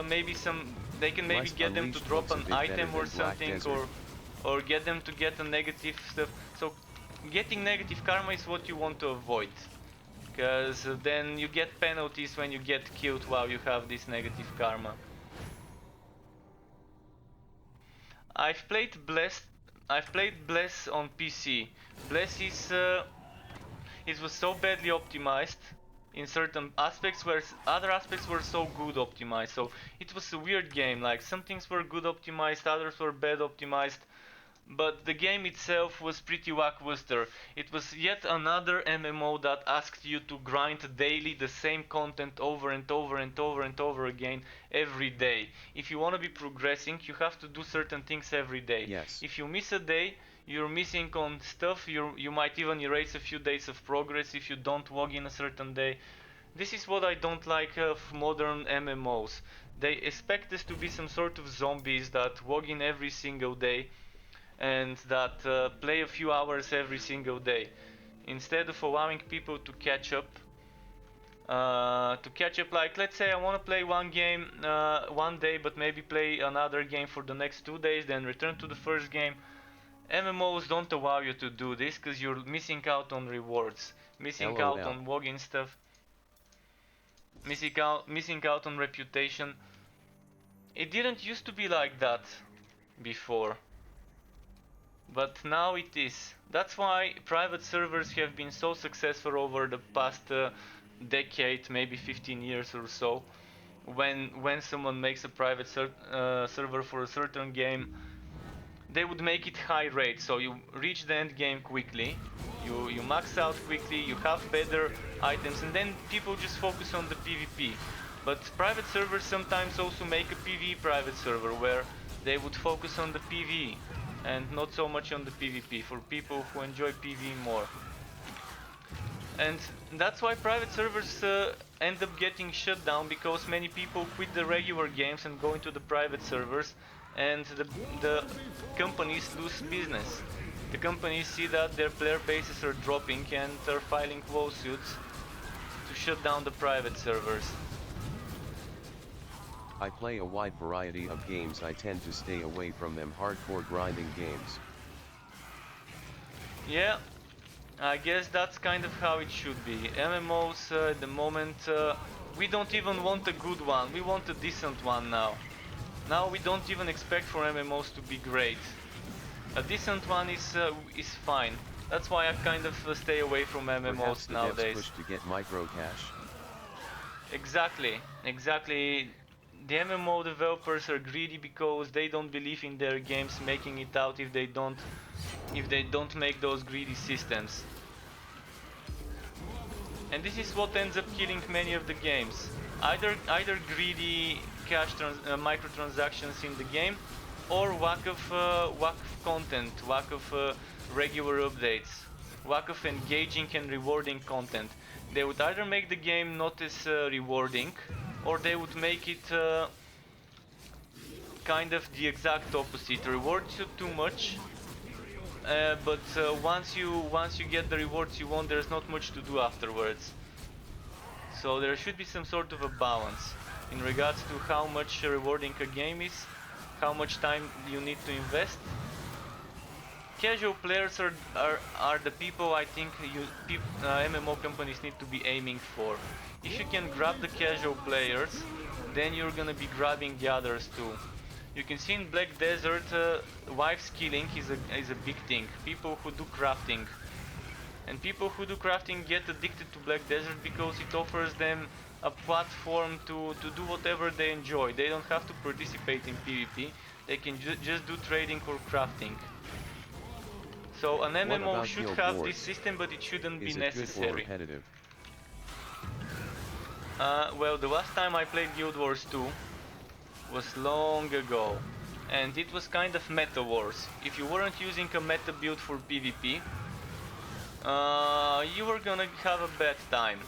maybe some. They can maybe Lust get them to Unleashed drop looks a an bit better item or than Black something, Desert. or get them to get a negative stuff. So getting negative karma is what you want to avoid, because then you get penalties when you get killed while you have this negative karma. I've played Bless. I've played Bless on PC. Bless is it was so badly optimized in certain aspects, where other aspects were so good optimized. So it was a weird game. Like some things were good optimized, others were bad optimized. But the game itself was pretty lackluster. It was yet another MMO that asked you to grind daily the same content over and over and over and over again every day. If you want to be progressing, you have to do certain things every day. Yes. If you miss a day, you're missing on stuff. You might even erase a few days of progress if you don't log in a certain day. This is what I don't like of modern MMOs. They expect us to be some sort of zombies that log in every single day and that play a few hours every single day, instead of allowing people to catch up. Like let's say I want to play one game one day, but maybe play another game for the next 2 days, then return to the first game. MMOs don't allow you to do this because you're missing out on rewards, missing out LOL. on login stuff, missing out on reputation. It didn't used to be like that before, but now it is. That's why private servers have been so successful over the past decade, maybe 15 years or so. When someone makes a private server for a certain game, they would make it high rate, so you reach the end game quickly, you max out quickly, you have better items, and then people just focus on the PvP. But private servers sometimes also make a PvE private server where they would focus on the PvE and not so much on the PvP for people who enjoy PvE more. And that's why private servers end up getting shut down, because many people quit the regular games and go into the private servers, and the companies lose business. The companies see that their player bases are dropping and are filing lawsuits to shut down the private servers. I play a wide variety of games. I tend to stay away from them hardcore grinding games. Yeah, I guess that's kind of how it should be. MMOs at the moment, we don't even want a good one, we want a decent one now. Now we don't even expect for MMOs to be great. A decent one is fine. That's why I kind of stay away from Perhaps MMOs the nowadays. devs push to get micro cash. Exactly. The MMO developers are greedy because they don't believe in their games making it out if they don't make those greedy systems. And this is what ends up killing many of the games. Either greedy microtransactions in the game, or lack of content, lack of regular updates, lack of engaging and rewarding content. They would either make the game not as rewarding, or they would make it kind of the exact opposite. Reward you too much but once you get the rewards you want, there's not much to do afterwards. So there should be some sort of a balance in regards to how much rewarding a game is, how much time you need to invest. Casual players are the people I think MMO companies need to be aiming for. If you can grab the casual players, then you're gonna be grabbing the others too. You can see in Black Desert, wife skilling is a big thing. People who do crafting. And people who do crafting get addicted to Black Desert because it offers them a platform to do whatever they enjoy. They don't have to participate in PvP, they can just do trading or crafting. So an MMO should have this system, but it shouldn't be necessary. Well, the last time I played Guild Wars 2 was long ago, and it was kind of meta wars. If you weren't using a meta build for PvP, you were gonna have a bad time.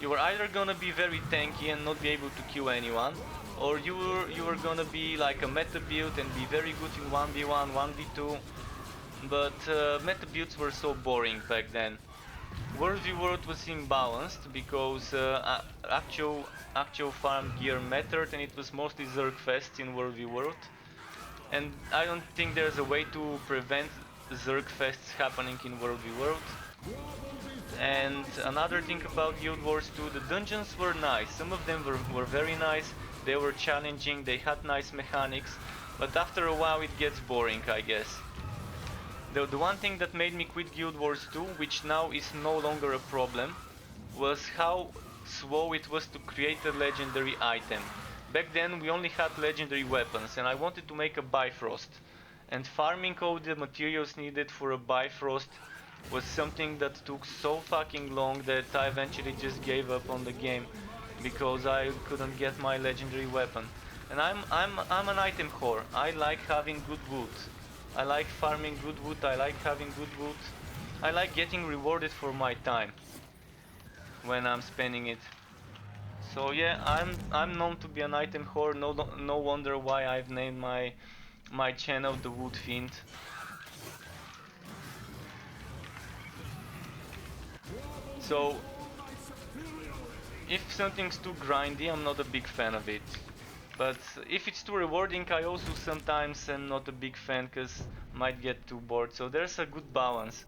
You were either gonna be very tanky and not be able to kill anyone, or you were gonna be like a meta build and be very good in 1v1, 1v2. But meta builds were so boring back then. World v World was imbalanced because actual farm gear mattered, and it was mostly Zerg fests in World v World. And I don't think there's a way to prevent Zerg fests happening in World v World. And another thing about Guild Wars 2, the dungeons were nice. Some of them were very nice, they were challenging, they had nice mechanics, but after a while it gets boring, I guess. The one thing that made me quit Guild Wars 2, which now is no longer a problem, was how slow it was to create a legendary item. Back then we only had legendary weapons, and I wanted to make a Bifrost. And farming all the materials needed for a Bifrost was something that took so fucking long that I eventually just gave up on the game because I couldn't get my legendary weapon. And I'm an item whore. I like having good loot. I like farming good wood, I like having good wood. I like getting rewarded for my time when I'm spending it. So yeah, I'm known to be an item whore. No wonder why I've named my channel the Wood Fiend. So if something's too grindy, I'm not a big fan of it. But if it's too rewarding, I also sometimes am not a big fan because I might get too bored. So there's a good balance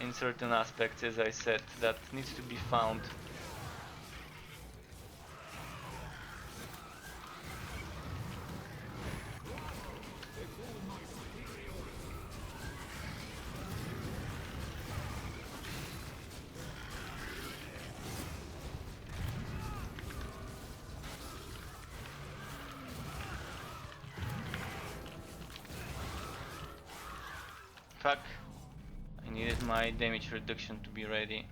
in certain aspects, as I said, that needs to be found. Fuck. I needed my damage reduction to be ready.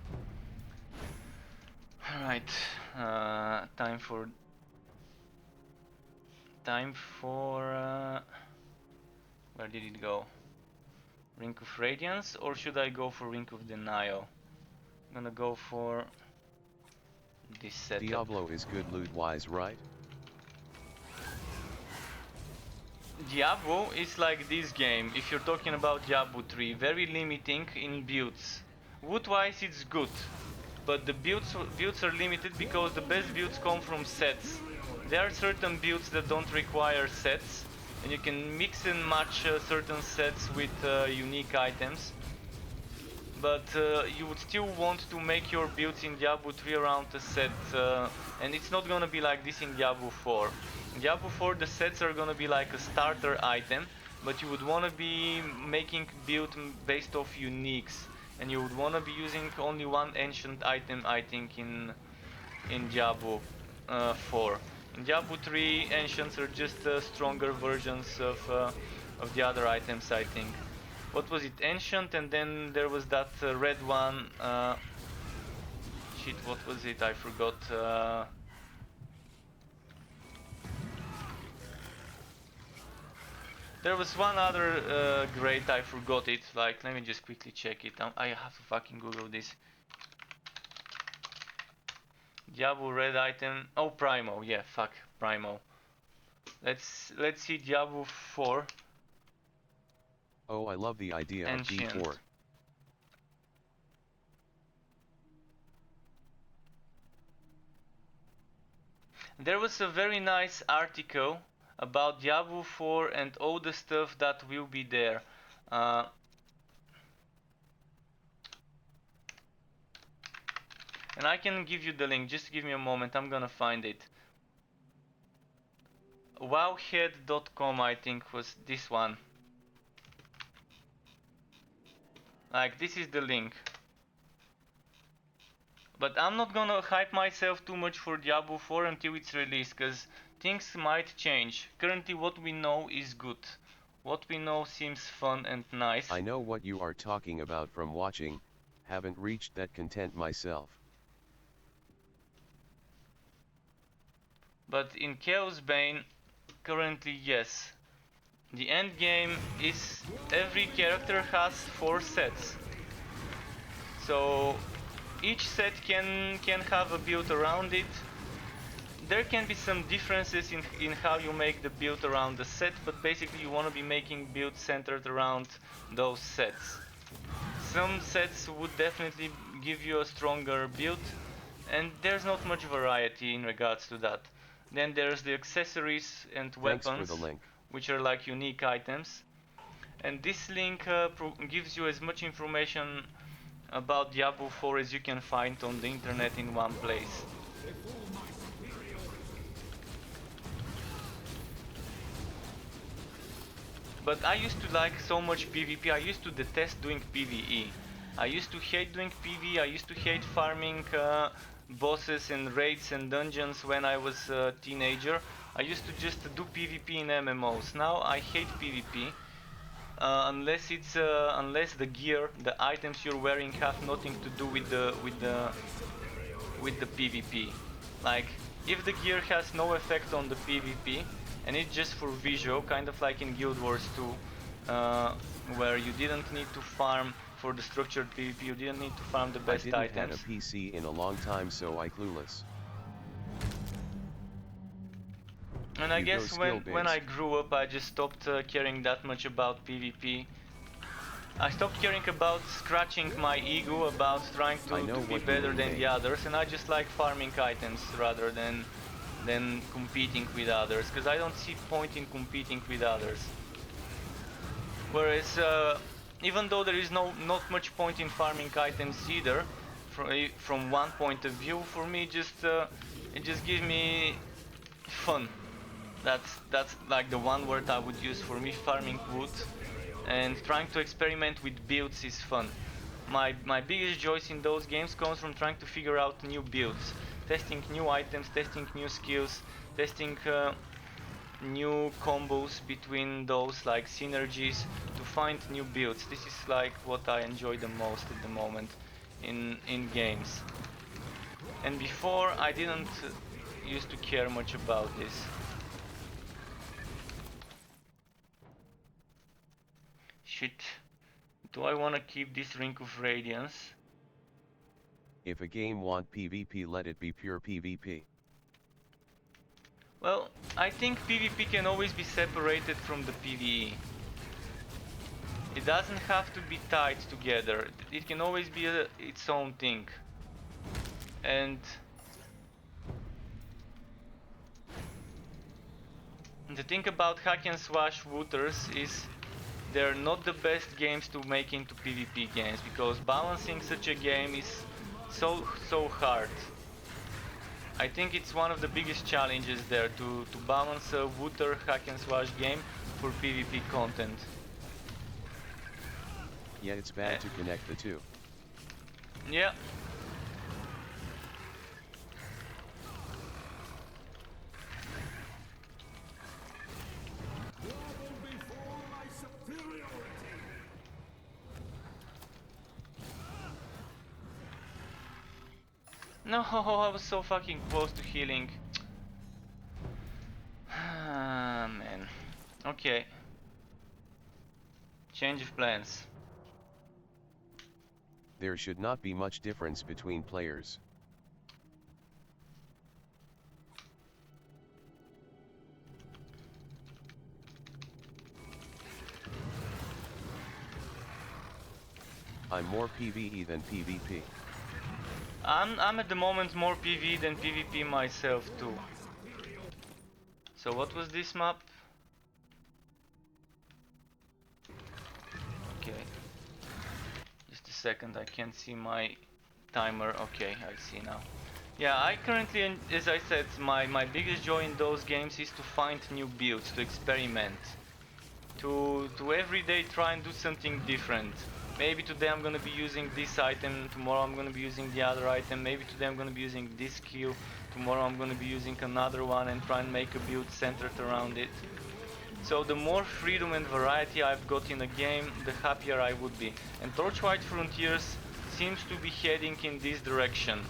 Alright, time for where did it go? Rink of Radiance, or should I go for Rink of Denial? I'm gonna go for this setup. Diablo is good loot wise, right? Diablo is like this game, if you're talking about Diablo 3, very limiting in builds. Wood wise it's good, but the builds are limited because the best builds come from sets. There are certain builds that don't require sets, and you can mix and match certain sets with unique items. But you would still want to make your builds in Diablo 3 around a set, and it's not gonna be like this in Diablo 4. In Diablo 4 the sets are gonna be like a starter item, but you would wanna be making build based off uniques, and you would wanna be using only one ancient item, I think, in Diablo 4. In Diablo 3, ancients are just stronger versions of the other items, I think. What was it? Ancient, and then there was that red one. Shit, what was it? I forgot. There was one other great, I forgot it. Like, let me just quickly check it. I have to fucking Google this. Diablo red item. Oh, Primo. Yeah, fuck, Primo. Let's see Diablo 4. Oh, I love the idea of Ancient. D4. There was a very nice article about Diablo 4 and all the stuff that will be there. And I can give you the link, just give me a moment, I'm gonna find it. Wowhead.com, I think, was this one. Like, this is the link. But I'm not gonna hype myself too much for Diablo 4 until it's released, cause things might change. Currently what we know is good. What we know seems fun and nice. I know what you are talking about from watching, haven't reached that content myself. But in Chaosbane, currently yes. The end game is every character has 4 sets. So each set can have a build around it. There can be some differences in how you make the build around the set, but basically you want to be making builds centered around those sets. Some sets would definitely give you a stronger build, and there's not much variety in regards to that. Then there's the accessories and Thanks for weapons, the link. which are like unique items. And this link gives you as much information about Diablo 4 as you can find on the internet in one place. But I used to like so much PvP, I used to detest doing PvE. I used to hate doing PvE, I used to hate farming bosses and raids and dungeons when I was a teenager. I used to just do PvP in MMOs. Now I hate PvP. Unless the gear, the items you're wearing have nothing to do with the PvP. Like, if the gear has no effect on the PvP and it's just for visual, kind of like in Guild Wars 2, where you didn't need to farm for the structured PvP, you didn't need to farm the best I didn't items. had a PC in a long time, so I clueless. And I You go guess when skill-based. I grew up, I just stopped caring that much about PvP. I stopped caring about scratching my ego, about trying to be better than the others, and I just like farming items rather than competing with others, because I don't see point in competing with others. Whereas, even though there is not much point in farming items either, from one point of view, for me, it just gives me fun. That's like the one word I would use for me. Farming wood and trying to experiment with builds is fun. My biggest joys in those games comes from trying to figure out new builds, testing new items, testing new skills, testing new combos between those, like synergies, to find new builds. This is like what I enjoy the most at the moment in games. And before I didn't used to care much about this. Shit. Do I want to keep this Ring of Radiance? If a game want PvP, let it be pure PvP. Well, I think PvP can always be separated from the PvE. It doesn't have to be tied together. It can always be its own thing. And the thing about hack and slash shooters is they're not the best games to make into PvP games, because balancing such a game is so hard. I think it's one of the biggest challenges there, to balance a shooter hack and slash game for PvP content. Yeah, it's bad to connect the two. Yeah. No, I was so fucking close to healing. Ah, man. Okay. Change of plans. There should not be much difference between players. I'm more PvE than PvP. I'm at the moment more PvE than PvP myself too. So what was this map? Okay. Just a second, I can't see my timer. Okay, I see now. Yeah, I currently, as I said, my biggest joy in those games is to find new builds, to experiment. To every day try and do something different. Maybe today I'm gonna be using this item, tomorrow I'm gonna be using the other item, maybe today I'm gonna be using this skill, tomorrow I'm gonna be using another one and try and make a build centered around it. So the more freedom and variety I've got in a game, the happier I would be. And Torchlight Frontiers seems to be heading in this direction.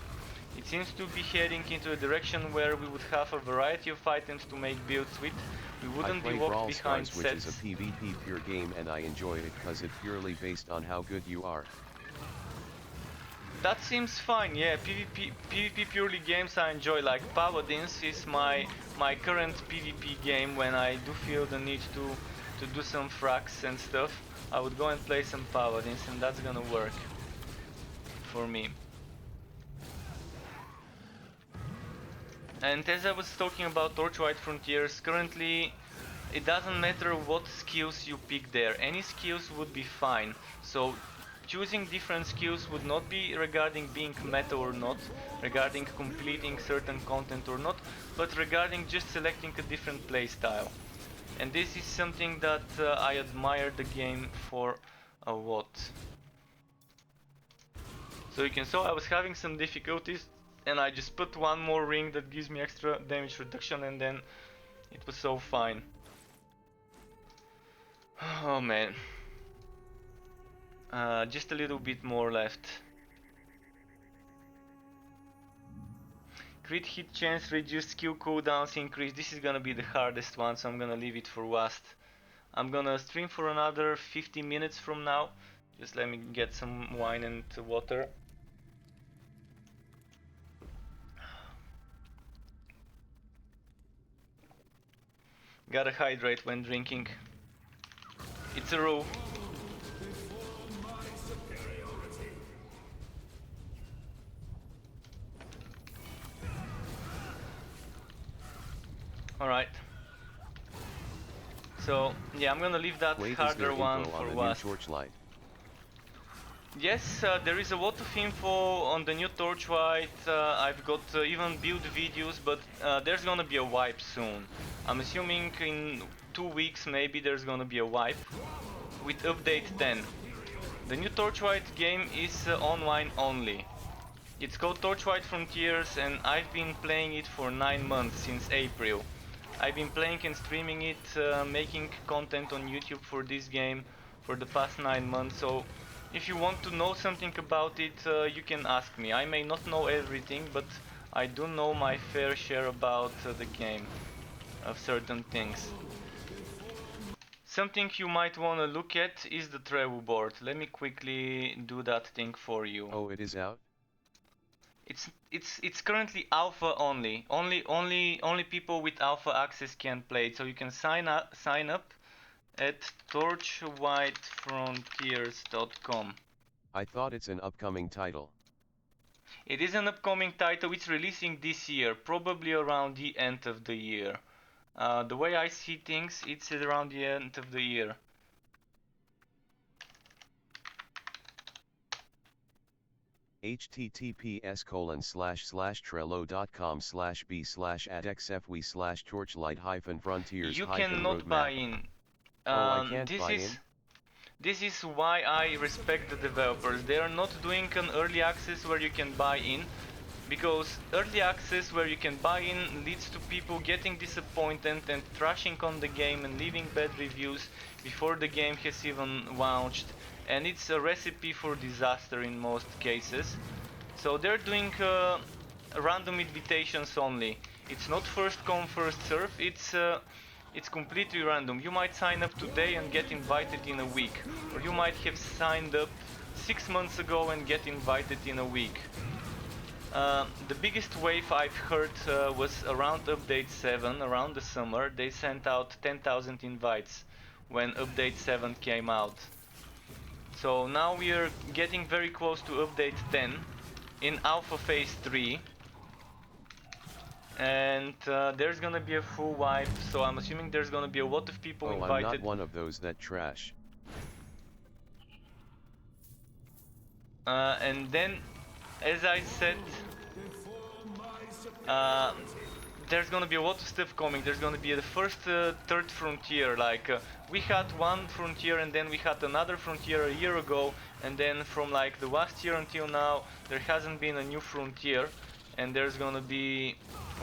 It seems to be heading into a direction where we would have a variety of items to make builds with. We I wouldn't be play locked Brawl behind Stars, which is a sets. PvP pure game, and I enjoy it cause it purely based on how good you are. That seems fine, yeah. PvP purely games I enjoy, like Paladins is my current PvP game when I do feel the need to do some frags and stuff. I would go and play some Paladins and that's gonna work for me. And as I was talking about Torchlight Frontiers, currently it doesn't matter what skills you pick there, any skills would be fine. So choosing different skills would not be regarding being meta or not, regarding completing certain content or not, but regarding just selecting a different playstyle. And this is something that I admire the game for a lot. So you can saw I was having some difficulties and I just put one more ring that gives me extra damage reduction and then it was so fine. Oh man. Just a little bit more left. Crit hit chance reduced, skill cooldowns increase. This is gonna be the hardest one, so I'm gonna leave it for last. I'm gonna stream for another 50 minutes from now. Just let me get some wine and water. Gotta hydrate when drinking. It's a rule. Alright. So, yeah, I'm gonna leave that Wait, harder is there one info for on the last. new Torchlight? Yes, there is a lot of info on the new Torchlight. I've got even build videos, but there's gonna be a wipe soon. I'm assuming in 2 weeks maybe there's gonna be a wipe with update 10. The new Torchlight game is online only. It's called Torchlight Frontiers and I've been playing it for 9 months, since April. I've been playing and streaming it, making content on YouTube for this game for the past 9 months, so if you want to know something about it, you can ask me. I may not know everything, but I do know my fair share about the game, of certain things. Something you might want to look at is the travel board. Let me quickly do that thing for you. Oh, it is out? It's currently alpha only. Only people with alpha access can play it. So you can sign up at torchwhitefrontiers.com. I thought it's an upcoming title. It is an upcoming title. It's releasing this year, probably around the end of the year. The way I see things, it's around the end of the year. https://trello.com/b/adxfw/torchlight-frontiers. You cannot buy in. I can't buy in? This is why I respect the developers. They are not doing an early access where you can buy in, because early access where you can buy in leads to people getting disappointed and trashing on the game and leaving bad reviews before the game has even launched, and it's a recipe for disaster in most cases. So they're doing random invitations only. It's not first come first serve, it's completely random. You might sign up today and get invited in a week, or you might have signed up 6 months ago and get invited in a week. The biggest wave I've heard was around update 7, around the summer. They sent out 10,000 invites when update 7 came out. So now we are getting very close to update 10 in alpha phase 3. And there's gonna be a full wipe, so I'm assuming there's gonna be a lot of people Oh, invited. I'm not one of those that trash. And then, as I said, uh, there's gonna be a lot of stuff coming. There's gonna be the first third frontier. Like we had one frontier and then we had another frontier a year ago, and then from like the last year until now there hasn't been a new frontier, and there's gonna be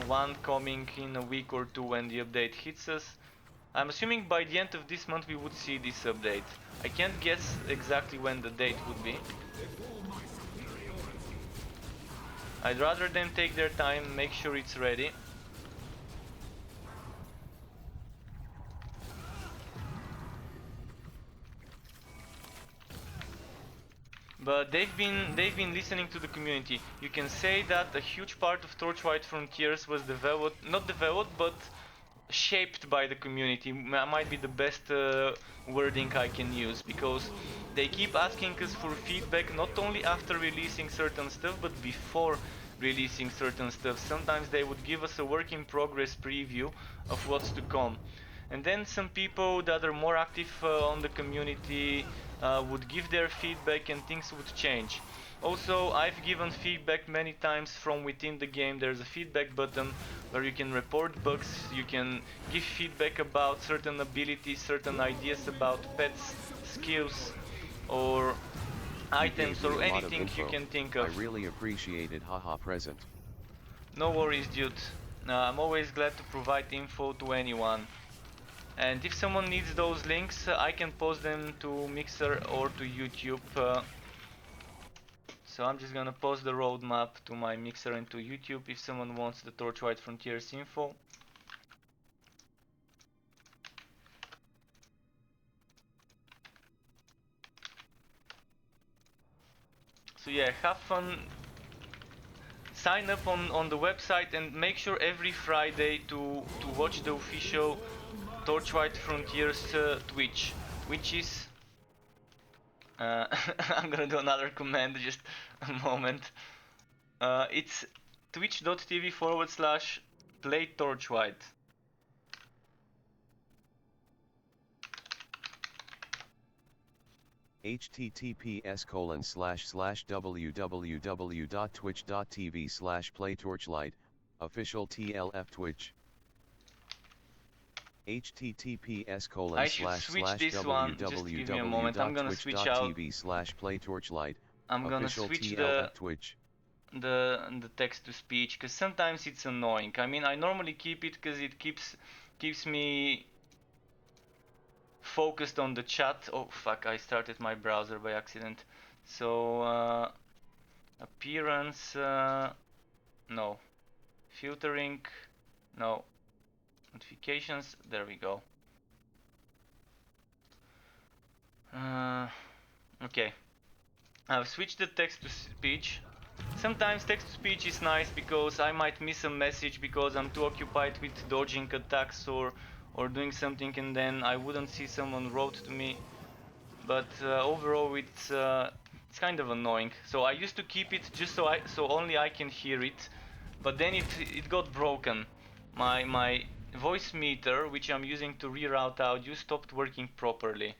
one coming in a week or two when the update hits us. I'm assuming by the end of this month we would see this update. I can't guess exactly when the date would be. I'd rather them take their time, make sure it's ready. But they've been listening to the community. You can say that a huge part of Torchlight Frontiers was not developed, but shaped by the community. Might be the best wording I can use, because they keep asking us for feedback not only after releasing certain stuff, but before releasing certain stuff. Sometimes they would give us a work in progress preview of what's to come. And then some people that are more active on the community would give their feedback and things would change. Also, I've given feedback many times from within the game. There's a feedback button where you can report bugs, you can give feedback about certain abilities, certain ideas about pets, skills, or items, or anything you can think of. I really appreciate it, haha present. No worries, dude. I'm always glad to provide info to anyone. And if someone needs those links, I can post them to Mixer or to YouTube. So I'm just gonna post the roadmap to my Mixer and to YouTube if someone wants the Torchlight Frontiers info. So yeah, have fun. Sign up on the website and make sure every Friday to watch the official Torchlight Frontiers Twitch, which is I'm gonna do another command, just a moment. It's twitch.tv/playtorchlight. https://www.twitch.tv/playtorchlight, official TLF Twitch. I should switch this one, just give me a moment. I'm gonna switch out. www.twitch.tv/playtorchlight, I'm gonna official switch TLF Twitch. the text to speech, because sometimes it's annoying. I mean, I normally keep it because it keeps me focused on the chat. Oh fuck, I started my browser by accident. So appearance, no. Filtering, no. Notifications, there we go. Okay, I've switched the text to speech. Sometimes text to speech is nice because I might miss a message because I'm too occupied with dodging attacks or doing something, and then I wouldn't see someone wrote to me. But overall it's kind of annoying. So I used to keep it just so only I can hear it, but then it got broken. My voice meter, which I'm using to reroute audio, stopped working properly.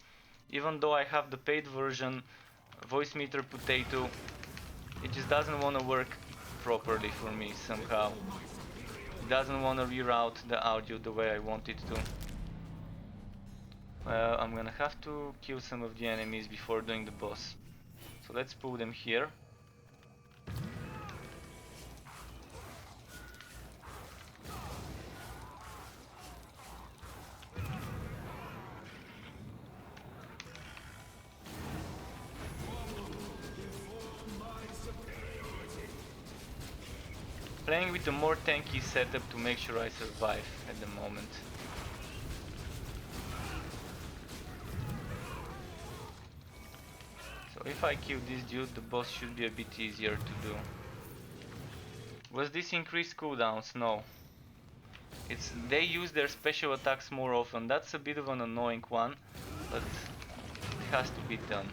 Even though I have the paid version, voice meter potato, it just doesn't want to work properly for me somehow. It doesn't want to reroute the audio the way I want it to. Well, I'm gonna have to kill some of the enemies before doing the boss. So let's pull them here. Playing with a more tanky setup to make sure I survive at the moment. So if I kill this dude, the boss should be a bit easier to do. Was this increased cooldowns? No. They use their special attacks more often. That's a bit of an annoying one, but it has to be done.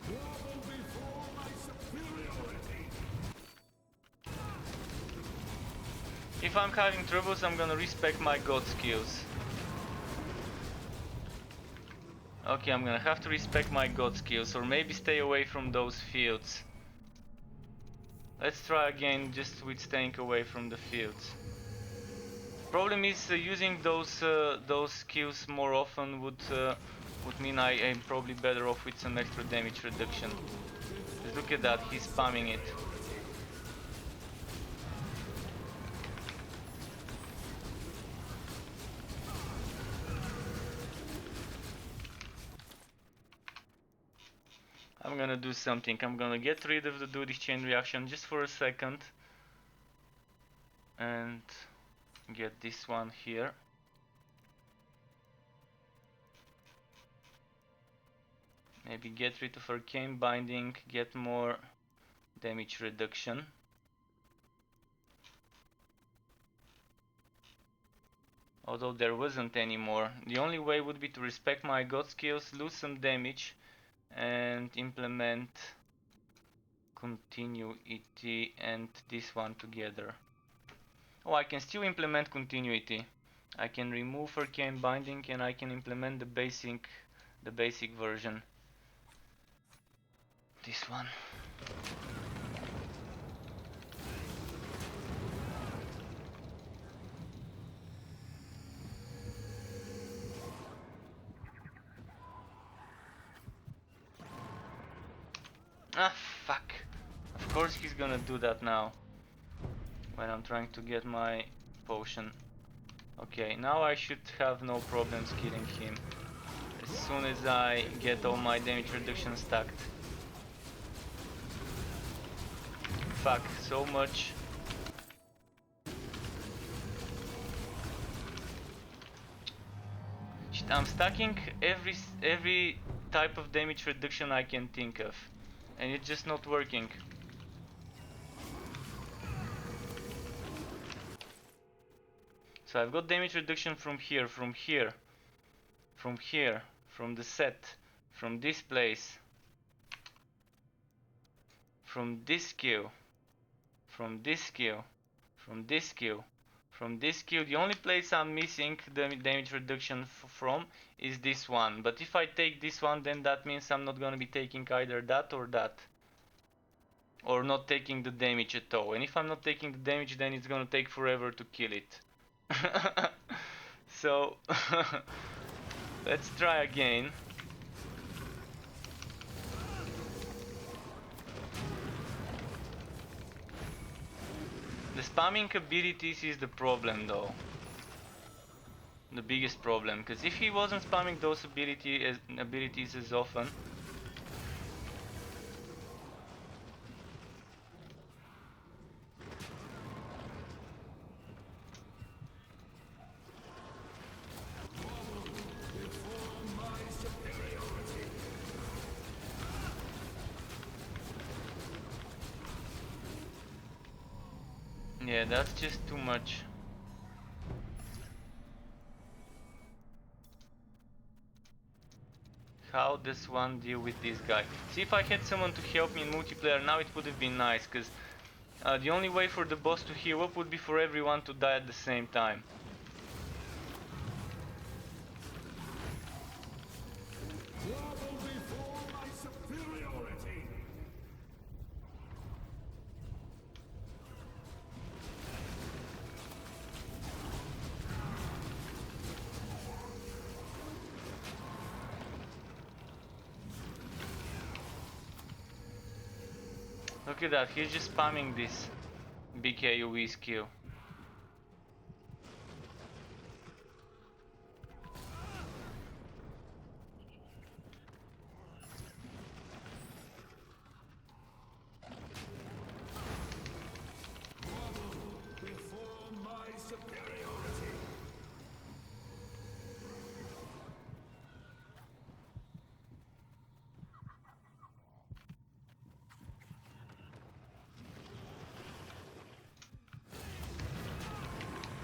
Grovel before my superiority. If I'm having troubles, I'm gonna respec my god skills. Okay, I'm gonna have to respec my god skills, or maybe stay away from those fields. Let's try again just with staying away from the fields. Problem is using those skills more often would mean I am probably better off with some extra damage reduction. Just look at that, he's spamming it. I'm gonna do something. I'm gonna get rid of the do this chain reaction just for a second. And get this one here. Maybe get rid of arcane binding, get more damage reduction. Although there wasn't any more. The only way would be to respect my god skills, lose some damage, and implement continuity and this one together. Oh, I can still implement continuity. I can remove arcane binding and I can implement the basic version. This one. Ah, fuck. Of course he's gonna do that now. When I'm trying to get my potion. Okay, now I should have no problems killing him. As soon as I get all my damage reduction stacked. Fuck, so much. Shit, I'm stacking every type of damage reduction I can think of. And it's just not working. So I've got damage reduction from here, from here, from here, from the set, from this place, from this skill, from this skill, from this skill, from this skill. The only place I'm missing the damage reduction from is this one. But if I take this one, then that means I'm not gonna be taking either that or that. Or not taking the damage at all. And if I'm not taking the damage, then it's gonna take forever to kill it. So let's try again. The spamming abilities is the problem though. The biggest problem, because if he wasn't spamming those abilities as often. Yeah, that's just too much. How does one deal with this guy? See, if I had someone to help me in multiplayer now, it would have been nice, because the only way for the boss to heal up would be for everyone to die at the same time. Grovel before my superiority. Look at that, he's just spamming this big AoE skill. Before my superiority.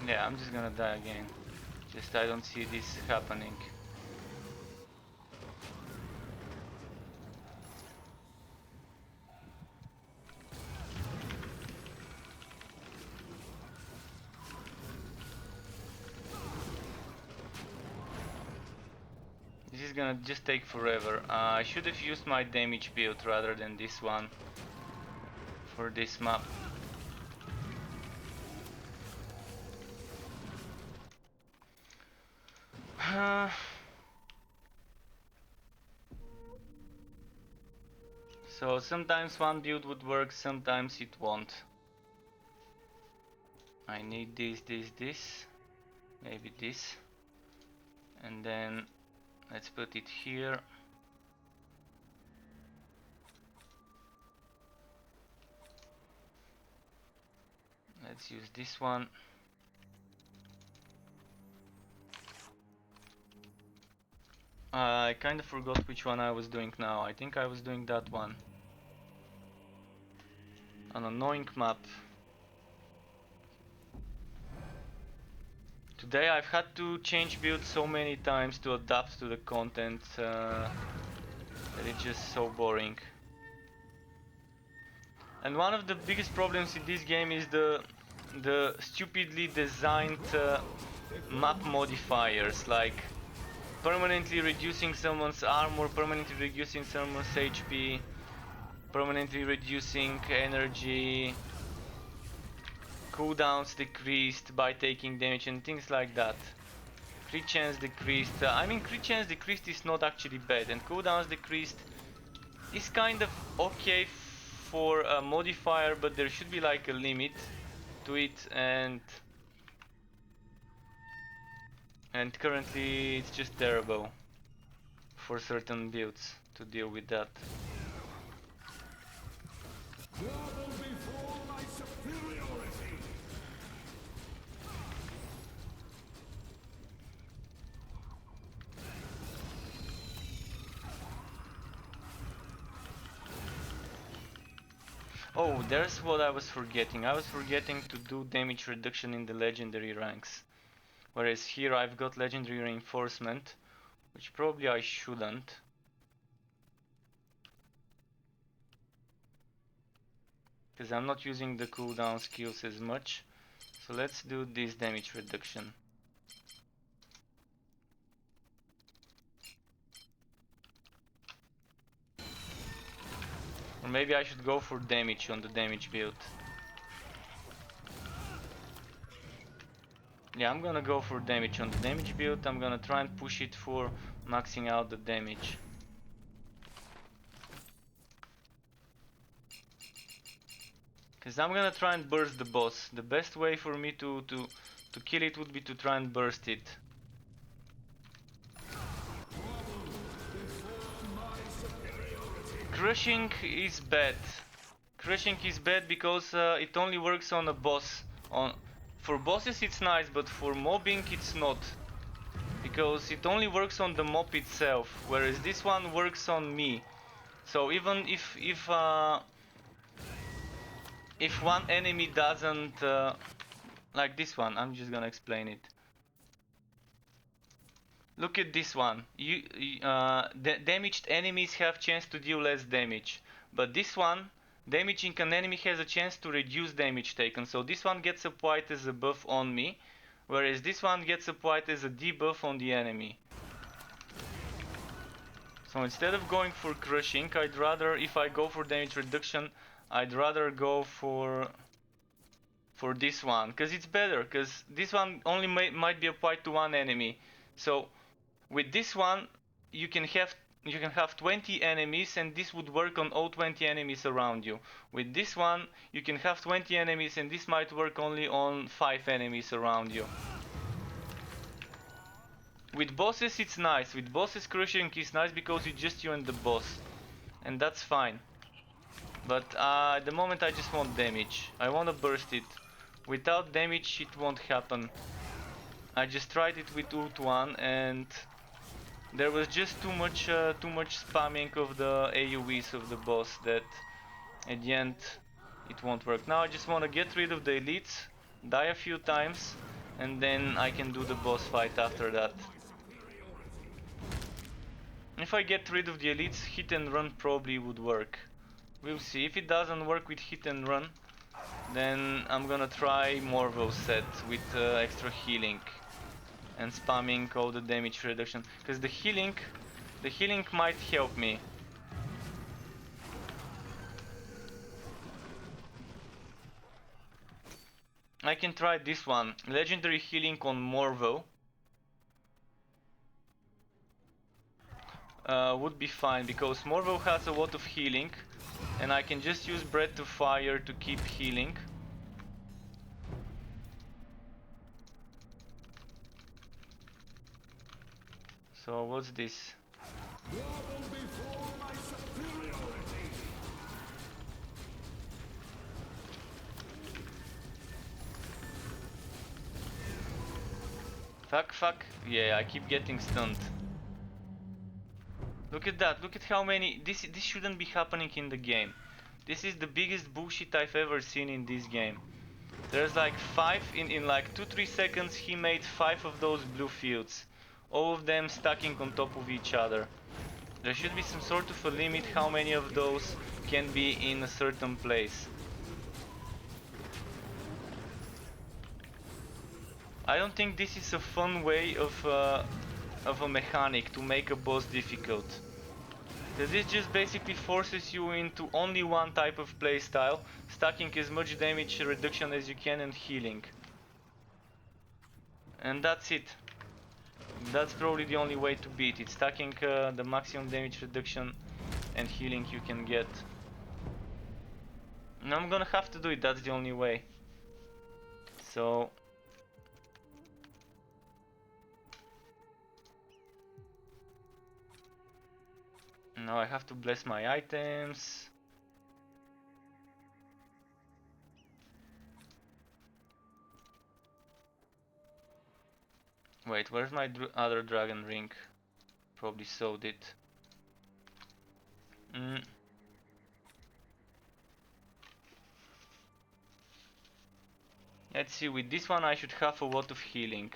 Yeah, I'm just gonna die again. Just I don't see this happening. is gonna just take forever. I should have used my damage build rather than this one for this map. So sometimes one build would work, sometimes it won't. I need this, maybe this, and then let's put it here. Let's use this one. I kind of forgot which one I was doing now. I think I was doing that one. An annoying map. Today I've had to change builds so many times to adapt to the content that it's just so boring. And one of the biggest problems in this game is the stupidly designed map modifiers, like permanently reducing someone's armor, permanently reducing someone's HP, permanently reducing energy, cooldowns decreased by taking damage and things like that. Crit chance decreased. I mean, crit chance decreased is not actually bad, and cooldowns decreased is kind of okay for a modifier, but there should be like a limit to it, and currently it's just terrible for certain builds to deal with that. Grovel before my superiority. Oh, there's what I was forgetting. I was forgetting to do damage reduction in the legendary ranks. Whereas here I've got legendary reinforcement, which probably I shouldn't. Because I'm not using the cooldown skills as much. So let's do this damage reduction. Or maybe I should go for damage on the damage build. Yeah, I'm gonna go for damage on the damage build. I'm gonna try and push it for maxing out the damage. Because I'm gonna try and burst the boss. The best way for me to kill it would be to try and burst it. Crushing is bad. Crushing is bad because it only works on a boss. For bosses it's nice, but for mobbing it's not. Because it only works on the mob itself, whereas this one works on me. So even if one enemy doesn't like this one, I'm just gonna explain it. Look at this one. The damaged enemies have chance to deal less damage, but this one, damaging an enemy has a chance to reduce damage taken. So this one gets applied as a buff on me, whereas this one gets applied as a debuff on the enemy. So instead of going for crushing, I'd rather, if I go for damage reduction, I'd rather go for this one, because it's better, because this one only might be applied to one enemy. So with this one, you can have 20 enemies, and this would work on all 20 enemies around you. With this one, you can have 20 enemies, and this might work only on 5 enemies around you. With bosses, it's nice. With bosses, crushing is nice because it's just you and the boss, and that's fine. But at the moment, I just want damage. I want to burst it. Without damage, it won't happen. I just tried it with ult 1, and there was just too much spamming of the AoEs of the boss that at the end it won't work. Now I just want to get rid of the elites, die a few times, and then I can do the boss fight after that. If I get rid of the elites, hit and run probably would work. We'll see. If it doesn't work with hit and run, then I'm gonna try Morve's set with extra healing and spamming all the damage reduction, because the healing The healing might help me. I can try this one. Legendary healing on Morvo. Would be fine because Morvo has a lot of healing and I can just use Breath of Fire to keep healing. So what's this? Grovel before my superiority. Fuck. Yeah, I keep getting stunned. Look at that, look at how many... This shouldn't be happening in the game. This is the biggest bullshit I've ever seen in this game. There's like 5, in like 2-3 seconds he made 5 of those blue fields. All of them stacking on top of each other. There should be some sort of a limit how many of those can be in a certain place. I don't think this is a fun way of a mechanic to make a boss difficult. This just basically forces you into only one type of playstyle, stacking as much damage reduction as you can and healing. And that's it. That's probably the only way to beat it, stacking the maximum damage reduction and healing you can get. And I'm gonna have to do it, that's the only way. So... now I have to bless my items. Wait, where's my other dragon ring? Probably sold it. Let's see, with this one I should have a lot of healing.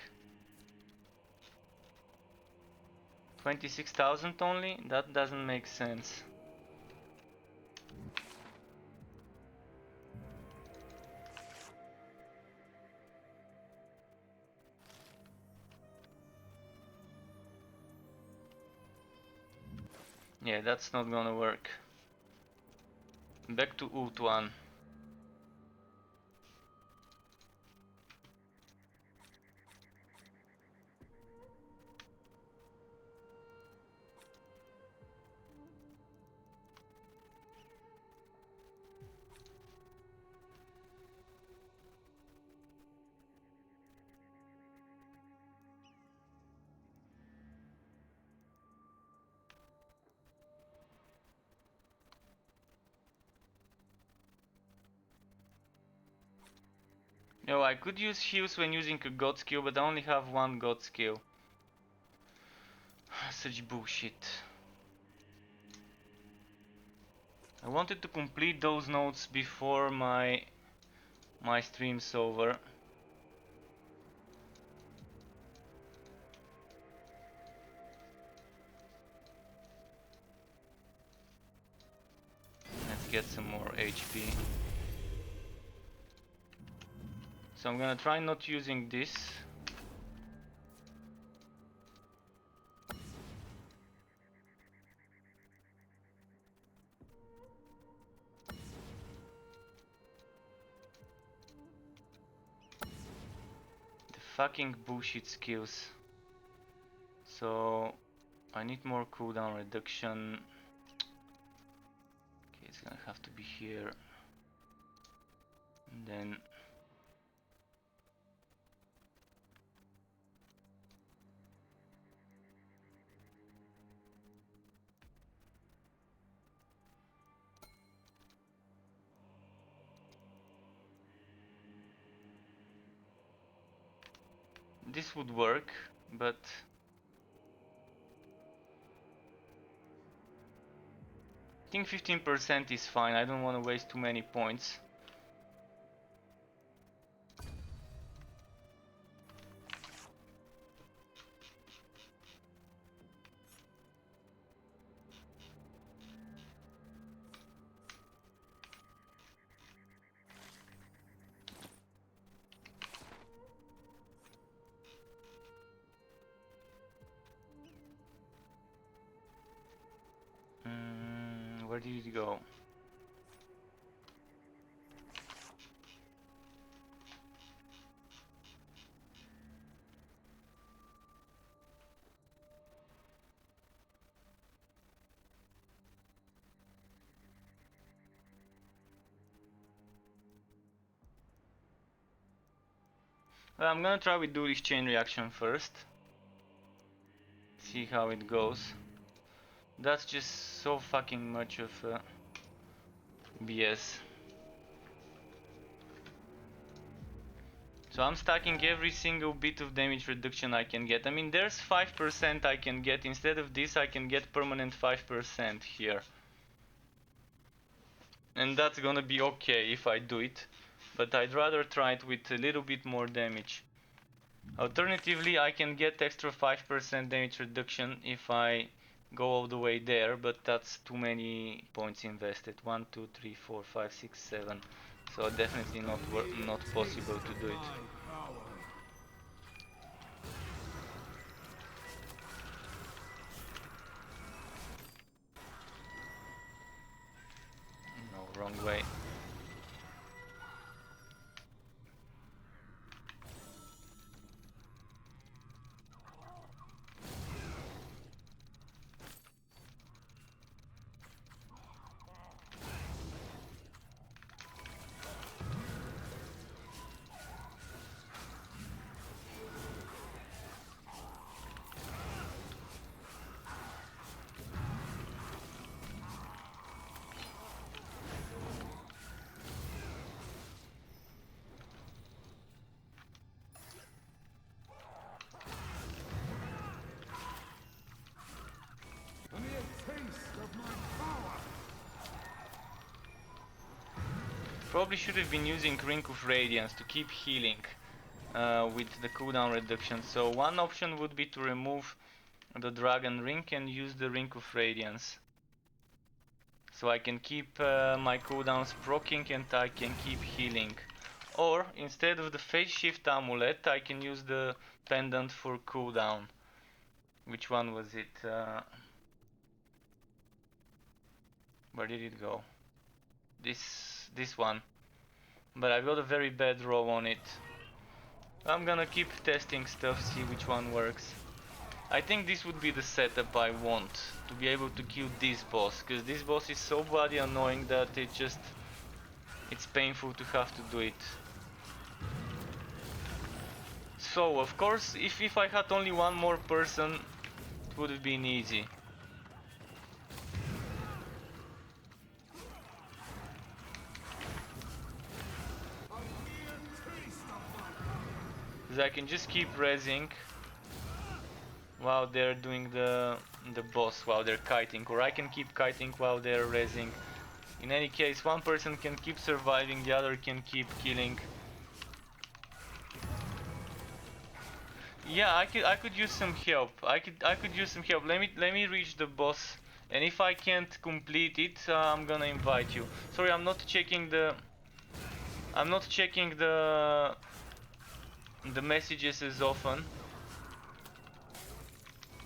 26,000 only? That doesn't make sense. Yeah, that's not gonna work. Back to Ultuan. Yo, I could use heals when using a god skill, but I only have one god skill. Such bullshit. I wanted to complete those notes before my stream's over. Let's get some more HP. So I'm gonna try not using this. The fucking bullshit skills. So I need more cooldown reduction. Okay, it's gonna have to be here. And then this would work, but I think 15% is fine. I don't want to waste too many points. did it go? Well, I'm gonna try with do this chain reaction first. See how it goes. That's just so fucking much of BS. So I'm stacking every single bit of damage reduction I can get. I mean, there's 5% I can get. Instead of this, I can get permanent 5% here. And that's gonna be okay if I do it. But I'd rather try it with a little bit more damage. Alternatively, I can get extra 5% damage reduction if I go all the way there, but that's too many points invested. 1, 2, 3, 4, 5, 6, 7. So definitely not possible to do it. No, wrong way. Probably should have been using Ring of Radiance to keep healing with the cooldown reduction. So one option would be to remove the Dragon Ring and use the Ring of Radiance. So I can keep my cooldowns proccing and I can keep healing. Or instead of the Phase Shift Amulet, I can use the Pendant for cooldown. Which one was it? Where did it go? This one. But I got a very bad roll on it. I'm gonna keep testing stuff, see which one works. I think this would be the setup I want, to be able to kill this boss, because this boss is so bloody annoying that it's painful to have to do it. So, of course, if I had only one more person, it would have been easy. Because I can just keep rezzing while they're doing the boss, while they're kiting, or I can keep kiting while they're rezzing. In any case, one person can keep surviving, the other can keep killing. Yeah, I could use some help. I could use some help. Let me reach the boss, and if I can't complete it, I'm gonna invite you. Sorry, I'm not checking the messages as often,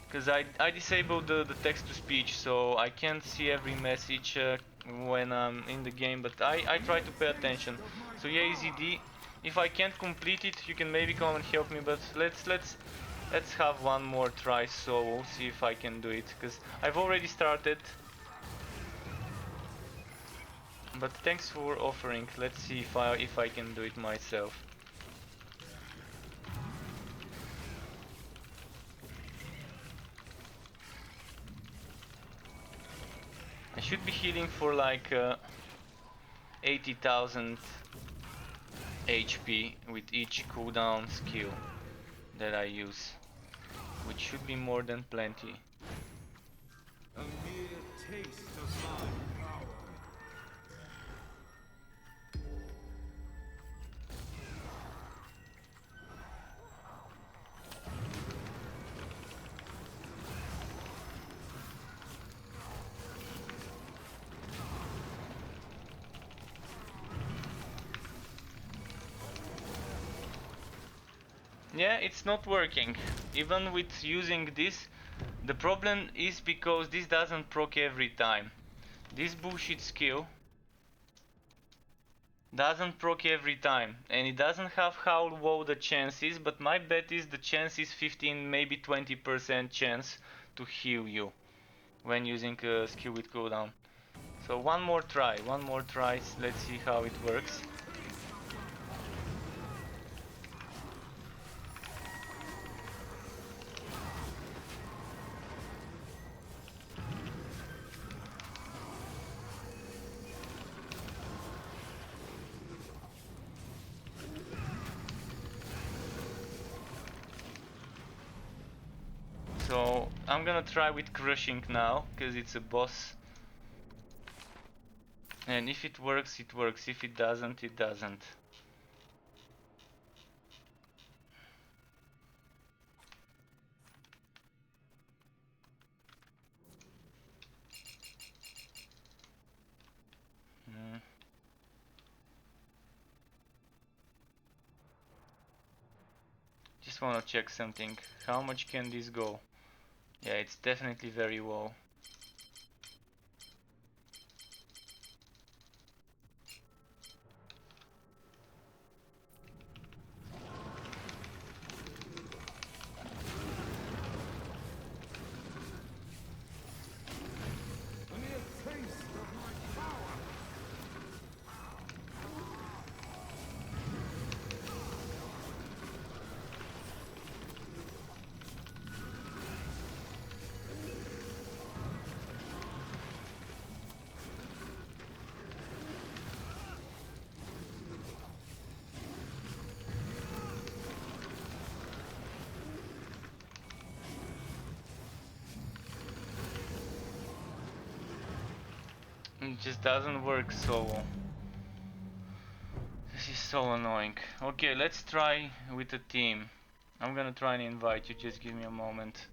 because I disabled the text to speech, so I can't see every message when I'm in the game, but I try to pay attention. So yeah, EZD, if I can't complete it, you can maybe come and help me, but let's have one more try, so we'll see if I can do it, because I've already started. But thanks for offering. Let's see if I can do it myself. I should be healing for like 80,000 HP with each cooldown skill that I use, which should be more than plenty. A mere taste of my power. Yeah, it's not working. Even with using this, the problem is because this doesn't proc every time. This bullshit skill doesn't proc every time, and it doesn't have how low the chance is, but my bet is the chance is 15, maybe 20% chance to heal you when using a skill with cooldown. So one more try, let's see how it works. So I'm gonna try with crushing now, because it's a boss. And if it works, it works. If it doesn't, it doesn't. Just wanna check something. How much can this go? Yeah, it's definitely very low. A mere taste of my power. It just doesn't work solo. This is so annoying. Okay, let's try with a team. I'm gonna try and invite you, just give me a moment.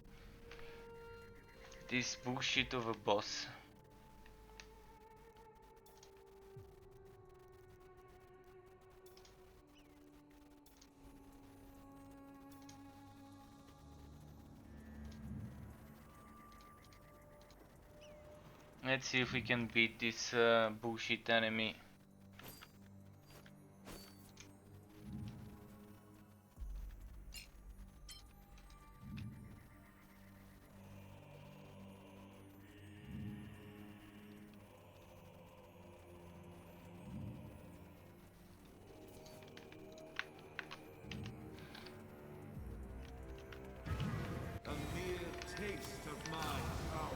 This bullshit of a boss. Let's see if we can beat this bullshit enemy. A mere taste of my power.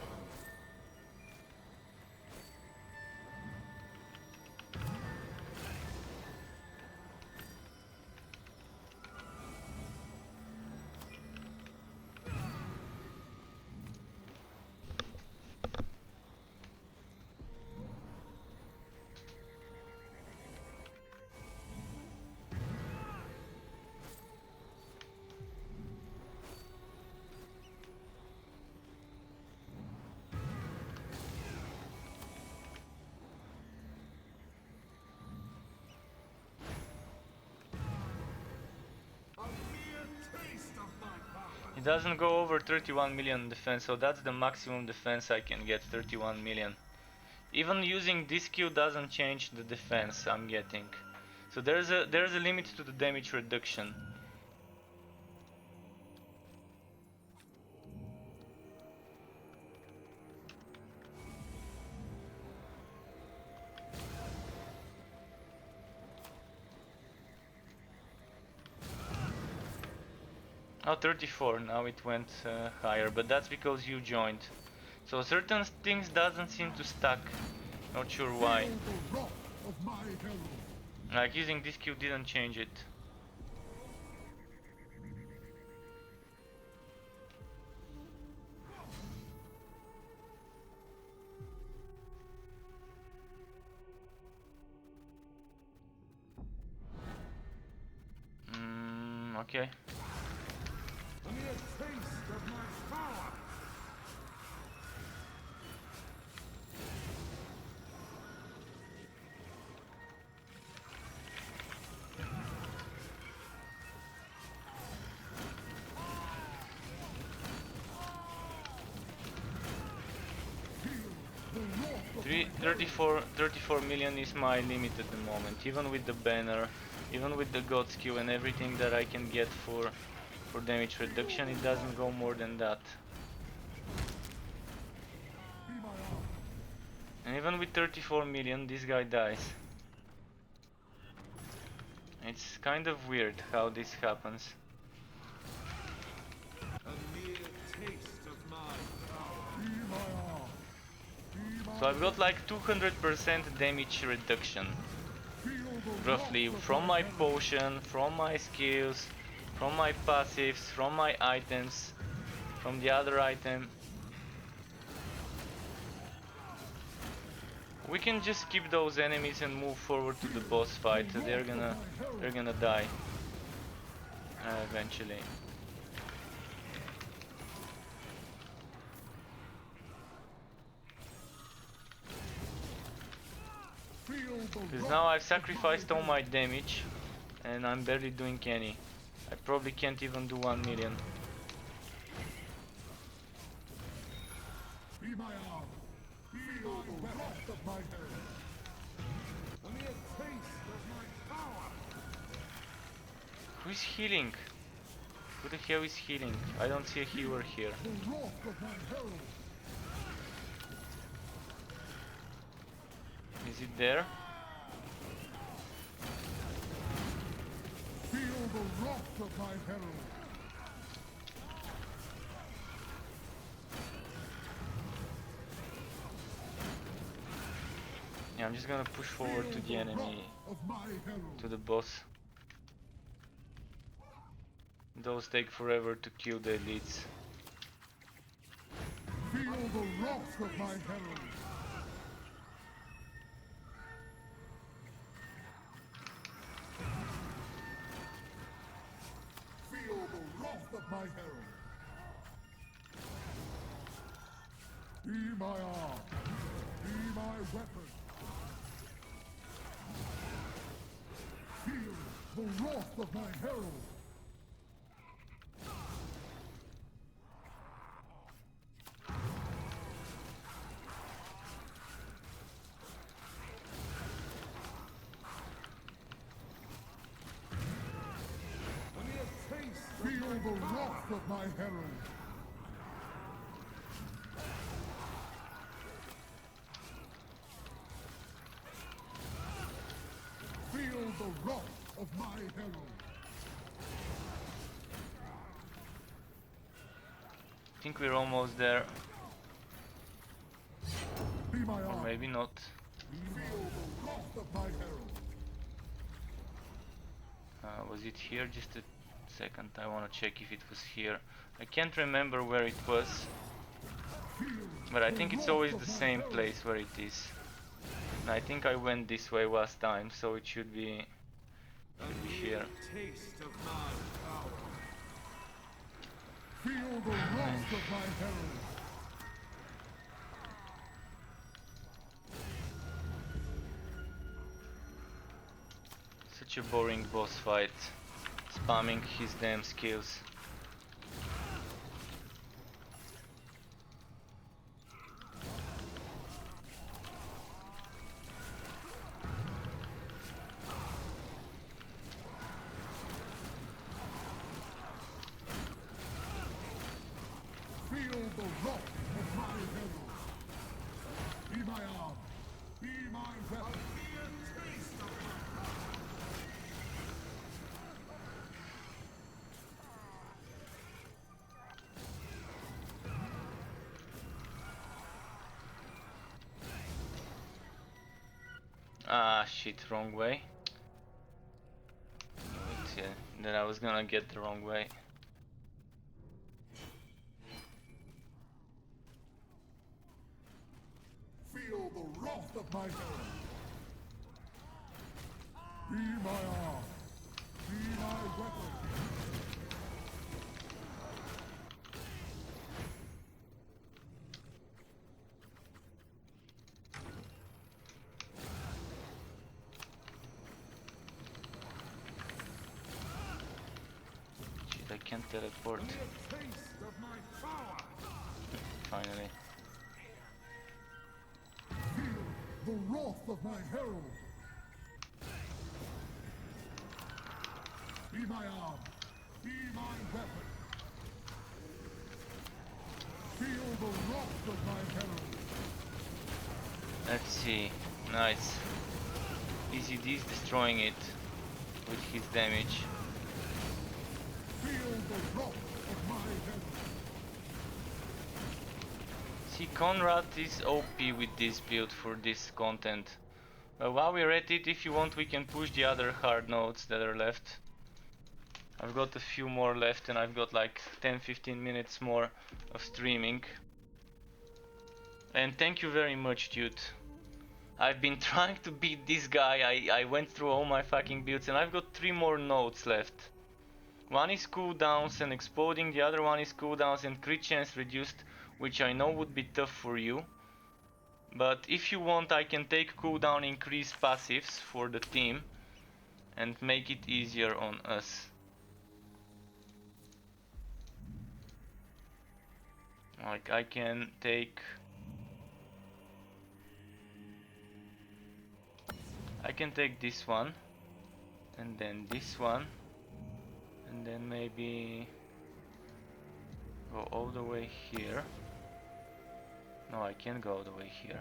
A mere taste of my power. It doesn't go over 31 million defense, so that's the maximum defense I can get, 31 million. Even using this skill doesn't change the defense I'm getting. So there's a limit to the damage reduction. Oh, 34, now it went higher, but that's because you joined. So certain things doesn't seem to stack, not sure why. Feel the wrath of my herald. Like using this skill didn't change it. Okay. A mere taste of my power. 34 million is my limit at the moment, even with the banner, even with the god skill and everything that I can get for damage reduction, it doesn't go more than that. And even with 34 million, this guy dies. It's kind of weird how this happens. A mere taste of my power. So I've got like 200% damage reduction, roughly, from my potion, from my skills, from my passives, from my items, from the other item. We can just skip those enemies and move forward to the boss fight. They're gonna die eventually. Because now I've sacrificed all my damage and I'm barely doing any. I probably can't even do 1 million. Be my arm. Feel the wrath of my hand. A mere taste of my power. Who is healing? Who the hell is healing? I don't see a healer here. The wrath of my herald. Is it there? Feel the wrath of my herald. Yeah, I'm just gonna push forward to the enemy, Of my herald. to the boss. Those take forever to kill the elites. Feel the wrath of my herald. Feel the wrath of my herald. Be my arm. Be my weapon. Feel the wrath of my herald. Feel the wrath of my herald. Feel the wrath of my herald. I think we're almost there, Be my or arm. maybe not. Feel the wrath of my herald. Was it here? Just a second, I wanna check if it was here. I can't remember where it was, but I think it's always the same place where it is. And I think I went this way last time, so it should be here. Taste of my power. Feel the wrath of my herald. Such a boring boss fight, spamming his damn skills. Feel the wrath of my herald. Be my arm. Be my weapon. Taste of my Ah shit, wrong way. Yeah, then I was gonna get the wrong way. Feel the wrath of my herald. Be my arm. Be my weapon. Shit, I can't teleport. Taste of my power. Finally. the wrath of my herald. Be my arm. Be my weapon. Feel the wrath of my herald. Let's see. Nice. ECD's destroying it with his damage. Feel the wrath of my herald. See, Conrad is OP with this build for this content. While we're at it, if you want, we can push the other hard nodes that are left. I've got a few more left and I've got like 10-15 minutes more of streaming. And thank you very much, dude. I've been trying to beat this guy. I went through all my fucking builds and I've got 3 more nodes left. One is cooldowns and exploding, the other one is cooldowns and crit chance reduced, which I know would be tough for you. But if you want, I can take cooldown increase passives for the team and make it easier on us. Like I can take this one and then this one and then maybe go all the way here. No, I can't go all the way here.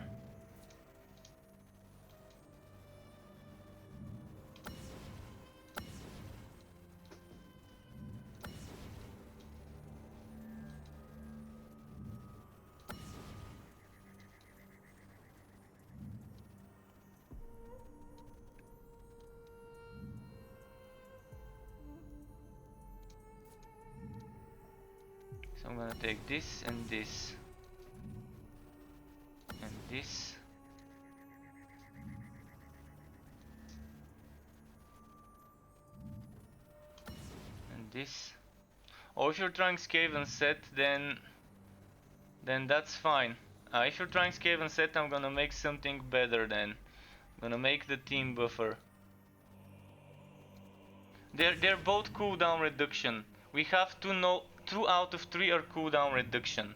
So I'm gonna take this and this and this. And this. Or if you're trying Skaven set, then that's fine. If you're trying Skaven set, I'm gonna make something better then. I'm gonna make the team buffer. They're both cooldown reduction. We have 2 out of 3 are cooldown reduction.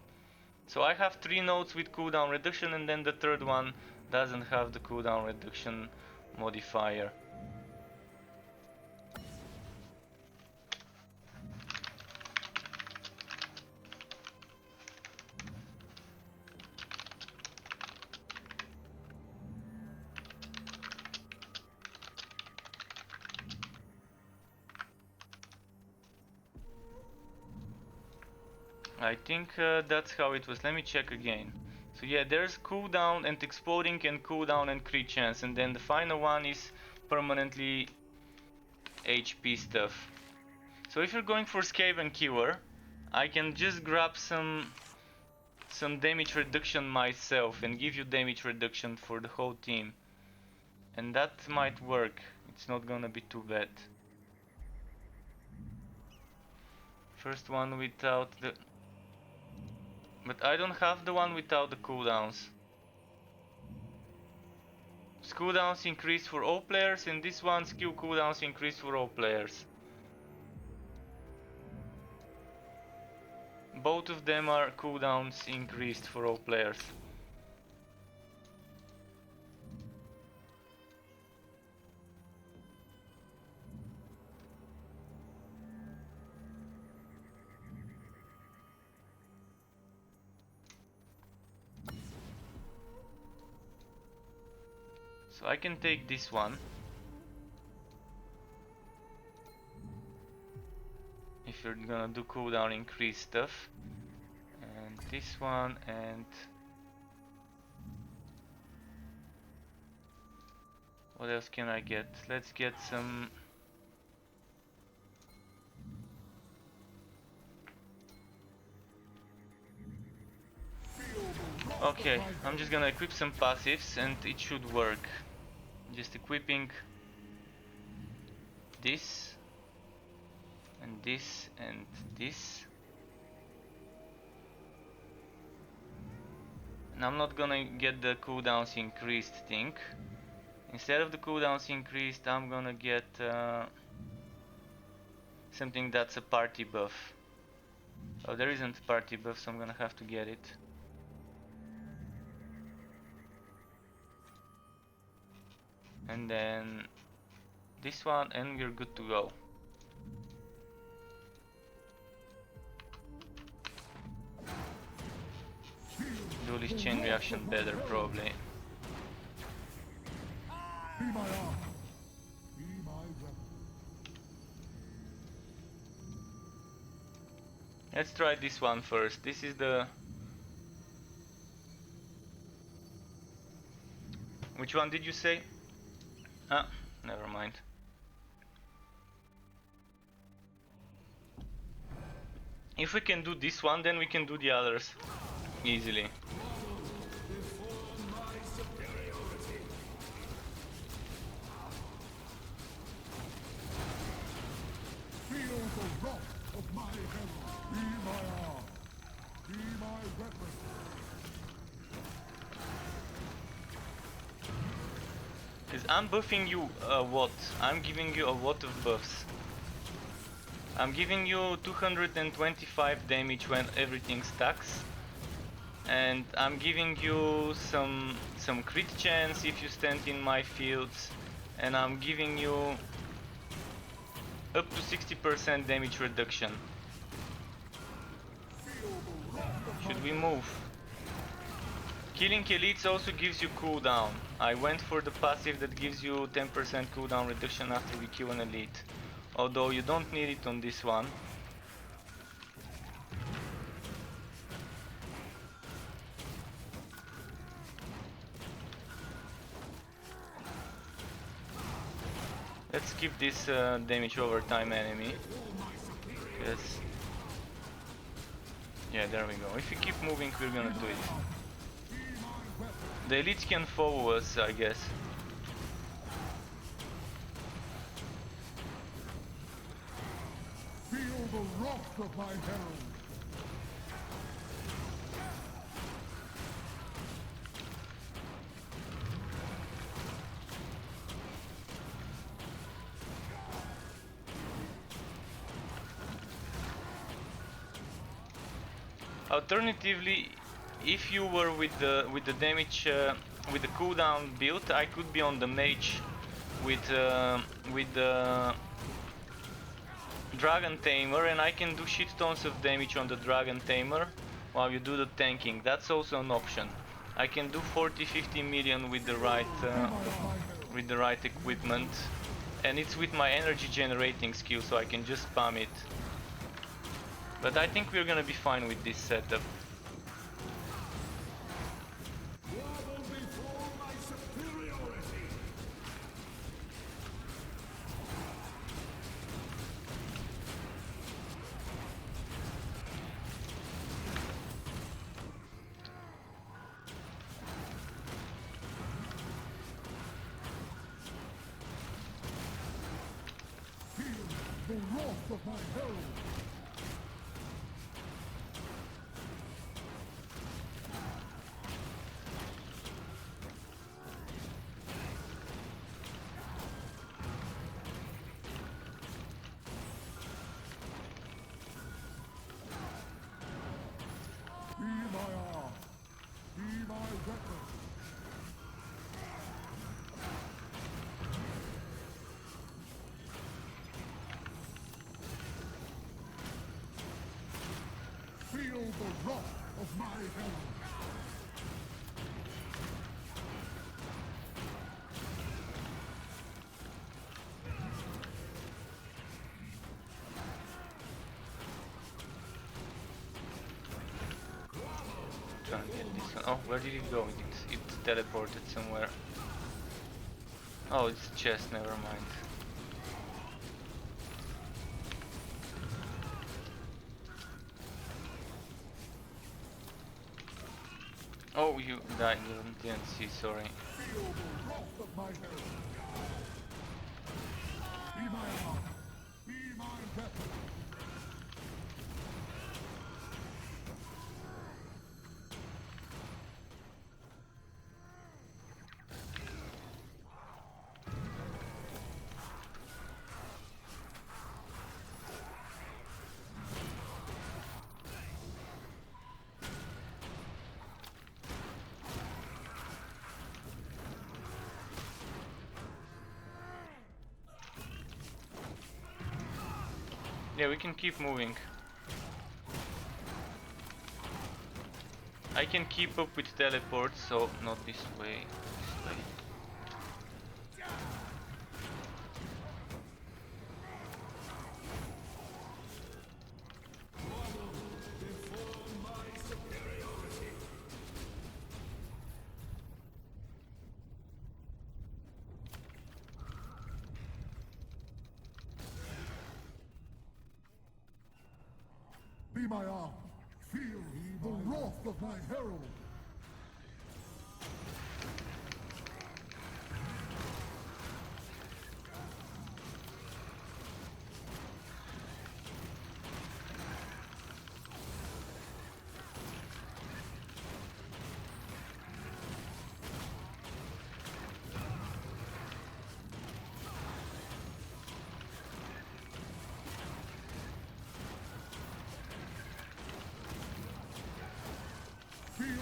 So I have 3 nodes with cooldown reduction and then the third one doesn't have the cooldown reduction modifier. I think that's how it was. Let me check again. So yeah, there's cooldown and exploding and cooldown and crit chance, and then the final one is permanently HP stuff. So if you're going for Skaven Killer, I can just grab some damage reduction myself and give you damage reduction for the whole team. And that might work. It's not gonna be too bad. First one without the... But I don't have the one without the cooldowns. Cooldowns increase for all players, and this one skill cooldowns increase for all players. Both of them are cooldowns increased for all players. So I can take this one. If you're gonna do cooldown increase stuff. And this one and... What else can I get? Let's get some... Okay, I'm just gonna equip some passives and it should work. Just equipping this and this and this. And I'm not gonna get the cooldowns increased thing. Instead of the cooldowns increased, I'm gonna get something that's a party buff. Oh, there isn't a party buff, so I'm gonna have to get it. And then this one, and we're good to go. Do this chain reaction better, probably. Be my armor. Be my weapon. Let's try this one first. This is the... Which one did you say? Ah, never mind. If we can do this one, then we can do the others easily. Feel the wrath of my herald. Be my arm. Be my weapon. Because I'm buffing you a what? I'm giving you a lot of buffs. I'm giving you 225 damage when everything stacks. And I'm giving you some crit chance if you stand in my fields. And I'm giving you up to 60% damage reduction. Should we move? Killing elites also gives you cooldown. I went for the passive that gives you 10% cooldown reduction after we kill an elite. Although you don't need it on this one. Let's keep this damage over time enemy. Yes. Yeah, there we go. If we keep moving, we're gonna do it. The elites can follow us, I guess. Feel the wrath of my herald. Alternatively, if you were with the damage with the cooldown build, I could be on the mage with the dragon tamer, and I can do shit tons of damage on the dragon tamer while you do the tanking. That's also an option. I can do 40-50 million with the right equipment, and it's with my energy generating skill, so I can just spam it. But I think we're gonna be fine with this setup. Feel the wrath of my herald. Be my arm. Be my weapon. Feel the wrath of my herald. Trying to get this one. Oh, where did it go? It teleported somewhere. Oh, it's a chest, never mind. Oh, you died, you didn't see, sorry. Feel the wrath of my herald. Be my arm. Be my weapon. Yeah, we can keep moving. I can keep up with teleports, so not this way, this way. Be my arm. Feel the wrath of my herald.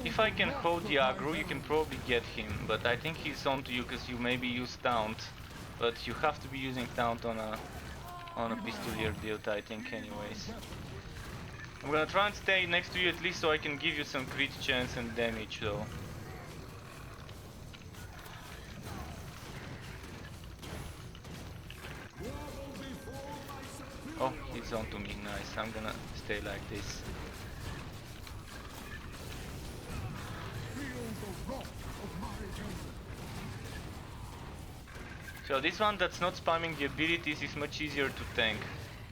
If I can hold the aggro, you can probably get him, but I think he's onto you because you maybe use taunt, but you have to be using taunt on a pistolier build, I think, anyways. I'm gonna try and stay next to you at least so I can give you some crit chance and damage though. Oh, he's onto me, nice. I'm gonna stay like this. So this one that's not spamming the abilities is much easier to tank,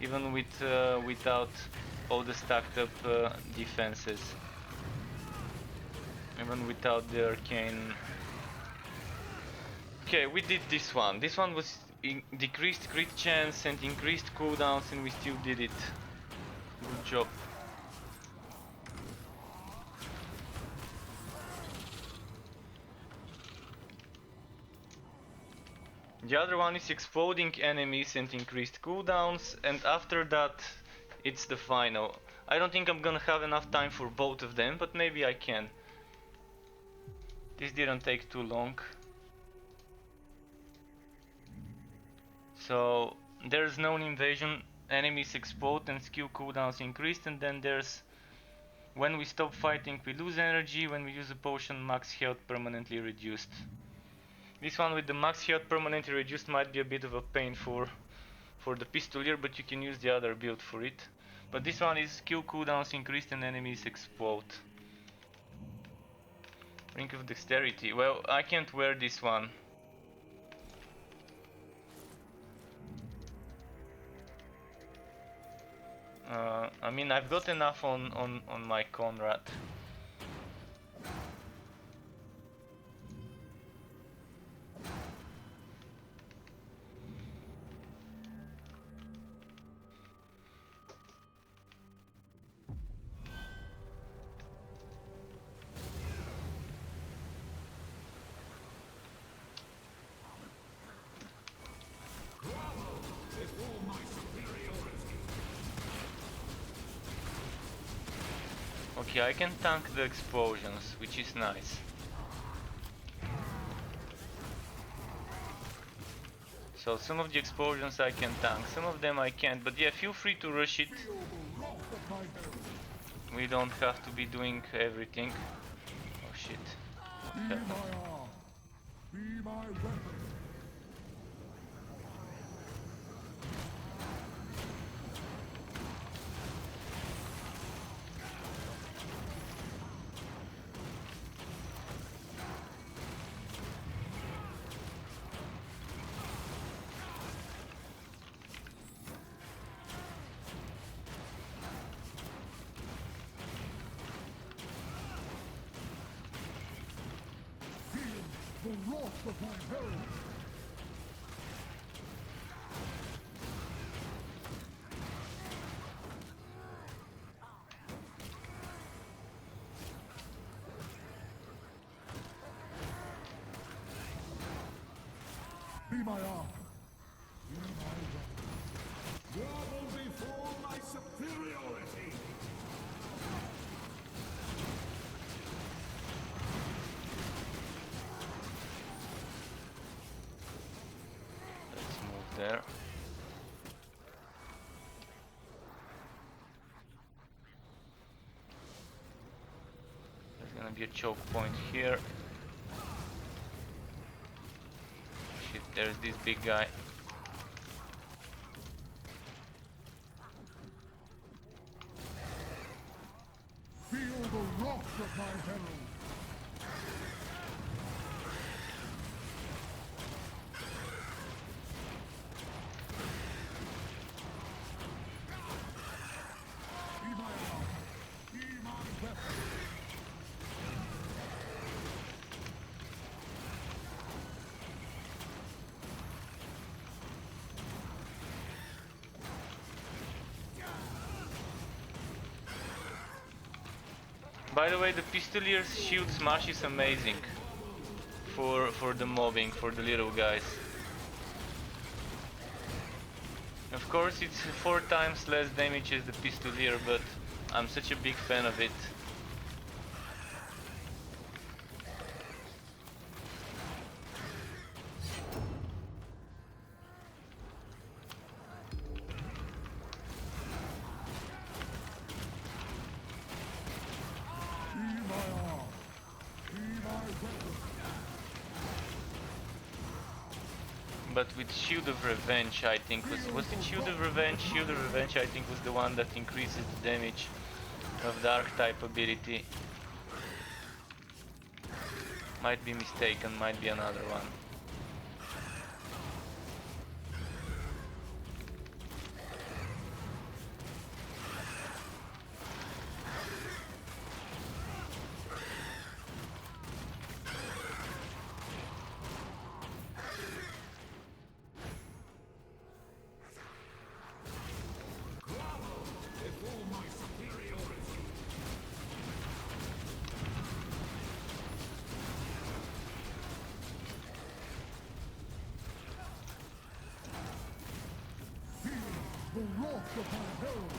even with without all the stacked up defenses. Even without the arcane. Okay, we did this one. This one was decreased crit chance and increased cooldowns, and we still did it. Good job. The other one is exploding enemies and increased cooldowns, and after that it's the final. I don't think I'm gonna have enough time for both of them, but maybe I can. This didn't take too long. So there's known invasion, enemies explode and skill cooldowns increased, and then there's when we stop fighting we lose energy, when we use a potion max health permanently reduced. This one with the max health permanently reduced might be a bit of a pain for the pistolier, but you can use the other build for it. But this one is skill cooldowns increased and enemies explode. Ring of Dexterity. Well, I can't wear this one. I mean, I've got enough on my Conrad. Okay, I can tank the explosions, which is nice. So some of the explosions I can tank, some of them I can't, but yeah, feel free to rush it. We don't have to be doing everything. Oh shit. Be my arm. Be my weapon. The wrath of my herald. Be my arm. Be my weapon. Grovel before my superiority. Let's move there. Gonna be a choke point here. Shit, there's this big guy. Feel the wrath of my herald. Be my arm. Be my weapon. By the way, the Pistolier's shield smash is amazing for the mobbing, for the little guys. Of course, it's 4 times less damage as the Pistolier, but I'm such a big fan of it. Be my arm. Be my weapon. But with Shield of Revenge, I think was it Shield of Revenge? Shield of Revenge, I think, was the one that increases the damage of the Archetype ability. Might be mistaken, might be another one. The wrath of my herald.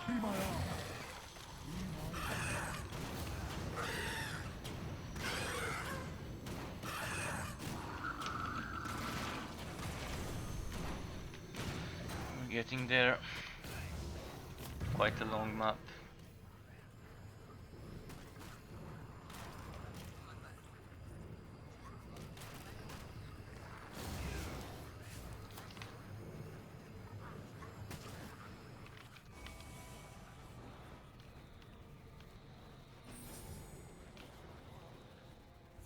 Be my arm. We're getting there. Quite a long map.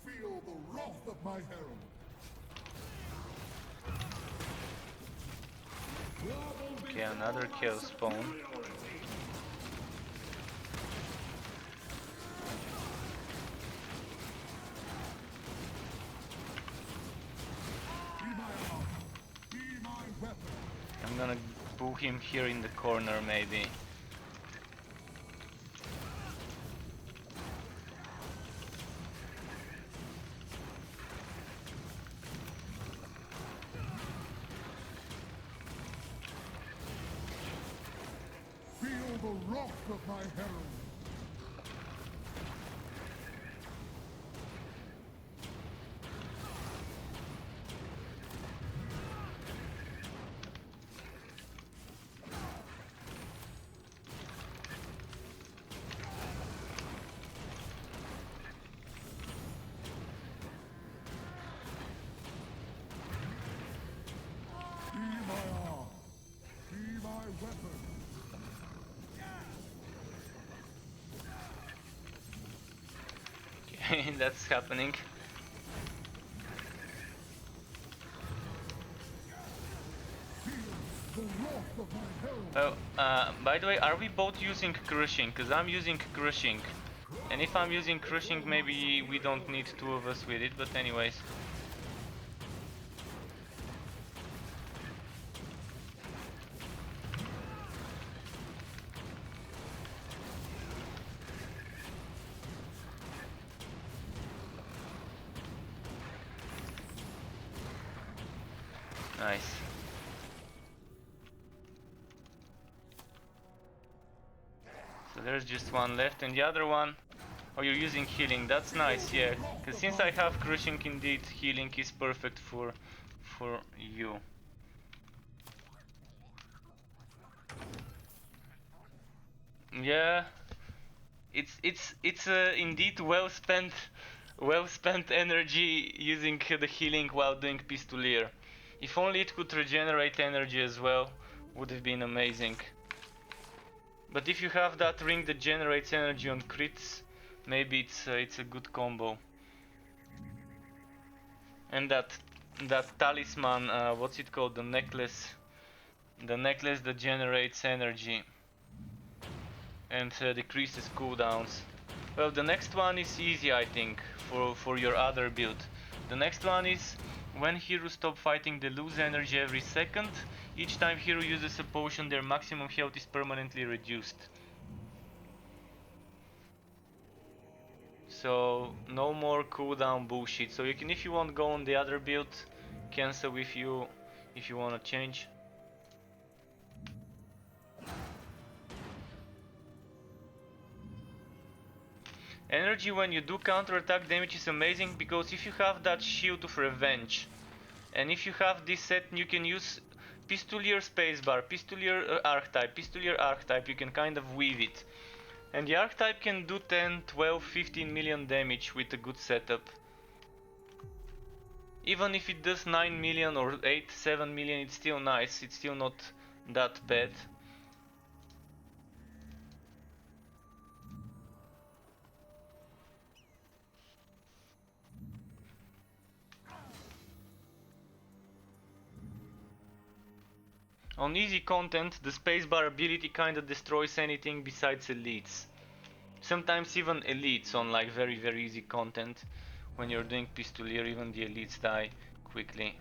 Feel the wrath of my herald. Okay, another Chaosbane. Be my arm. Be my weapon. I'm gonna boo him here in the corner, maybe. Feel the wrath of my herald. Be my arm. Be my weapon. Okay, that's happening. The wrath of my herald. Oh, by the way, are we both using Crushing? Because I'm using Crushing. And if I'm using Crushing, maybe we don't need 2 of us with it, but anyways. Nice. So there's just one left, and the other one Oh, you're using healing. That's nice, yeah. Because since I have crushing, indeed, healing is perfect for you. Yeah, it's indeed well spent energy using the healing while doing Pistolier. If only it could regenerate energy as well, would have been amazing. But if you have that ring that generates energy on crits, maybe it's a good combo. And that talisman, what's it called? The necklace that generates energy and decreases cooldowns. Well, the next one is easy, I think, for your other build. The next one is when heroes stop fighting, they lose energy every second. Each time hero uses a potion, their maximum health is permanently reduced. So no more cooldown bullshit. So you can, if you want, go on the other build, cancel if you wanna change. Energy when you do counter-attack damage is amazing because if you have that shield of revenge, and if you have this set, you can use Pistolier spacebar, Pistolier archetype, you can kind of weave it. And the archetype can do 10, 12, 15 million damage with a good setup. Even if it does 9 million or 8, 7 million, it's still nice, it's still not that bad. On easy content, the spacebar ability kinda destroys anything besides elites. Sometimes even elites on like very easy content. When you're doing Pistolier, even the elites die quickly.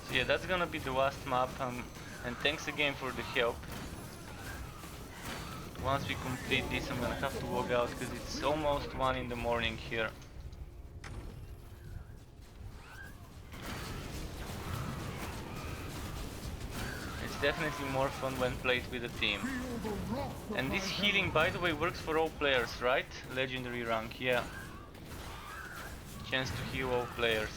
So yeah, that's gonna be the last map, and thanks again for the help. Once we complete this, I'm gonna have to log out because it's almost 1 in the morning here. It's definitely more fun when played with a team. And this healing, by the way, works for all players, right? Legendary rank, yeah. Chance to heal all players.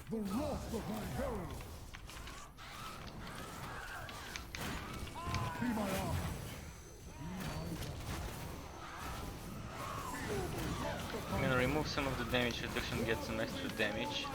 The wrath of my herald! Be my arm! I'm gonna remove some of the damage reduction, get some extra damage.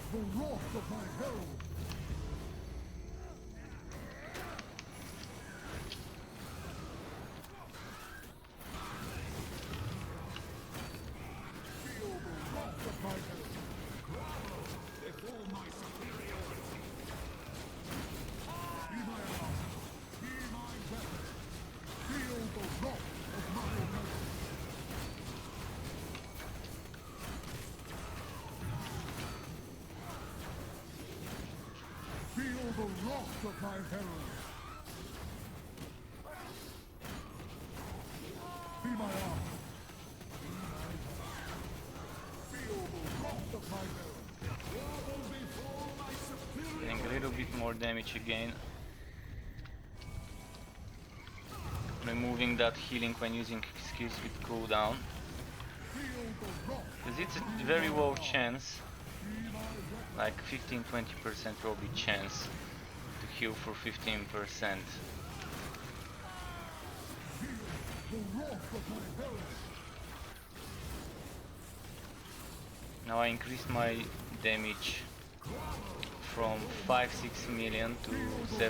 The wrath of my herald! Feel the wrath of my herald! little bit more damage again. Removing that healing when using skills with cooldown. Because it's a very low chance, like 15-20% probably chance to heal for 15%. Now I increased my damage from 5-6 million to 17-18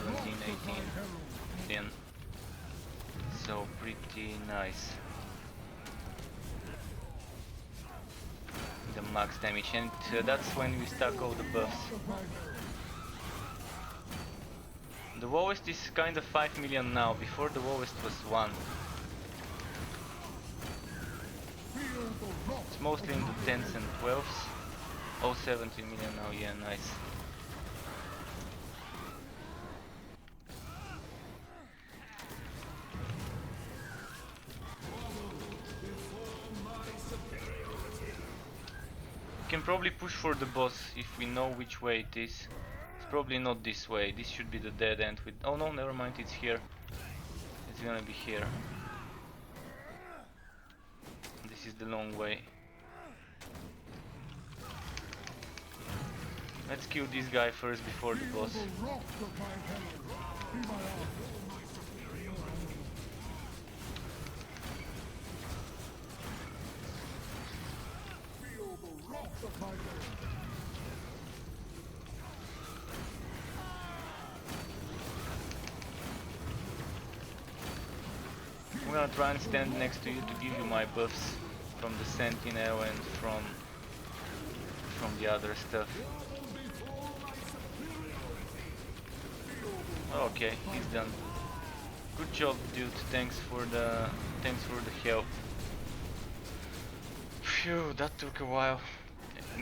million. So pretty nice. The max damage, and that's when we stack all the buffs. The lowest is kind of 5 million now, before the lowest was 1. It's mostly in the 10s and 12s. Oh, 17 million now, yeah, nice. We can probably push for the boss if we know which way it is. It's probably not this way. This should be the dead end with... Oh no, never mind, it's here. It's gonna be here. This is the long way. Let's kill this guy first before the boss. I'm gonna try and stand next to you to give you my buffs from the Sentinel and from the other stuff. Okay, he's done. Good job, dude. Thanks for the help. Phew, that took a while.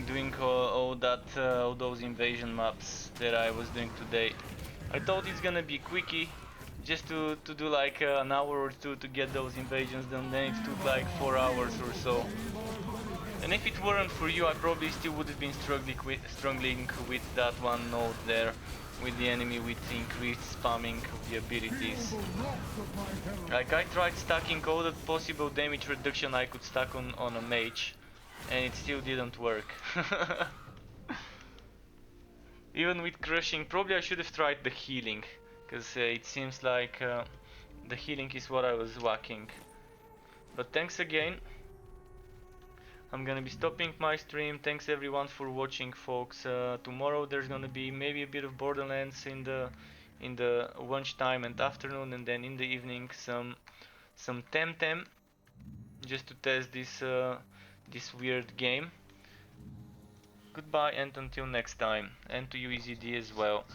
Doing all those invasion maps that I was doing today. I thought it's gonna be quickie, just to do like an hour or two to get those invasions done. Then it took like 4 hours or so. And if it weren't for you, I probably still would have been struggling with that one node there, with the enemy with increased spamming of the abilities. Like I tried stacking all the possible damage reduction I could stack on a mage, and it still didn't work. Even with crushing, probably I should have tried the healing, because it seems like the healing is what I was lacking. But thanks again. I'm gonna be stopping my stream. Thanks everyone for watching, folks. Tomorrow there's gonna be maybe a bit of Borderlands in the lunchtime and afternoon, and then in the evening some Temtem, just to test this weird game. Goodbye and until next time, and to you EZD as well.